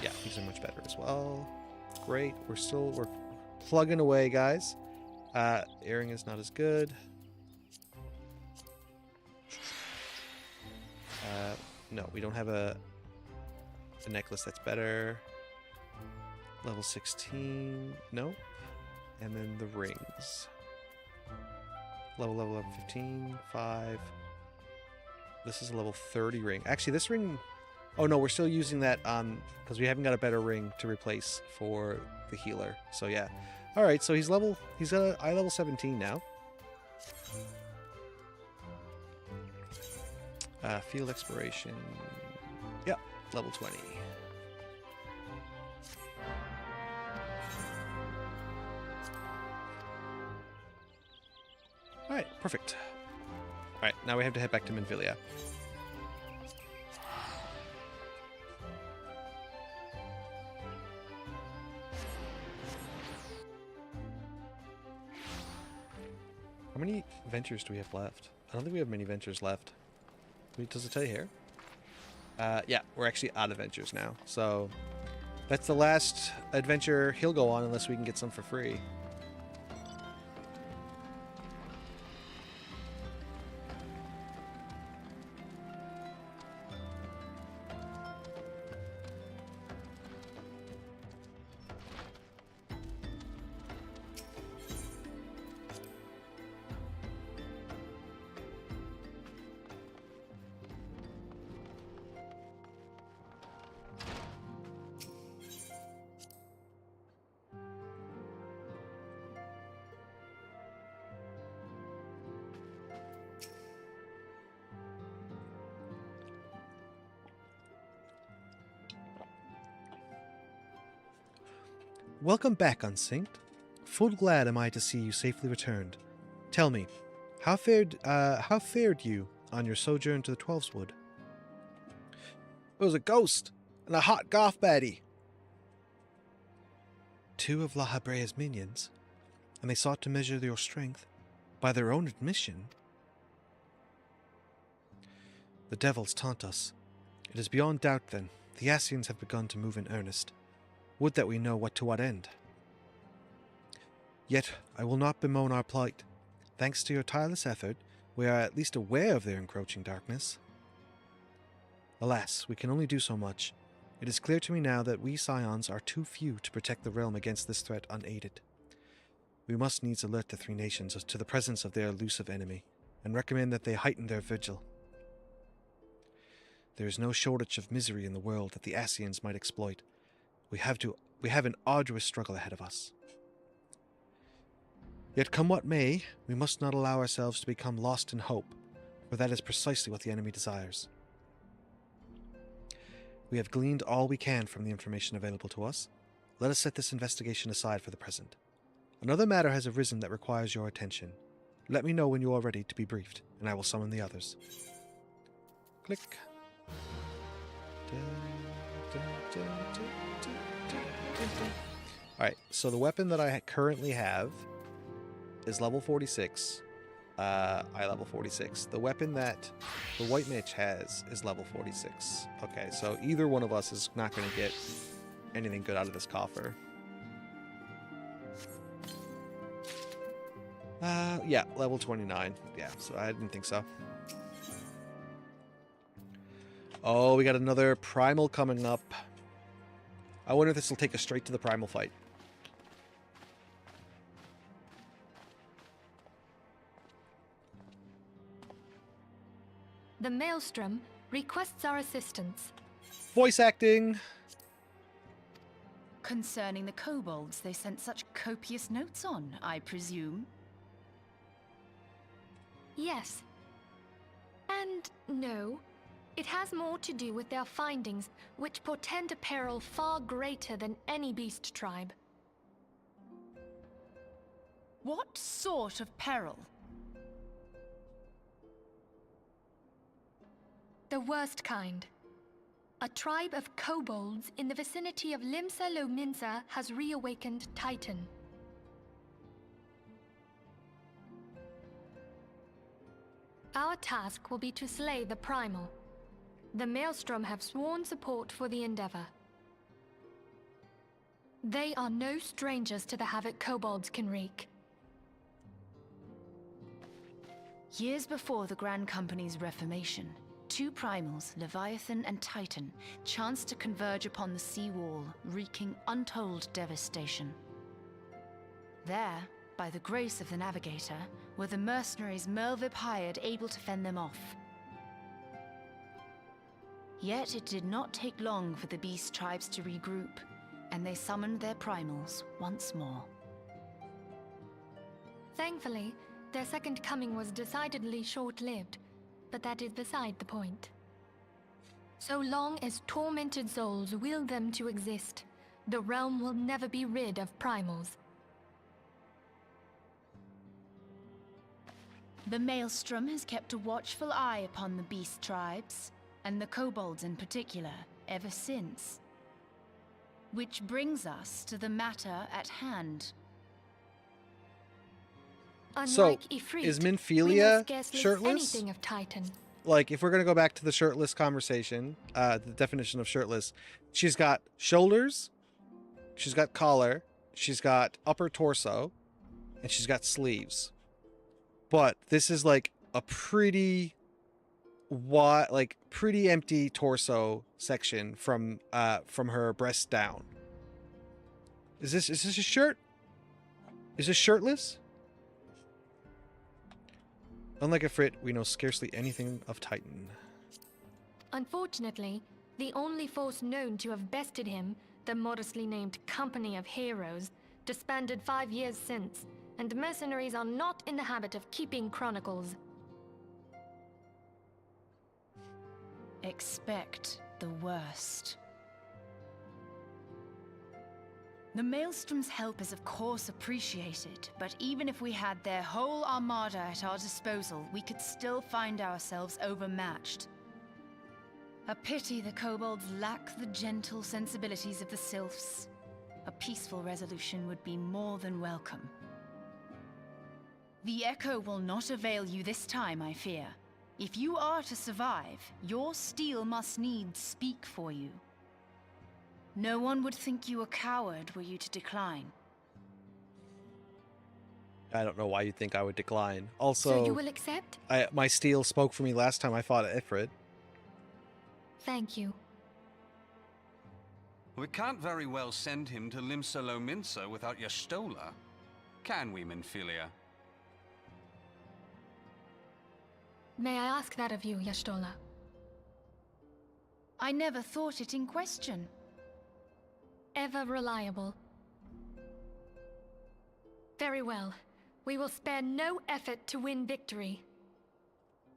Yeah, these are much better as well. Great. We're plugging away, guys. Earring is not as good. No, we don't have a necklace that's better. Level 16. No. And then the rings. Level 15. 5. This is a level 30 ring. Actually, this ring... Oh no, we're still using that because we haven't got a better ring to replace for the healer. So yeah. Alright, so he's got eye level 17 now. Field exploration. Yeah, level 20. Alright, perfect. Alright, now we have to head back to Minvilia. How many ventures do we have left? I don't think we have many ventures left. Wait, does it tell you here? Yeah, we're actually out of ventures now. So that's the last adventure he'll go on unless we can get some for free. Welcome back, Unsynced. Full glad am I to see you safely returned. Tell me, how fared you on your sojourn to the Twelveswood? It was a ghost and a hot goth baddie. 2 of La Habrea's minions, and they sought to measure your strength by their own admission. The devils taunt us. It is beyond doubt, then, the Ascians have begun to move in earnest. Would that we know to what end. Yet I will not bemoan our plight. Thanks to your tireless effort, we are at least aware of their encroaching darkness. Alas, we can only do so much. It is clear to me now that we Scions are too few to protect the realm against this threat unaided. We must needs alert the 3 nations to the presence of their elusive enemy, and recommend that they heighten their vigil. There is no shortage of misery in the world that the Ascians might exploit. We have an arduous struggle ahead of us. Yet come what may, we must not allow ourselves to become lost in hope, for that is precisely what the enemy desires. We have gleaned all we can from the information available to us. let us set this investigation aside for the present. Another matter has arisen that requires your attention. Let me know when you are ready to be briefed, and I will summon the others. Click. Alright, so the weapon that I currently have is level 46. I level 46. The weapon that the White Mage has is level 46. Okay, so either one of us is not going to get anything good out of this coffer. Yeah, level 29. Yeah, so I didn't think so. Oh, we got another primal coming up. I wonder if this will take us straight to the primal fight. The Maelstrom requests our assistance. Voice acting! Concerning the kobolds they sent such copious notes on, I presume? Yes. And no. It has more to do with their findings, which portend a peril far greater than any beast tribe. What sort of peril? The worst kind. A tribe of kobolds in the vicinity of Limsa Lominsa has reawakened Titan. Our task will be to slay the primal. The Maelstrom have sworn support for the endeavor. They are no strangers to the havoc kobolds can wreak. Years before the Grand Company's reformation, two primals, Leviathan and Titan, chanced to converge upon the sea wall, wreaking untold devastation. There, by the grace of the Navigator, were the mercenaries Merlvip hired able to fend them off. Yet it did not take long for the beast tribes to regroup, and they summoned their primals once more. Thankfully, their second coming was decidedly short-lived, but that is beside the point. So long as tormented souls will them to exist, the realm will never be rid of primals. The Maelstrom has kept a watchful eye upon the beast tribes, and the kobolds in particular, ever since. Which brings us to the matter at hand. Unlike So, Ifrit, is we know Minfilia scarcely shirtless? anything of Titan. Like, if we're going to go back to the shirtless conversation, the definition of shirtless, she's got shoulders, she's got collar, she's got upper torso, and she's got sleeves. But this is like a pretty wide, like pretty empty torso section from her breast down. Is this a shirt? Is this shirtless? Unlike Ifrit, we know scarcely anything of Titan. Unfortunately, the only force known to have bested him, the modestly named Company of Heroes, disbanded 5 years since, and mercenaries are not in the habit of keeping chronicles. Expect the worst. The Maelstrom's help is of course appreciated, but even if we had their whole armada at our disposal, we could still find ourselves overmatched. A pity the kobolds lack the gentle sensibilities of the sylphs. A peaceful resolution would be more than welcome. The echo will not avail you this time, I fear. If you are to survive, your steel must needs speak for you. No one would think you a coward were you to decline. I don't know why you'd think I would decline. Also, So you will accept? my steel spoke for me last time I fought Ifrit. Thank you. We can't very well send him to Limsa Lominsa without Y'shtola, can we, Minfilia? May I ask that of you, Y'shtola? I never thought it in question. Ever reliable. Very well. We will spare no effort to win victory.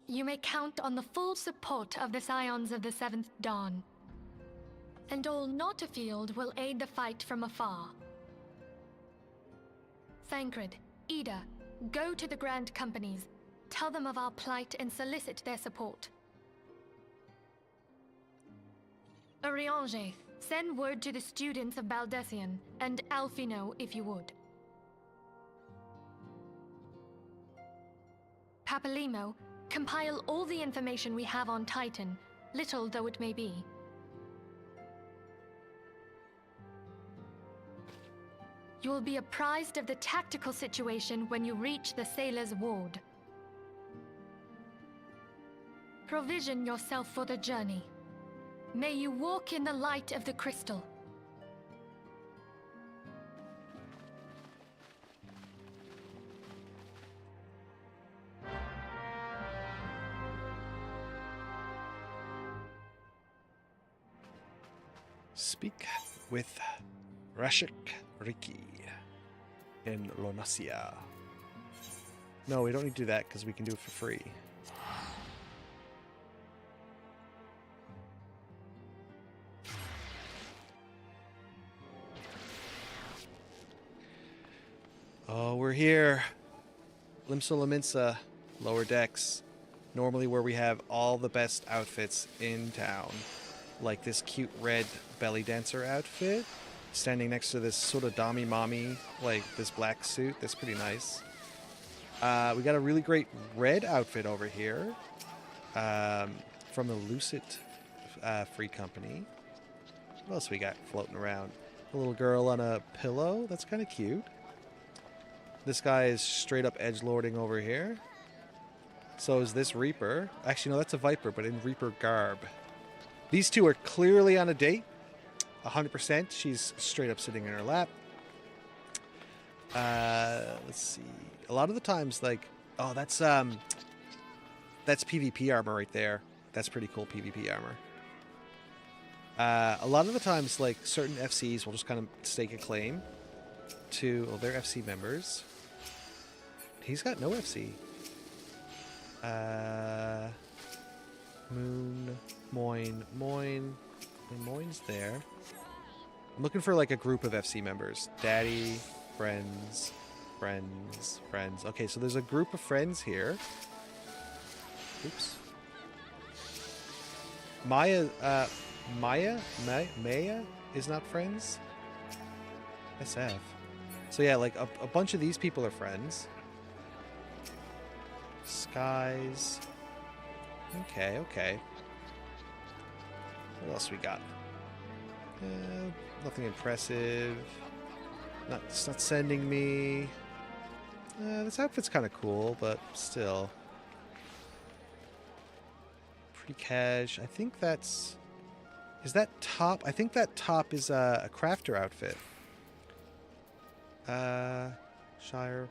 You may count on the full support of the Scions of the Seventh Dawn. and all not afield will aid the fight from afar. Thancred, Ida, go to the Grand Companies, tell them of our plight and solicit their support. Urianger, send word to the students of Baldessian, and Alfino if you would. Papalimo, compile all the information we have on Titan, little though it may be. You will be apprised of the tactical situation when you reach the Sailor's Ward. Provision yourself for the journey. May you walk in the light of the crystal. Speak with Rashik Riki in Lonasia. No, we don't need to do that because we can do it for free. Oh, we're here. Limsa, lower decks. Normally where we have all the best outfits in town. Like this cute red belly dancer outfit. Standing next to this sort of Dami Mommy, like this black suit. That's pretty nice. We got a really great red outfit over here. From the Lucid Free Company. What else we got floating around? A little girl on a pillow. That's kind of cute. This guy is straight up edgelording over here. So is this Reaper. Actually, no, that's a Viper, but in Reaper garb. These two are clearly on a date. 100%. She's straight up sitting in her lap. Let's see. A lot of the times, like... Oh, that's PvP armor right there. That's pretty cool PvP armor. A lot of the times, like, certain FCs will just kind of stake a claim to... Oh, they're FC members. He's got no FC. Moin's there. I'm looking for like a group of FC members. Daddy, friends. Okay, so there's a group of friends here. Oops. Maya is not friends. SF. So yeah, like a bunch of these people are friends. Skies. Okay. What else we got? Nothing impressive. It's not sending me. This outfit's kind of cool, but still. Pretty cash. I think that's... Is that top? I think that top is a crafter outfit. Shire.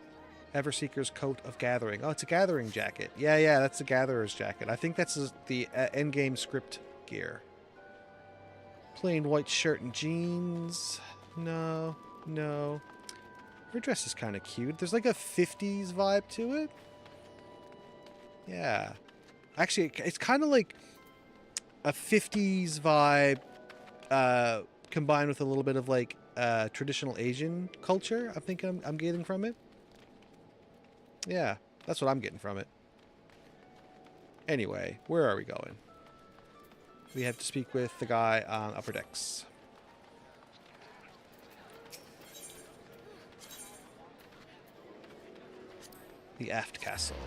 Everseeker's Coat of Gathering. Oh, it's a gathering jacket. Yeah, that's a gatherer's jacket. I think that's the endgame script gear. Plain white shirt and jeans. No. Her dress is kind of cute. There's like a 50s vibe to it. Yeah. Actually, it's kind of like a 50s vibe combined with a little bit of like traditional Asian culture. I think I'm getting from it. Yeah, that's what I'm getting from it. Anyway, where are we going? We have to speak with the guy on upper decks. The aft castle.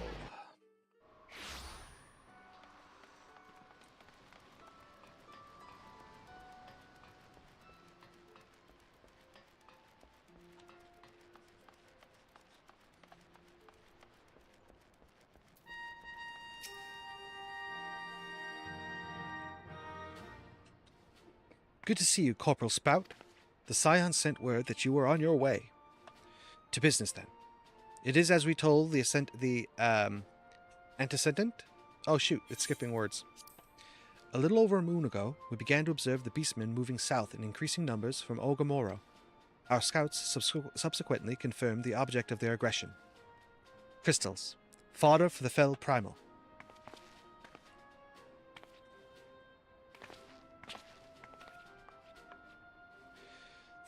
Good to see you, Corporal Spout. The Scion sent word that you were on your way. To business, then. It is as we told the antecedent? Oh, shoot, it's skipping words. A little over a moon ago, we began to observe the beastmen moving south in increasing numbers from Ogamoro. Our scouts subsequently confirmed the object of their aggression. Crystals. Fodder for the fell primal.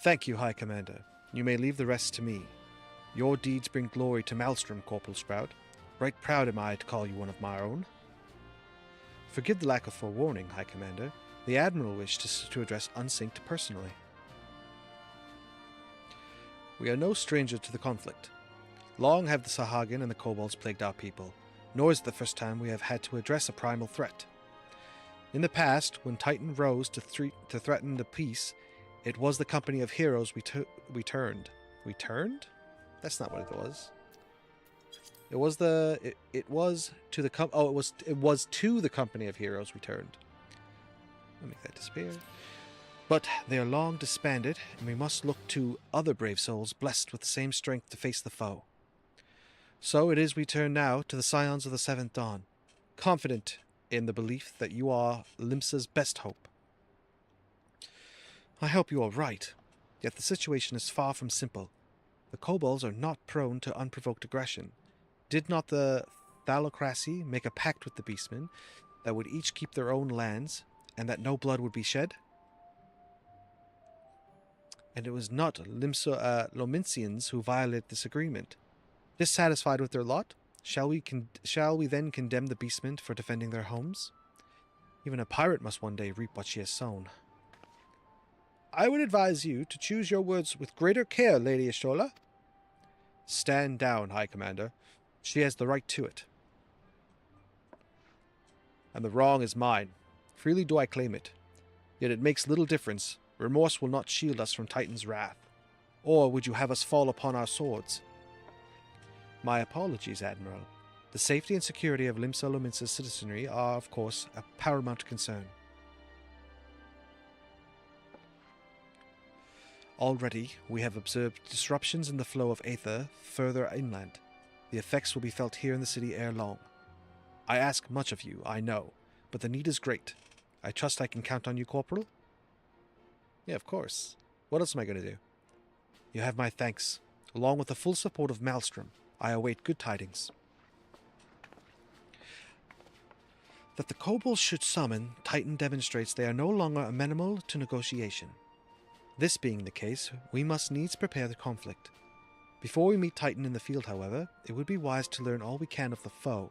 Thank you, High Commander. You may leave the rest to me. Your deeds bring glory to Maelstrom, Corporal Sprout. Right proud am I to call you one of my own. Forgive the lack of forewarning, High Commander. The Admiral wished to address Unsynced personally. We are no stranger to the conflict. Long have the Sahagin and the Kobolds plagued our people, nor is it the first time we have had to address a primal threat. In the past, when Titan rose to threaten the peace, it was the company of heroes we turned. We turned? That's not what it was. It was to the company of heroes we turned. Let me make that disappear. But they are long disbanded, and we must look to other brave souls blessed with the same strength to face the foe. So it is we turn now to the Scions of the Seventh Dawn, confident in the belief that you are Limsa's best hope. I hope you are right, yet the situation is far from simple. The kobolds are not prone to unprovoked aggression. Did not the Thalocracy make a pact with the beastmen that would each keep their own lands, and that no blood would be shed? And it was not Lominsians who violated this agreement. Dissatisfied with their lot, shall we then condemn the beastmen for defending their homes? Even a pirate must one day reap what she has sown. I would advise you to choose your words with greater care, Lady Ashola. Stand down, High Commander. She has the right to it. And the wrong is mine. Freely do I claim it. Yet it makes little difference. Remorse will not shield us from Titan's wrath. Or would you have us fall upon our swords? My apologies, Admiral. The safety and security of Limsa Lominsa's citizenry are, of course, a paramount concern. Already, we have observed disruptions in the flow of aether further inland. The effects will be felt here in the city ere long. I ask much of you, I know, but the need is great. I trust I can count on you, Corporal? Yeah, of course. What else am I going to do? You have my thanks. Along with the full support of Maelstrom, I await good tidings. That the kobolds should summon, Titan demonstrates they are no longer amenable to negotiation. This being the case, we must needs prepare the conflict. Before we meet Titan in the field, however, it would be wise to learn all we can of the foe,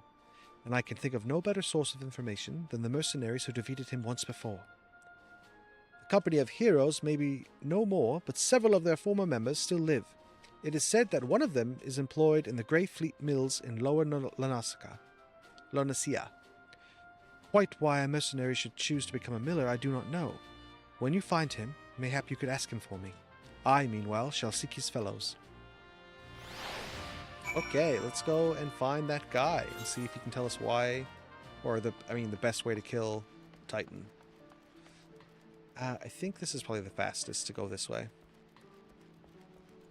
and I can think of no better source of information than the mercenaries who defeated him once before. The company of heroes may be no more, but several of their former members still live. It is said that one of them is employed in the Grey Fleet mills in Lower Lonasia. Quite why a mercenary should choose to become a miller, I do not know. When you find him, mayhap you could ask him for me. I, meanwhile, shall seek his fellows. Okay, let's go and find that guy and see if he can tell us why, or the best way to kill Titan. I think this is probably the fastest to go this way.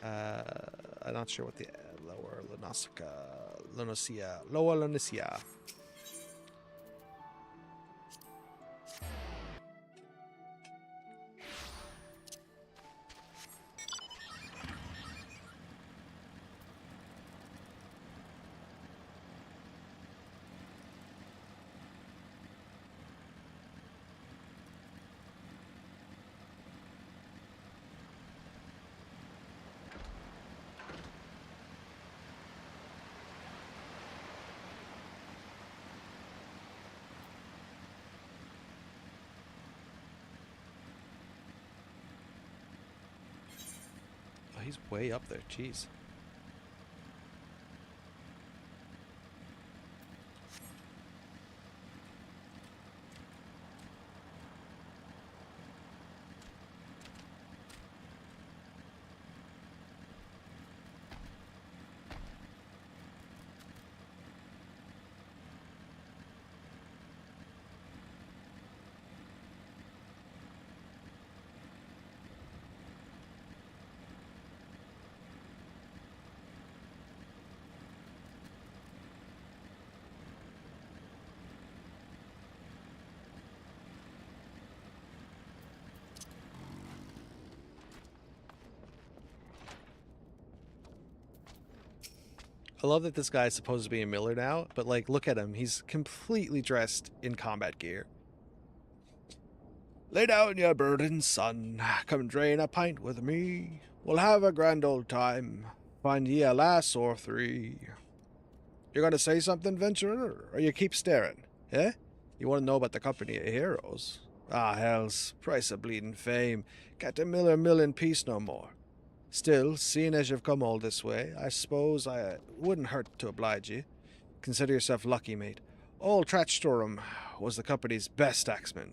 I'm not sure what the Lower Lonasia. He's way up there, jeez. I love that this guy is supposed to be a miller now, but like, look at him. He's completely dressed in combat gear. Lay down your burden, son. Come drain a pint with me. We'll have a grand old time. Find ye a lass or three. You're gonna say something, venturer, or you keep staring? Eh? You want to know about the company of heroes? Ah, hells, price of bleeding fame. Can't a miller mill in peace no more. Still, seeing as you've come all this way, I suppose I wouldn't hurt to oblige ye. Consider yourself lucky, mate. Old Trachtorum was the company's best axeman.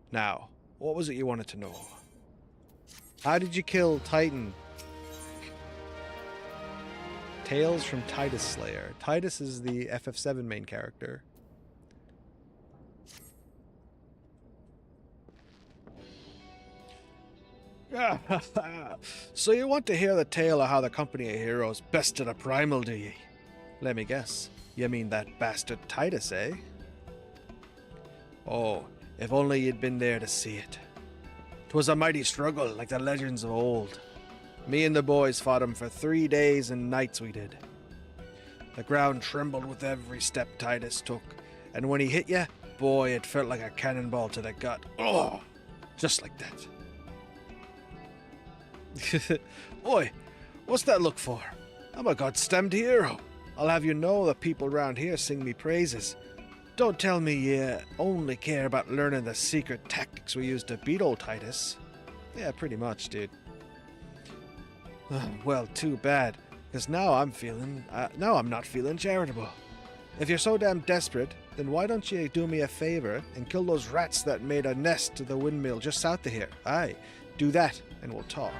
Now, what was it you wanted to know? How did you kill Titan? Tales from Titus Slayer. Titus is the FF7 main character. So you want to hear the tale of how the company of heroes bested a primal, do ye? Let me guess. You mean that bastard Titus, eh? Oh, if only you'd been there to see it. 'Twas a mighty struggle, like the legends of old. Me and the boys fought him for 3 days and nights we did. The ground trembled with every step Titus took, and when he hit you, boy, it felt like a cannonball to the gut. Oh, just like that. Oi, what's that look for? I'm a god-stemmed hero. I'll have you know the people round here sing me praises. Don't tell me you only care about learning the secret tactics we used to beat old Titus. Yeah, pretty much, dude. Well, too bad, because now I'm not feeling charitable. If you're so damn desperate, then why don't you do me a favor and kill those rats that made a nest to the windmill just south of here? Aye, do that, and we'll talk.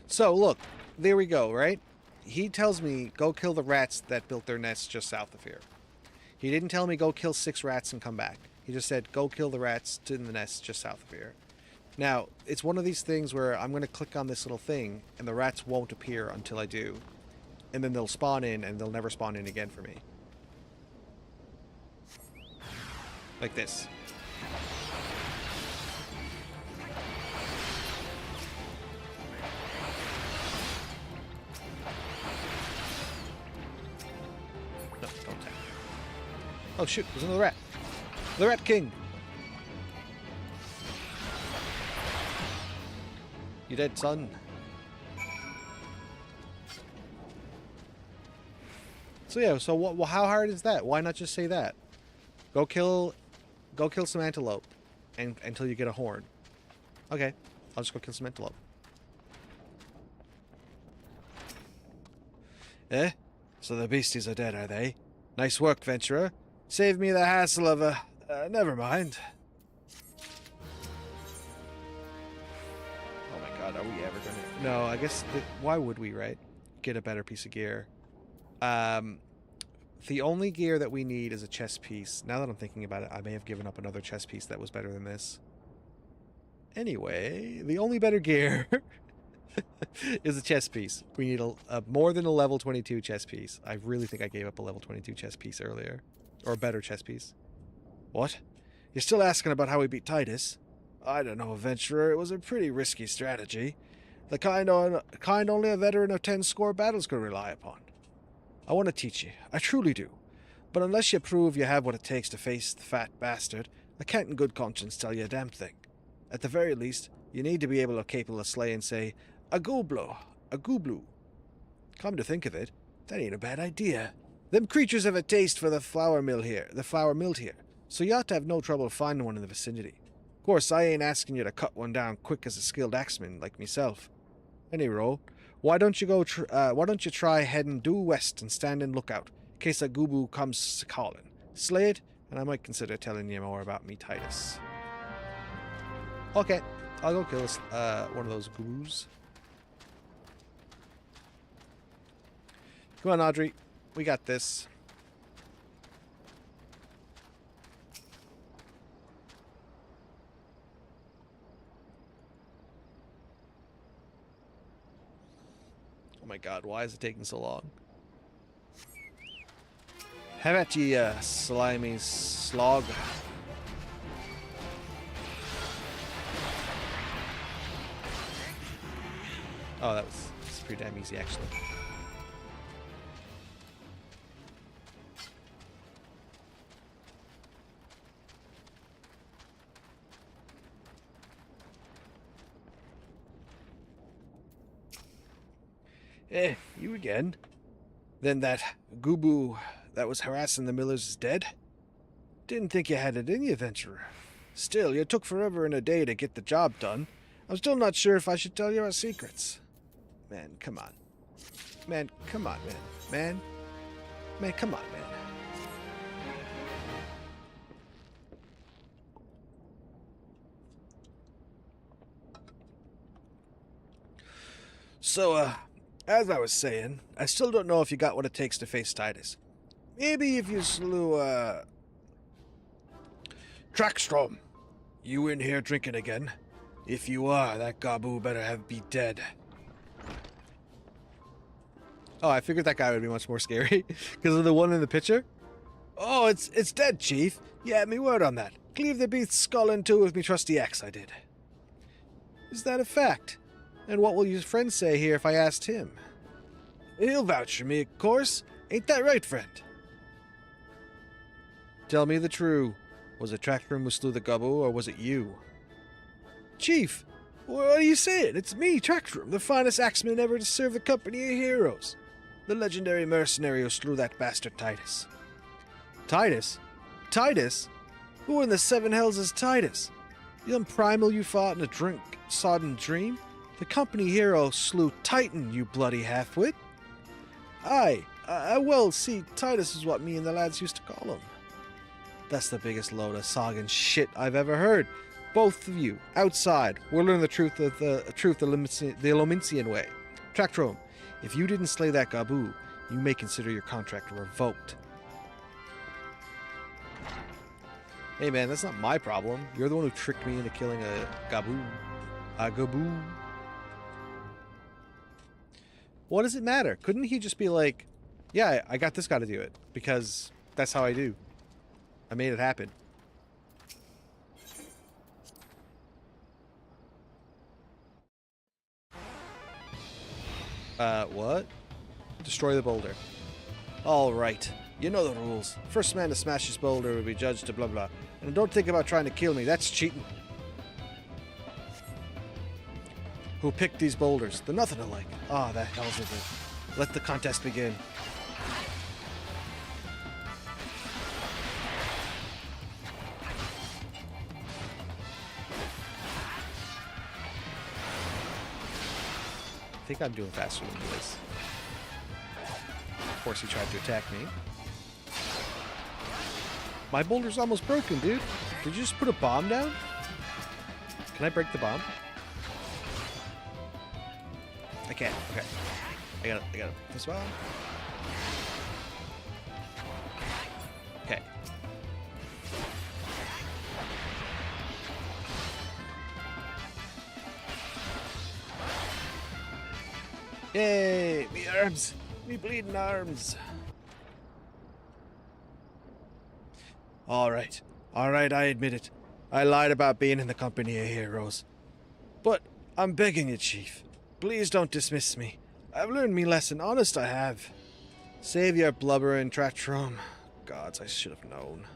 So, look, there we go, right? He tells me, go kill the rats that built their nests just south of here. He didn't tell me go kill 6 rats and come back. He just said, go kill the rats in the nest just south of here. Now, it's one of these things where I'm going to click on this little thing, and the rats won't appear until I do. And then they'll spawn in, and they'll never spawn in again for me. Like this. No, don't attack. Oh shoot, there's another rat. The Rat King! You dead, son? So yeah, so what? How hard is that? Why not just say that? Go kill some antelope, and until you get a horn. Okay, I'll just go kill some antelope. Eh? So the beasties are dead, are they? Nice work, venturer. Save me the hassle of a... never mind. Oh my god, are we ever gonna... No, I guess... Why would we, right? Get a better piece of gear. The only gear that we need is a chest piece. Now that I'm thinking about it, I may have given up another chest piece that was better than this. Anyway, the only better gear is a chest piece. We need a more than a level 22 chest piece. I really think I gave up a level 22 chest piece earlier. Or a better chest piece. What? You're still asking about how we beat Titus? I don't know, adventurer. It was a pretty risky strategy. The kind only a veteran of 10 score battles could rely upon. I want to teach you. I truly do. But unless you prove you have what it takes to face the fat bastard, I can't in good conscience tell you a damn thing. At the very least, you need to be capable of slaying, say, a goblo, a gooblu. Come to think of it, that ain't a bad idea. Them creatures have a taste for the flour milled here, so you ought to have no trouble finding one in the vicinity. Of course, I ain't asking you to cut one down quick as a skilled axeman like myself. Anyhow, why don't you try heading due west and stand in lookout, in case a goobu comes calling. Slay it, and I might consider telling you more about me Titus. Okay, I'll go kill one of those goobus. Come on, Audrey. We got this. Oh my god, why is it taking so long? Have at ye, slimy slog. Oh, that's pretty damn easy, actually. You again? Then that Gubu that was harassing the millers is dead? Didn't think you had it in you, adventurer. Still, you took forever and a day to get the job done. I'm still not sure if I should tell you our secrets. Man, come on. Man, come on, man. Man, come on, man. So, as I was saying, I still don't know if you got what it takes to face Titus. Maybe if you slew, Trackstrom. You in here drinking again? If you are, that Gabu better be dead. Oh, I figured that guy would be much more scary because of the one in the picture. Oh, it's dead, Chief. Yeah, me word on that. Cleave the beast's skull in two with me trusty axe, I did. Is that a fact? And what will your friend say here if I asked him? He'll vouch for me, of course. Ain't that right, friend? Tell me the true. Was it Trackstrom who slew the Gabu, or was it you? Chief, what are you saying? It's me, Trackstrom, the finest axeman ever to serve the company of heroes. The legendary mercenary who slew that bastard Titus. Titus? Titus? Who in the seven hells is Titus? Young primal you fought in a drink-sodden dream? The company hero slew Titan, you bloody half-wit. Aye, well, see, Titus is what me and the lads used to call him. That's the biggest load of sogging shit I've ever heard. Both of you, outside, we'll learn the truth the Lomincian way. Trackstrom, if you didn't slay that Gabu, you may consider your contract revoked. Hey man, that's not my problem. You're the one who tricked me into killing a Gabu. A Gabu. What does it matter? Couldn't he just be like, yeah, I got this guy to do it, because that's how I do. I made it happen. What? Destroy the boulder. All right. You know the rules. First man to smash this boulder will be judged to blah blah. And don't think about trying to kill me. That's cheating. Who picked these boulders? They're nothing alike. Ah, that hell's of it. Let the contest begin. I think I'm doing faster than he is. Of course, he tried to attack me. My boulder's almost broken, dude. Did you just put a bomb down? Can I break the bomb? I can't. Okay. I got it. This one. Okay. Yay! Me arms! Me bleeding arms! Alright, I admit it. I lied about being in the company of heroes. But I'm begging you, Chief. Please don't dismiss me. I've learned me lesson, honest I have. Save your blubber and Trackstrom. Gods, I should have known.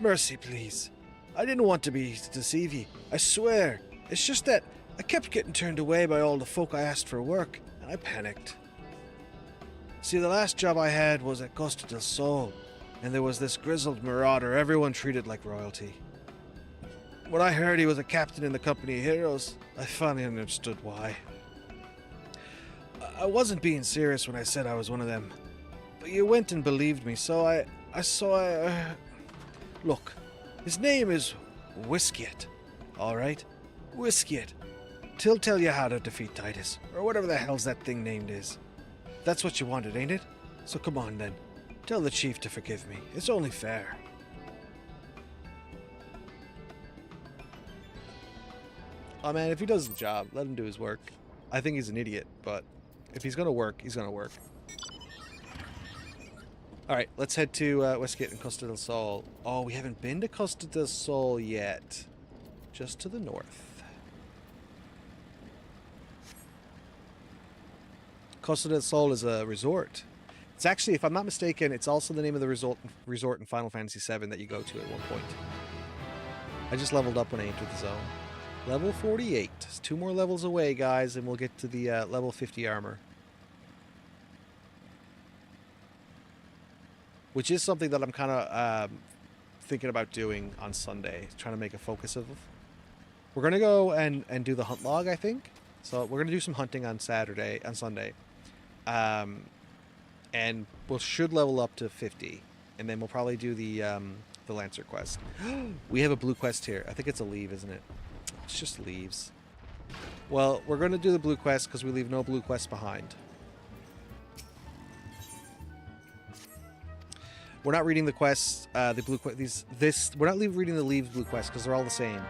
Mercy, please. I didn't want to deceive ye, I swear. It's just that I kept getting turned away by all the folk I asked for work, and I panicked. See, the last job I had was at Costa del Sol, and there was this grizzled marauder everyone treated like royalty. When I heard he was a captain in the company of heroes, I finally understood why. I wasn't being serious when I said I was one of them, but you went and believed me, so I Look, his name is Whiskiet, alright? Whiskiet. He'll tell you how to defeat Titus, or whatever the hell's that thing named is. That's what you wanted, ain't it? So come on then. Tell the chief to forgive me. It's only fair. Oh man, if he does the job, let him do his work. I think he's an idiot, but if he's gonna work, he's gonna work. Alright, let's head to Westgate and Costa del Sol. Oh, we haven't been to Costa del Sol yet. Just to the north. Costa del Sol is a resort. It's actually, if I'm not mistaken, it's also the name of the resort in Final Fantasy VII that you go to at one point. I just leveled up when I entered the zone. Level 48. It's 2 more levels away, guys, and we'll get to the level 50 armor. which is something that I'm kind of thinking about doing on Sunday, trying to make a focus of. We're going to go and do the hunt log, I think. So we're going to do some hunting on Sunday. And we should level up to 50. And then we'll probably do the Lancer quest. We have a blue quest here. I think it's a leave, isn't it? It's just leaves. Well, we're going to do the blue quest because we leave no blue quests behind. We're not reading the quests, the blue quest. We're not reading the leaves blue quests because they're all the same.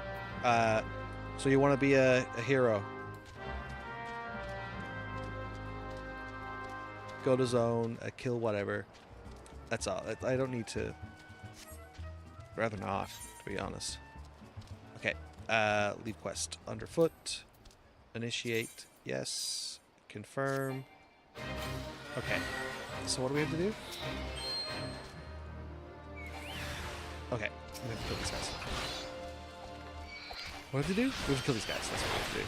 So you want to be a hero. Go to zone, kill whatever. That's all. I don't need to. Rather not, to be honest. Okay. Leave quest underfoot. Initiate. Yes. Confirm. Okay. So what do we have to do? Okay. We have to kill these guys. What do we have to do? We have to kill these guys. That's what we have to do.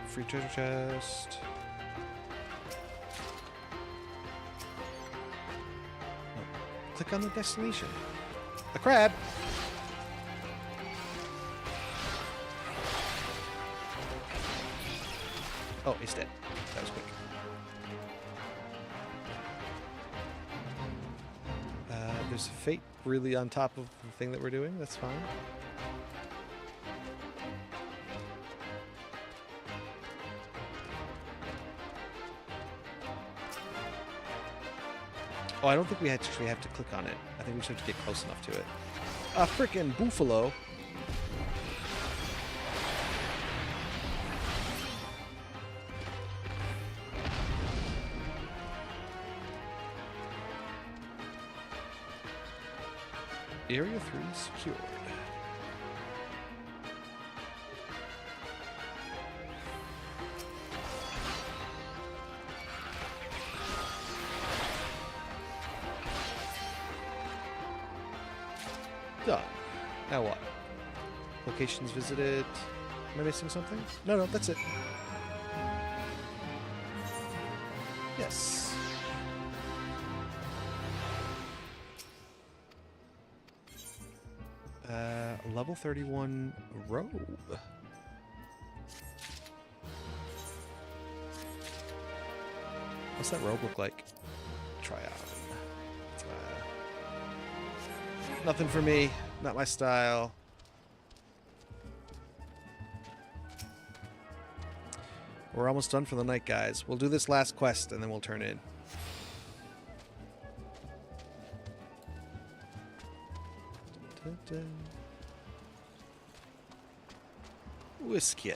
Free treasure chest. Oh. Click on the destination. A crab! Oh, he's dead. That was quick. There's a fate really on top of the thing that we're doing. That's fine. Oh, I don't think we actually have to click on it. I think we just have to get close enough to it. A frickin' buffalo. Area 3 secured. Done. Now what? Locations visited. Am I missing something? No, that's it. Yes. Level 31 robe. What's that robe look like? Try out. Nothing for me. Not my style. We're almost done for the night, guys. We'll do this last quest and then we'll turn in. Whiskey.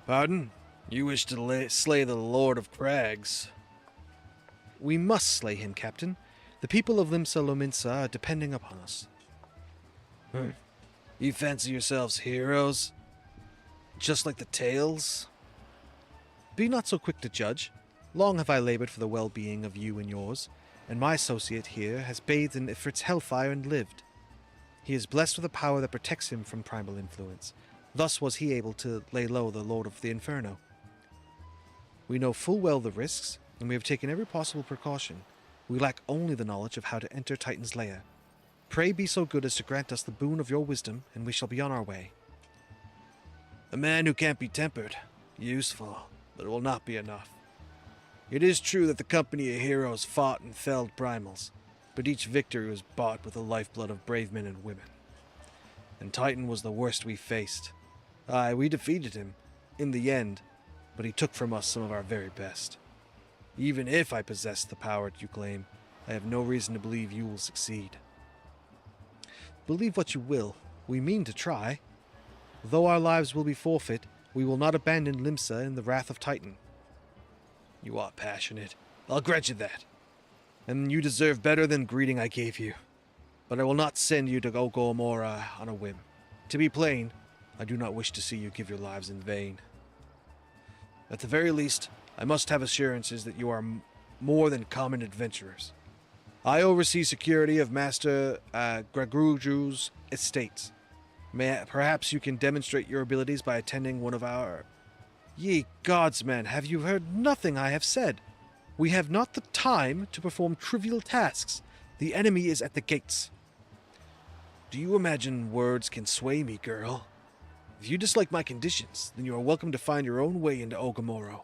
Pardon? You wish to slay the Lord of Crags? We must slay him, Captain. The people of Limsa Lominsa are depending upon us. You fancy yourselves heroes? Just like the tales? Be not so quick to judge. Long have I labored for the well-being of you and yours, and my associate here has bathed in Ifrit's hellfire and lived. He is blessed with a power that protects him from primal influence. Thus was he able to lay low the Lord of the Inferno. We know full well the risks, and we have taken every possible precaution. We lack only the knowledge of how to enter Titan's lair. Pray be so good as to grant us the boon of your wisdom, and we shall be on our way. A man who can't be tempered. Useful, but it will not be enough. It is true that the company of heroes fought and felled primals, but each victory was bought with the lifeblood of brave men and women. And Titan was the worst we faced. Aye, we defeated him, in the end, but he took from us some of our very best. Even if I possess the power you claim, I have no reason to believe you will succeed. Believe what you will, we mean to try. Though our lives will be forfeit, we will not abandon Limsa in the wrath of Titan. You are passionate. I'll grant you that. And you deserve better than greeting I gave you. But I will not send you to Gomorrah on a whim. To be plain, I do not wish to see you give your lives in vain. At the very least, I must have assurances that you are more than common adventurers. I oversee security of Master Gragruju's estate. Perhaps you can demonstrate your abilities by attending one of our... Ye gods, man, have you heard nothing I have said? We have not the time to perform trivial tasks. The enemy is at the gates. Do you imagine words can sway me, girl? If you dislike my conditions, then you are welcome to find your own way into Ogamoro.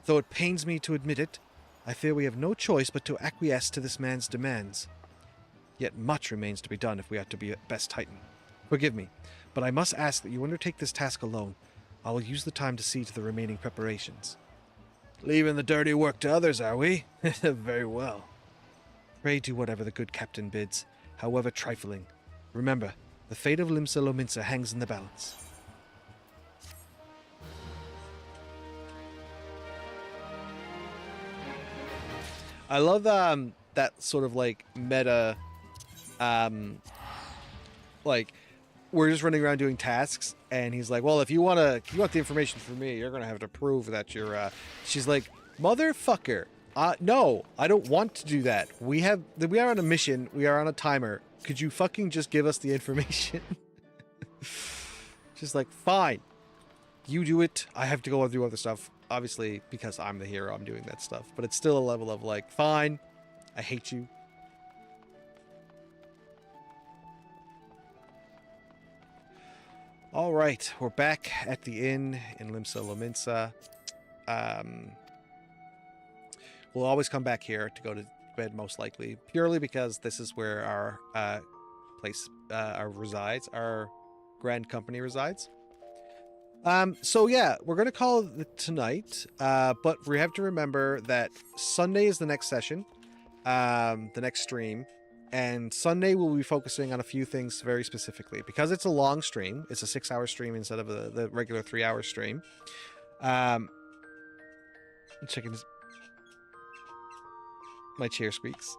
Though it pains me to admit it, I fear we have no choice but to acquiesce to this man's demands. Yet much remains to be done if we are to be at best Titan. Forgive me, but I must ask that you undertake this task alone. I will use the time to see to the remaining preparations. Leaving the dirty work to others, are we? Very well. Pray do whatever the good captain bids, however trifling. Remember, the fate of Limsa Lominsa hangs in the balance. I love that sort of like meta, like we're just running around doing tasks, and he's like, "Well, if you want the information from me, you're gonna have to prove that you're." She's like, "Motherfucker, no, I don't want to do that. We are on a mission. We are on a timer. Could you fucking just give us the information?" She's like, "Fine, you do it. I have to go and do other stuff." Obviously, because I'm the hero, I'm doing that stuff. But it's still a level of like, fine, I hate you. All right, we're back at the inn in Limsa Lominsa. We'll always come back here to go to bed, most likely, purely because this is where our our Grand Company resides. So yeah, we're going to call it tonight, but we have to remember that Sunday is the next session, the next stream, and Sunday we'll be focusing on a few things very specifically. Because it's a long stream, it's a 6-hour stream instead of the regular 3-hour stream. Chickens. My chair squeaks.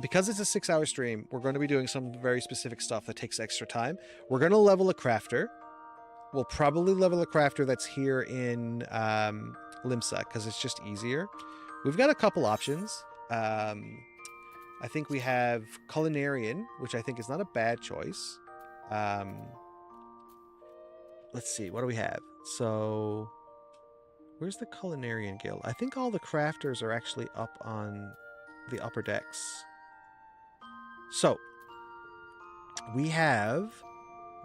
Because it's a 6-hour stream, we're going to be doing some very specific stuff that takes extra time. We're going to level a crafter. We'll probably level a crafter that's here in Limsa, because it's just easier. We've got a couple options. I think we have Culinarian, which I think is not a bad choice. Let's see, what do we have? So, where's the Culinarian Guild? I think all the crafters are actually up on the upper decks. So, we have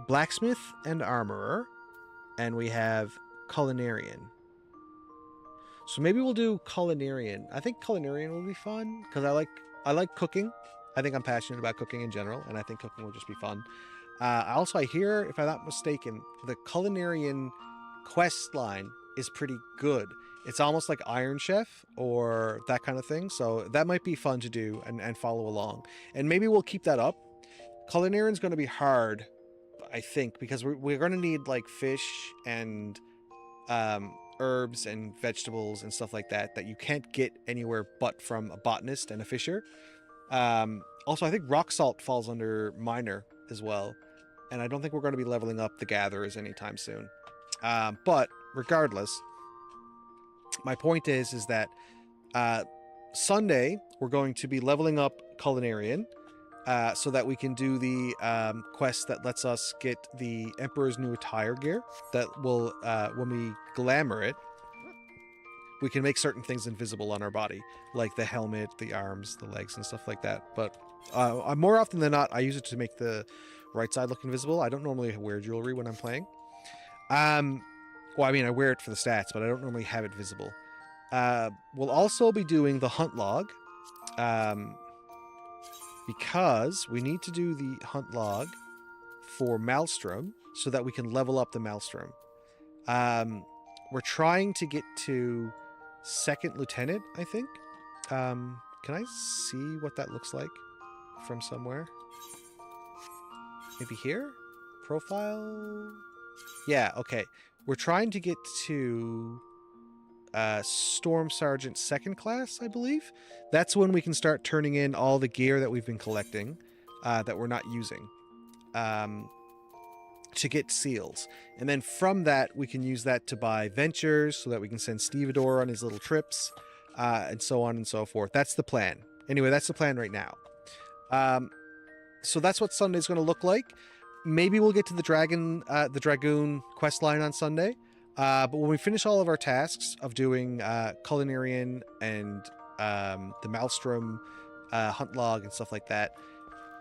Blacksmith and Armorer, and we have Culinarian. So maybe we'll do Culinarian. I think Culinarian will be fun because I like cooking. I think I'm passionate about cooking in general, and I think cooking will just be fun. Also, I hear, if I'm not mistaken, the Culinarian quest line is pretty good. It's almost like Iron Chef or that kind of thing. So that might be fun to do and follow along. And maybe we'll keep that up. Culinarian's going to be hard, I think, because we're going to need like fish and herbs and vegetables and stuff like that you can't get anywhere but from a botanist and a fisher. Also, I think rock salt falls under miner as well, and I don't think we're going to be leveling up the gatherers anytime soon. But regardless, my point is that Sunday we're going to be leveling up Culinarian. So that we can do the quest that lets us get the Emperor's New Attire gear. That will, when we glamour it, we can make certain things invisible on our body, like the helmet, the arms, the legs, and stuff like that. But more often than not, I use it to make the right side look invisible. I don't normally wear jewelry when I'm playing. Well, I mean, I wear it for the stats, but I don't normally have it visible. We'll also be doing the hunt log. Because we need to do the hunt log for Maelstrom so that we can level up the Maelstrom. We're trying to get to 2nd Lieutenant, I think. Can I see what that looks like from somewhere? Maybe here? Profile? Yeah, okay. We're trying to get to Storm Sergeant 2nd class, I believe. That's when we can start turning in all the gear that we've been collecting that we're not using. to get seals. And then from that, we can use that to buy ventures so that we can send Stevedore on his little trips, and so on and so forth. That's the plan. Anyway, that's the plan right now. So that's what Sunday's going to look like. Maybe we'll get to the Dragoon quest line on Sunday. But when we finish all of our tasks of doing Culinarian and the Maelstrom hunt log and stuff like that,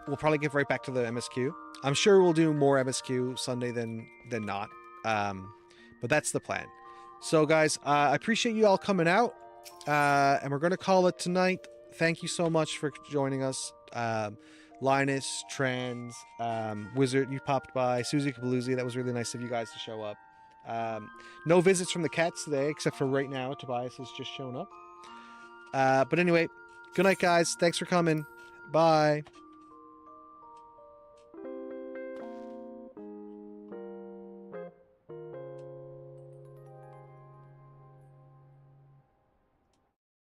we'll probably get right back to the MSQ. I'm sure we'll do more MSQ Sunday than not. But that's the plan. So guys, I appreciate you all coming out. And we're going to call it tonight. Thank you so much for joining us. Linus, Trans, Wizard, you popped by. Susie Kabaloozy, that was really nice of you guys to show up. No visits from the cats today, except for right now. Tobias has just shown up. But anyway, good night, guys. Thanks for coming. Bye.